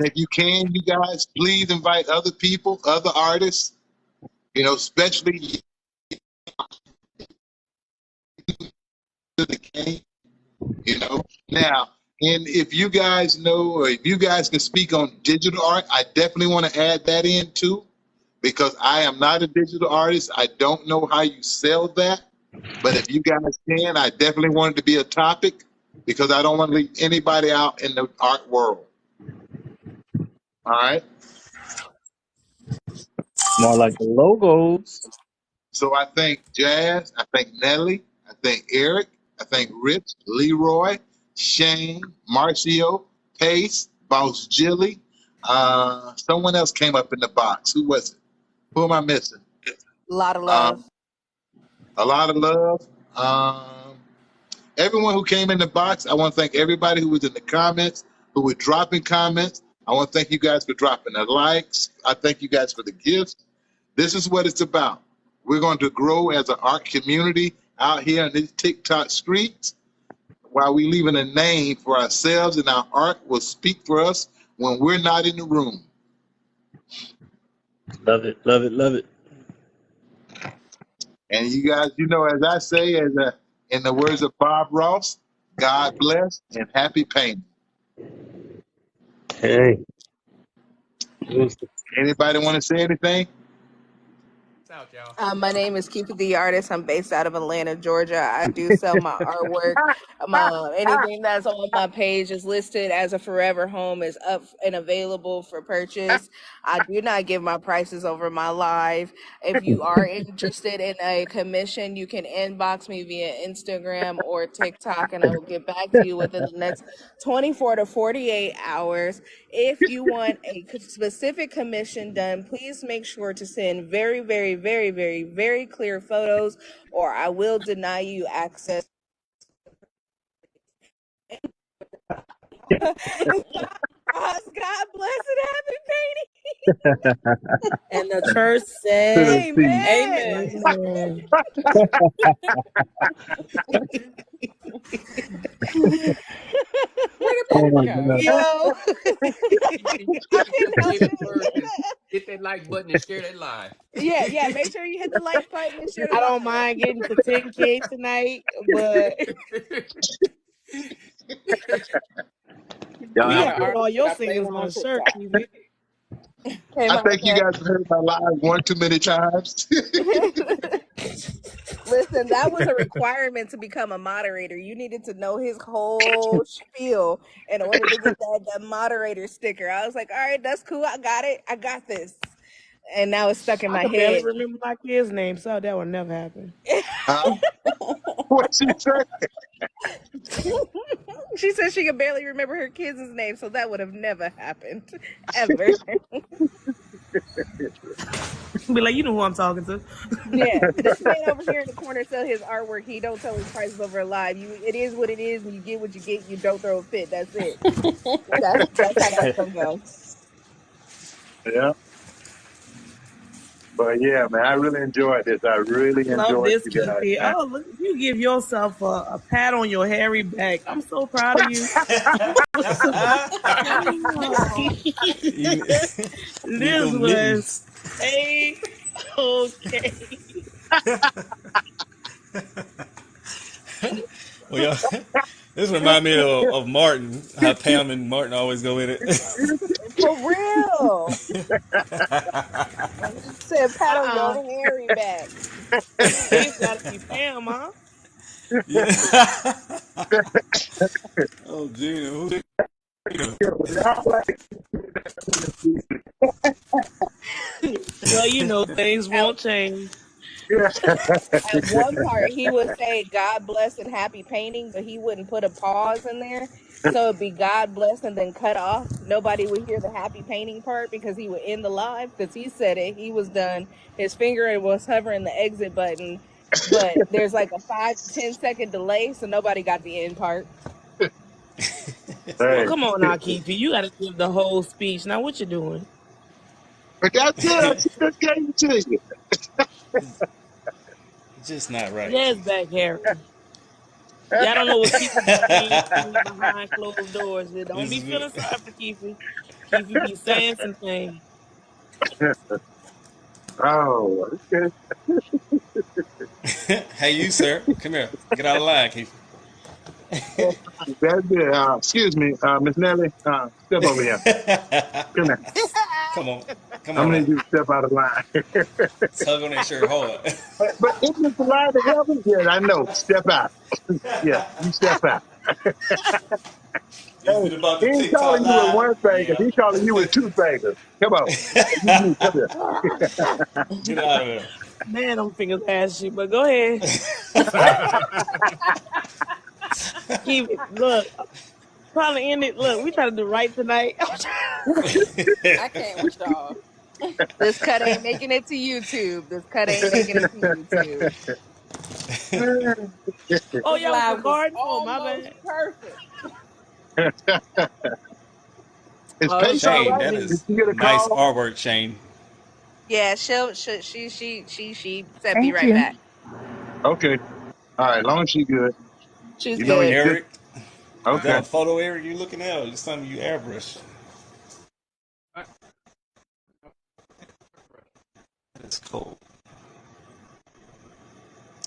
if you can, you guys, please invite other people, other artists. Especially to the game. Now, and if you guys know, or if you guys can speak on digital art, I definitely want to add that in too, because I am not a digital artist. I don't know how you sell that, but if you guys can, I definitely want it to be a topic because I don't want to leave anybody out in the art world. All right. More like the logos. So I thank Jazz, I thank Nelly, I thank Eric, I thank Rich, Leroy, Shane, Marcio, Pace, Boss Jilly. Someone else came up in the box. Who was it? Who am I missing? A lot of Um, love. a lot of love. Everyone who came in the box, I want to thank everybody who was in the comments, who were dropping comments. I want to thank you guys for dropping the likes. I thank you guys for the gifts. This is what it's about. We're going to grow as an art community out here in these TikTok streets while we leaving a name for ourselves, and our art will speak for us when we're not in the room. Love it. And you guys, as I say, in the words of Bob Ross, God bless and happy painting. Hey. Anybody want to say anything? Out, y'all. My name is Keep It the Artist. I'm based out of Atlanta, Georgia. I do sell my artwork. Anything that's on my page is listed as a forever home, is up and available for purchase. I do not give my prices over my live. If you are interested in a commission, you can inbox me via Instagram or TikTok, and I will get back to you within the next 24 to 48 hours. If you want a specific commission done, please make sure to send very, very, very, very, very clear photos, or I will deny you access. God bless and happy painting. And the church said, Amen. Amen. Oh my God. Yo. Hit that like button and share that live. Yeah. Make sure you hit the like button and share the I don't live. mind getting to 10K tonight, but Y'all you have gotta a good put all your singers on a shirt. I think you guys have heard my live one too many times. Listen, that was a requirement to become a moderator. You needed to know his whole spiel in order to get that moderator sticker. I was like, all right, that's cool. I got it. I got this. And now it's stuck in I my could barely head. remember my kid's name, so that would never happen. Huh? What she say? She said she could barely remember her kids' name, so that would have never happened. Ever. Be like, you know who I'm talking to. Yeah. This man over here in the corner sell his artwork. He don't tell his prices over live. It is what it is, and you get what you get. You don't throw a fit. That's it. That's how that's gonna go. Yeah. But yeah, man, I really enjoyed this. I really Love enjoyed this, you guys, Keefe. man. Oh, look, you give yourself a pat on your hairy back. I'm so proud of you. This was okay. Well, y'all, this remind me of Martin. How Pam and Martin always go in it. For real. Said pat on your hairy back. It's gotta be Pam, huh? Yeah. Oh, Gina. Who? Well, you know, things won't change. At one part, he would say "God bless" and "Happy painting," but he wouldn't put a pause in there, so it'd be "God bless" and then cut off. Nobody would hear the "Happy painting" part because he would end the live because he said it. He was done. His finger was hovering the exit button, but there's like a 5 to 10 second delay, so nobody got the end part. Well, come on now, Keefe. You got to give the whole speech. Now, what you doing? But that's it. I just gave it to you. Just not right. Yes, back, Harry. Y'all don't know what Keefe is behind closed doors. Don't be feeling sorry for Keefe. Keefe be saying some things. Oh, okay. Hey, you, sir. Come here. Get out of line, Keith. That's it. Excuse me, Miss Nelly. Step over here. Come here. Come on. Come I'm on gonna now. need you to step out of line. Tug on that shirt hard. But isn't it the line to heaven? Yeah, I know. Step out. Yeah, you step out. Hey, Is it about he the ain't TikTok calling you with live? one finger. He's calling you with two fingers. Come on. You come here. Get out of there. Man, them fingers ass you, but go ahead. Keefe, look, probably end it. Look, we try to do right tonight. I can't with y'all. This cut ain't making it to YouTube. This cut ain't making it to YouTube. Oh, This y'all live was was recording? Oh, my almost bad. perfect. Is Oh, Paige all Shane, right? that Did is you get a nice call? artwork, Shane. Yeah, she sent me Thank right you. back. Okay. All right. Long as she good. She's You know good. you good. Eric, is Okay. that a photo, Eric, you looking at, or just something you airbrush? That's cool.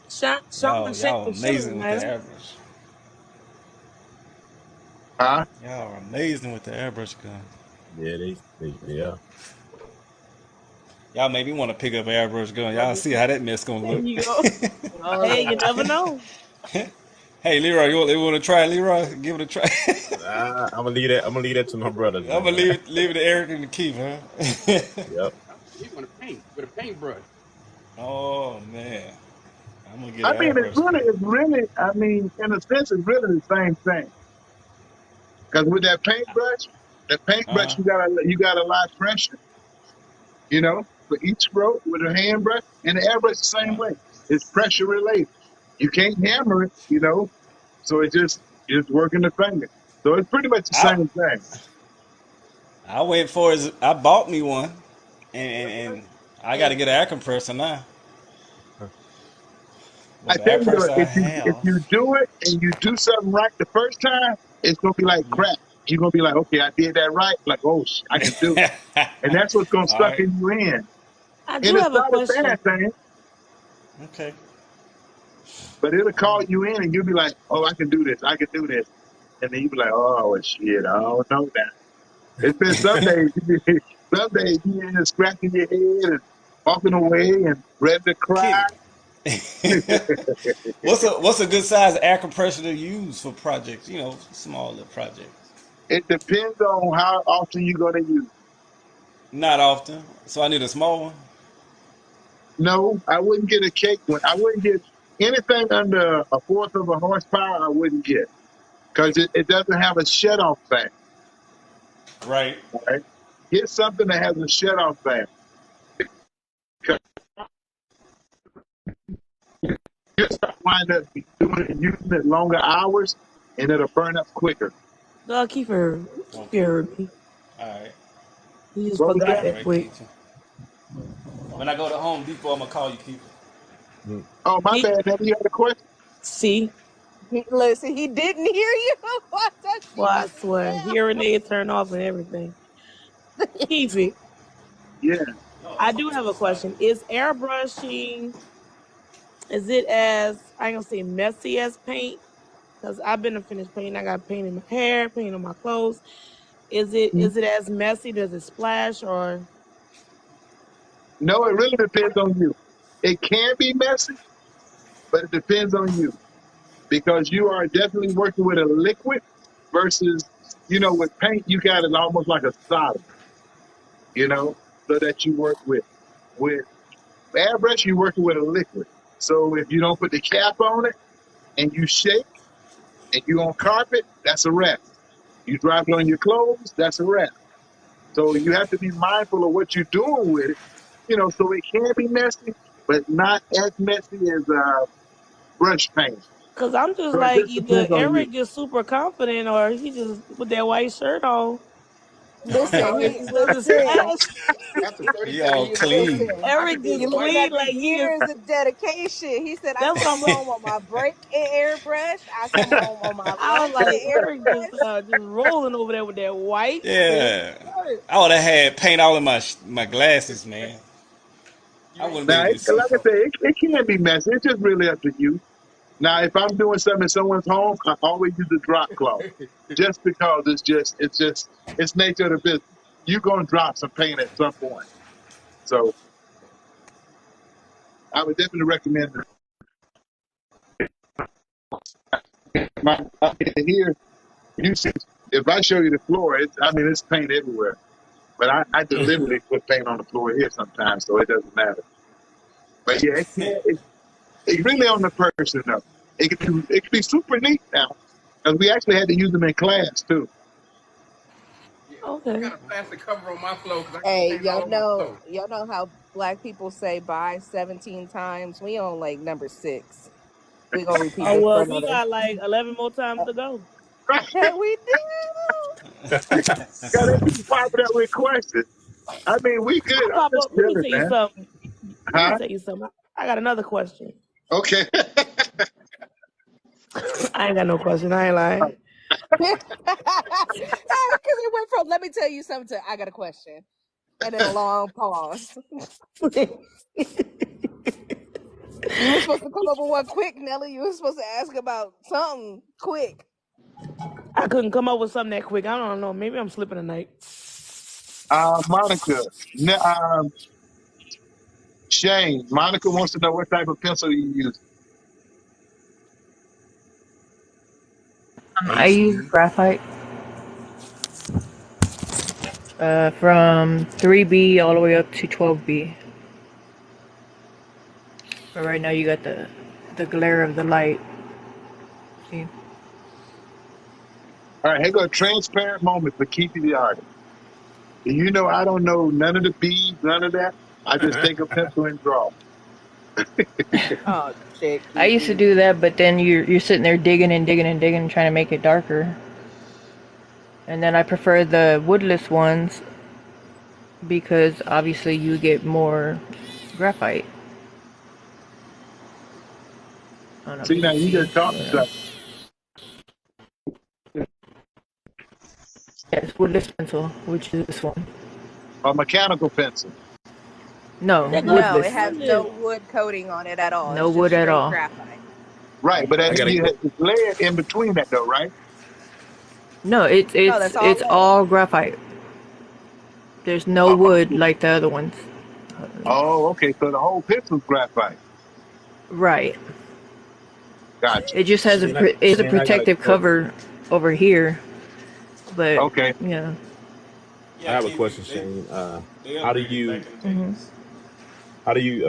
Shot Y'all and shake the amazing with the man. airbrush. Huh? Y'all are amazing with the airbrush gun. Yeah, yeah. Y'all made me want to pick up an airbrush gun. Y'all see how that mess gonna There look. you go. Hey, you never know. Hey, Leroy, you want to try, Leroy? Give it a try. I'm gonna leave that to my brothers. I'm gonna leave it to Eric and the Keith, huh? Yep. You want to paint with a paintbrush. Oh man, I'm gonna get I an mean, airbrush it's really, I mean, in a sense, it's really the same thing. Because with that paintbrush, gun. you gotta apply pressure, you know, for each stroke with a hand brush, and the airbrush the same way. It's pressure related. You can't hammer it, you know, so it's working the finger. So it's pretty much the same thing. I went for his. I bought me one, and I got to get an air compressor now. I With the tell air you, though, compressor I if have, you do it and you do something right the first time, it's gonna be like crap. You're gonna be like, okay, I did that right. Like, oh, I can do it, and that's what's gonna all suck right, in you in. I And do it's have a not a question. bad thing, okay. but it'll call you in, and you'll be like, oh, I can do this, I can do this, and then you'll be like, oh shit, I don't know that. It's been some days, you in there scratching your head and walking away and ready to cry. What's a good size air compressor to use for projects? You know, smaller projects. It depends on how often you're going to use it. Not often, so I need a small one. No, I wouldn't get a cake one. I wouldn't get anything under a fourth of a horsepower. I wouldn't get because it doesn't have a shut off fan. Right. Right? Get something that has a shut off fan. You start wind up doing it, using it longer hours, and it'll burn up quicker. No, Kiefer heard me. All right. He just What was forgot that? that quick. When I go to Home Depot, I'm gonna call you, Keith. Oh, my bad. Have you had a question? See? Listen, he didn't hear you. What does she Well, I just swear, say? hearing aid turn off and everything. Kiefer, Yeah. I do have a question. Is airbrushing, is it as, I ain't gonna say messy as paint? Because I've been to finish painting. I got paint in my hair, paint on my clothes. Is it as messy? Does it splash or? No, it really depends on you. It can be messy, but it depends on you because you are definitely working with a liquid versus, with paint, you got it almost like a solid, so that you work with. With airbrush, you're working with a liquid. So if you don't put the cap on it and you shake and you on carpet, that's a wrap. You drop it on your clothes, that's a wrap. So you have to be mindful of what you're doing with it, so it can be messy, but not as messy as brush paint. Because I'm just So it like, just either depends on you. Eric just super confident or he just with that white shirt on. Listen, It he just doesn't listen. splash. After He 37 all years of clean. business, I Eric could do just the You work. looking clean at the like he is. years of dedication. He said, I That's what come I'm like. home on my break and airbrush. I come home on my I was lunch like, and Eric airbrush. just rolling over there with that white crisp Yeah. shirt. I would have had paint all in my glasses, man. I wouldn't be Now, able to see like I for. said, it can be messy. It's just really up to you. Now, if I'm doing something in someone's home, I always use a drop cloth, just because it's nature of the business. You're gonna drop some paint at some point, so I would definitely recommend it. Here, you see, if I show you the floor, it's paint everywhere. But I deliberately put paint on the floor here sometimes, so it doesn't matter. But yeah, it's really on the person though. It can be super neat now, because we actually had to use them in class too. I Okay. got a plastic cover on my floor because I got Hey, paint all over my floor. y'all know how black people say bye 17 times? We on like number 6. We gonna repeat Oh, this for well, we another. got like 11 more times to go. We do. Gotta keep popping up with questions. I mean, we good. I'll I'm pop just up. Let me chilling, tell you man. something. Let me Huh? tell you something. I got another question. Okay. I ain't got no question. I ain't lying. Because it went from let me tell you something to I got a question. And then a long pause. You were supposed to come up with one quick, Nelly. You were supposed to ask about something quick. I couldn't come up with something that quick. I don't know. Maybe I'm slipping tonight. Monica, Shane, Monica wants to know what type of pencil you use. Are I you use serious? graphite from 3B all the way up to 12B. But right now you got the glare of the light. See? All right, here go a transparent moment for Keithy the artist. You know, I don't know none of the beads, none of that. I just take a pencil and draw. Oh shit, I used to Kiki. do that, but then you're sitting there digging and digging and digging, trying to make it darker. And then I prefer the woodless ones because obviously you get more graphite. I don't know if See, you now can you see. just talked Yeah, it's woodless pencil, which is this one. a mechanical pencil. No, That goes No, woodless. it has no wood coating on it at all. No It's just wood at straight all. graphite. Right, but I gotta. it's lead in between that though, right? No, it's No, it's that's all it's lead. all graphite. There's no Oh, wood like the other ones. okay, so the whole pencil's graphite. Right. Gotcha. It just has it's a protective cover over here, but Okay. yeah. I have a question, Shane. How do you hmm how do you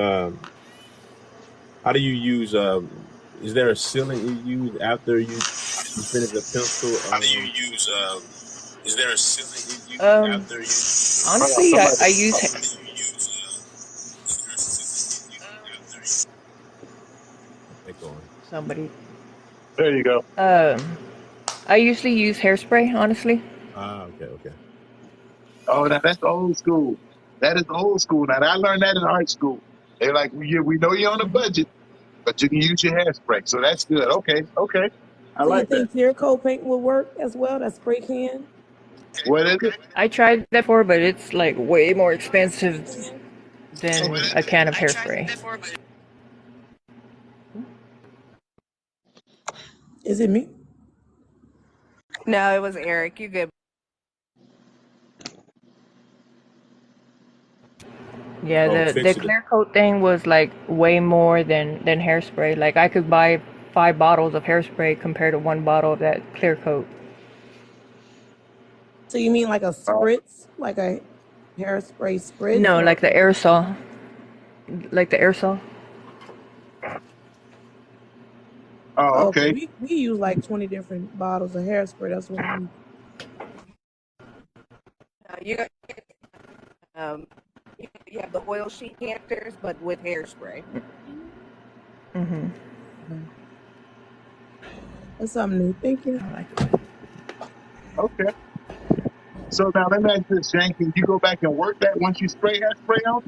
how do you use is there a sealant you use after you finish the pencil? Is there a sealant you use after you? Hold on, Honestly, somebody. I use Keep going. somebody. There you go. I usually use hairspray. Honestly. Okay. Oh, now that's old school. That is old school. Now I learned that in art school. They're like, we know you're on a budget, but you can use your hairspray. So that's good. Okay. I So you like that. think clear coat paint will work as well? That spray can? What is it? I tried that before, but it's like way more expensive than a can of hairspray. Is it me? No, it was Eric. You good? Yeah, Oh, the fix it. clear coat thing was like way more than hairspray. Like I could buy 5 bottles of hairspray compared to 1 bottle of that clear coat. So you mean like a spritz, like a hairspray spritz? No, Or? like the aerosol. Like the aerosol. Oh, okay. We use like 20 different bottles of hairspray. That's what we. You you have the oil sheet canisters, but with hairspray. Mm-hmm. That's something new. Thank you. Okay. So now let me ask you this, Shane. Can you go back and work that once you spray hairspray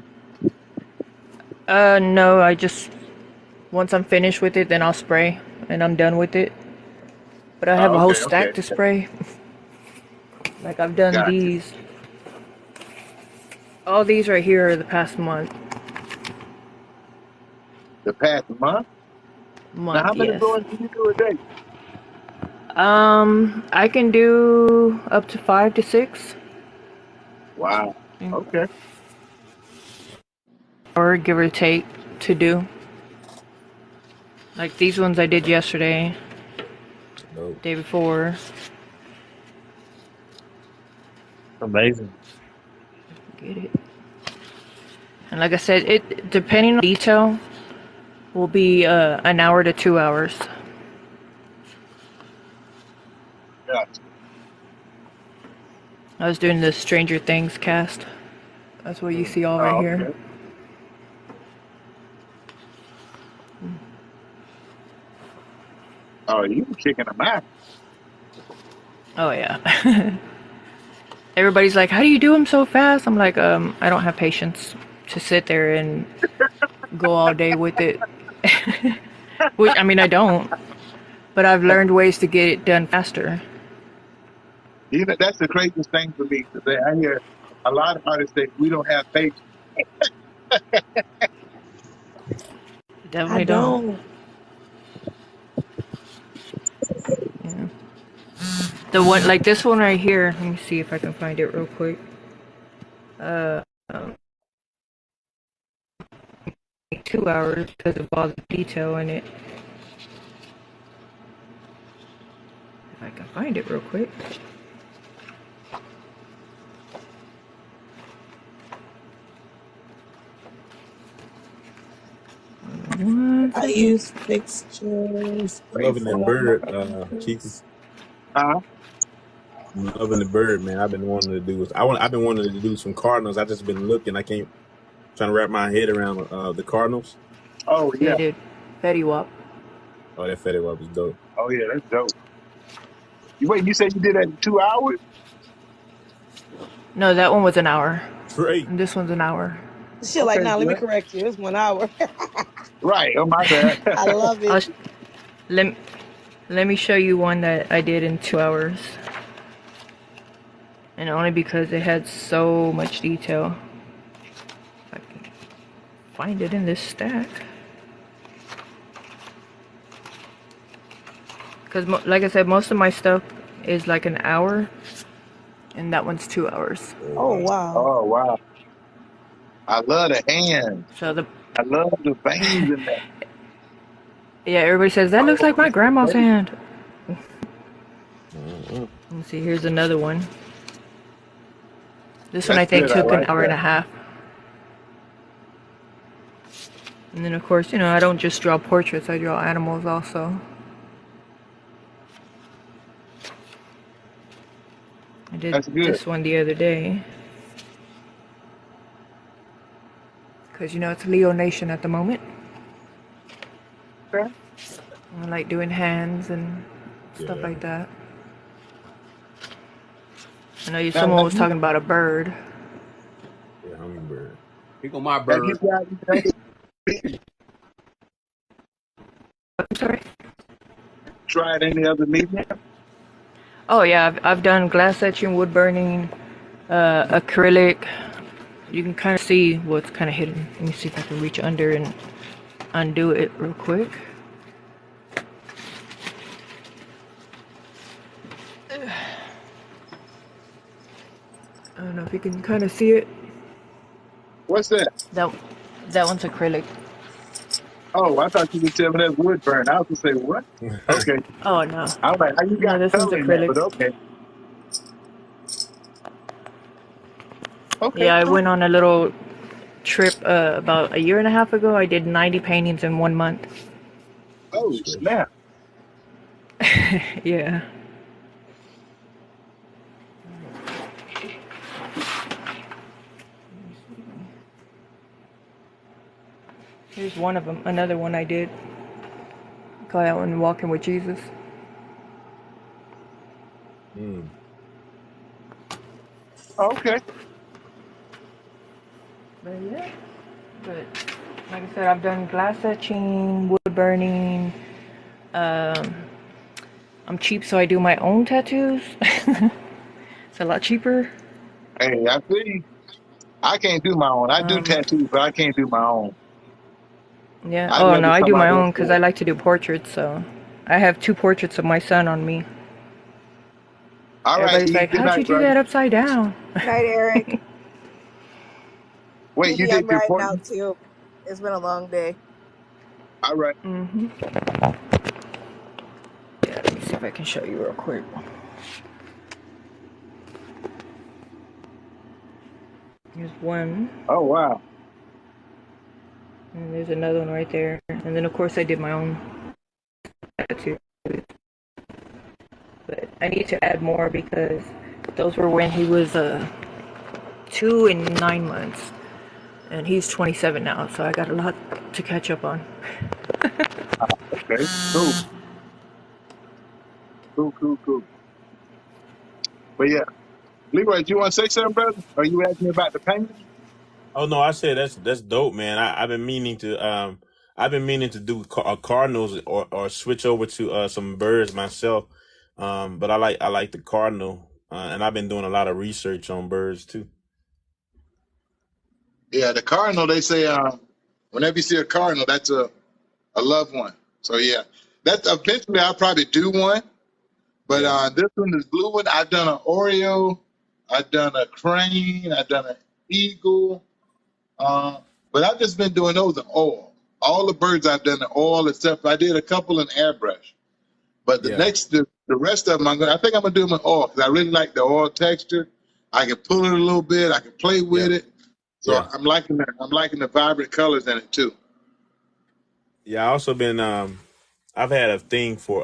on? No, I just once I'm finished with it, then I'll spray and I'm done with it. But I have a whole stack to spray. Like I've done Gotcha. these. All these right here are the past month. The past month? Now, how many Yes. blowings can you do a day? I can do up to 5 to 6. Wow. Okay. Or give or take to do. Like these ones I did yesterday. Nope. Day before. Amazing. Get it. And like I said, it depending on detail will be 1 hour to 2 hours. Gotcha. I was doing the Stranger Things cast. That's what you see all right here. Okay. Oh, you were kicking them out. Oh yeah. Everybody's like, how do you do them so fast? I'm like, I don't have patience to sit there and go all day with it. Which, I mean, I don't. But I've learned ways to get it done faster. You know, that's the craziest thing for me. Today. I hear a lot of artists say, we don't have patience. Definitely don't. Yeah. The one, like this one right here, let me see if I can find it real quick. 2 hours because of all the detail in it. If I can find it real quick. I use fixtures. I'm loving that bird, Chief. I'm loving the bird, man. I've been wanting to do. I've been wanting to do some Cardinals. I just been looking. I can't trying to wrap my head around the Cardinals. Oh yeah, dude. Fetty Wap. Oh, that Fetty Wap was dope. Oh yeah, that's dope. Wait, you said you did that in 2 hours? No, that one was an hour. Great. And this one's an hour. Shit, like, now let me correct you. It's 1 hour. Right. Oh my bad. I love it. Let me show you one that I did in 2 hours. And only because it had so much detail. If I can find it in this stack. Because, like I said, most of my stuff is like an hour. And that one's 2 hours. Oh, wow. Oh wow. I love the hands. So I love the veins in that. Yeah, everybody says that looks like my grandma's hand. Mm-mm. Let me see. Here's another one. This one I That's think good. I took an like hour and a that. half. And then of course, you know, I don't just draw portraits. I draw animals also. I did That's good. this one the other day. Because, you know, it's Leo Nation at the moment. Okay. I like doing hands and stuff Yeah. like that. I know Now, someone was talking about a bird. Yeah, hummingbird. Here go my have you bird. got any other I'm sorry? tried any other medium? Oh yeah, I've done glass etching, wood burning, acrylic. You can kind of see what's kind of hidden. Let me see if I can reach under and undo it real quick. I don't know if you can kind of see it. What's that? That one's acrylic. Oh, I thought you were telling me that's wood burn. I was gonna say what? Okay. Oh no, I was like, how you no, got this one's color in that? acrylic. But okay. Okay, Yeah, I cool. went on a little trip about a year and a half ago. I did 90 paintings in 1 month. Oh snap! Yeah. Here's one of them. Another one I did. Call that one Walking with Jesus. Mm. Okay. But yeah. But like I said, I've done glass etching, wood burning. I'm cheap, so I do my own tattoos. It's a lot cheaper. Hey, I see. I can't do my own. I do Um, tattoos, but I can't do my own. yeah. I'd Oh no, rather I do my somebody else own because do I it. like to do portraits. So I have 2 portraits of my son on me. All right, Everybody's E. like, Good "How'd you night, do brother. that upside down?" Night, Eric. Wait, you Maybe I'm did your riding portrait? out too. It's been a long day. All right. Mhm. Yeah. Let me see if I can show you real quick. Here's one, Oh wow. and there's another one right there. And then of course I did my own tattoo. But I need to add more because those were when he was 2 and 9 months, and he's 27 now. So I got a lot to catch up on. Okay. Cool. Cool. But yeah, Leroy, do you want to say something, brother? Are you asking me about the painting? Oh no, I said that's dope, man. I've been meaning to do cardinals or switch over to some birds myself. But I like the cardinal, and I've been doing a lot of research on birds too. Yeah, the cardinal. They say whenever you see a cardinal, that's a loved one. So yeah, that's eventually I'll probably do one. But Yeah, this one is blue one. I've done an Oreo, I've done a crane, I've done an eagle. Uh, but I've just been doing those in oil. All the birds I've done in oil, except I did a couple in airbrush. But yeah, the rest of them, I think I'm gonna do them in oil because I really like the oil texture. I can pull it a little bit. I can play yeah, with it. So yeah, I'm liking the vibrant colors in it too. yeah. I also been I've had a thing for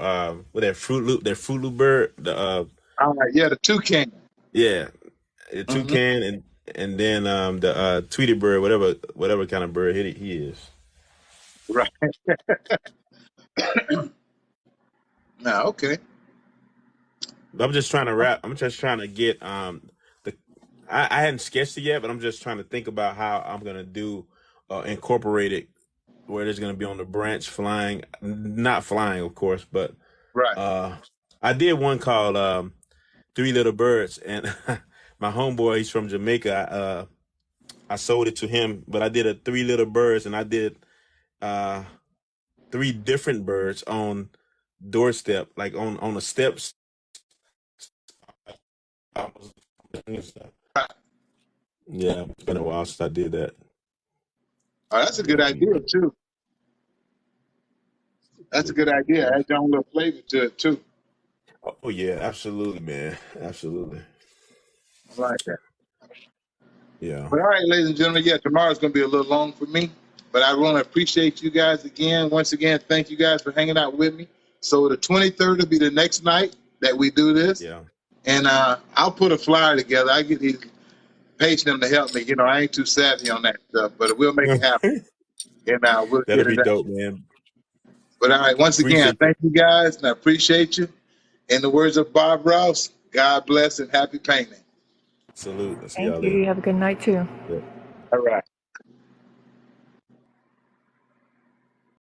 with that Fruit Loop bird, the Yeah, the toucan. yeah, the Hmm. toucan and then the Tweety bird, whatever kind of bird he is. Right. Now, okay. But I'm just trying to wrap. I'm just trying to get the. I hadn't sketched it yet, but I'm just trying to think about how I'm gonna do incorporate it where it's gonna be on the branch flying, not flying, of course, but Right. uh, I did one called Three Little Birds, and my homeboy, he's from Jamaica. I sold it to him, but I did a Three Little Birds, and I did uh 3 different birds on doorstep, like on the steps. Yeah, it's been a while since I did that. Oh, that's a good Yeah. idea too. That's a good idea. Add your own little flavor to it too. Oh yeah, absolutely, man. Absolutely. I like that. Yeah. But all right, ladies and gentlemen, yeah, tomorrow's going to be a little long for me, but I want to appreciate you guys again. Once again, thank you guys for hanging out with me. So the 23rd will be the next night that we do this. Yeah. And I'll put a flyer together. I get these patients to help me. You know, I ain't too savvy on that stuff, but we'll make it happen. And we'll That'll get be it out. dope, man. But all right, once again, Appreciate thank you guys, and I appreciate you. In the words of Bob Ross, God bless and happy painting. Salute. I'll see Thank y'all you. later. Have a good night too. Yeah. All right.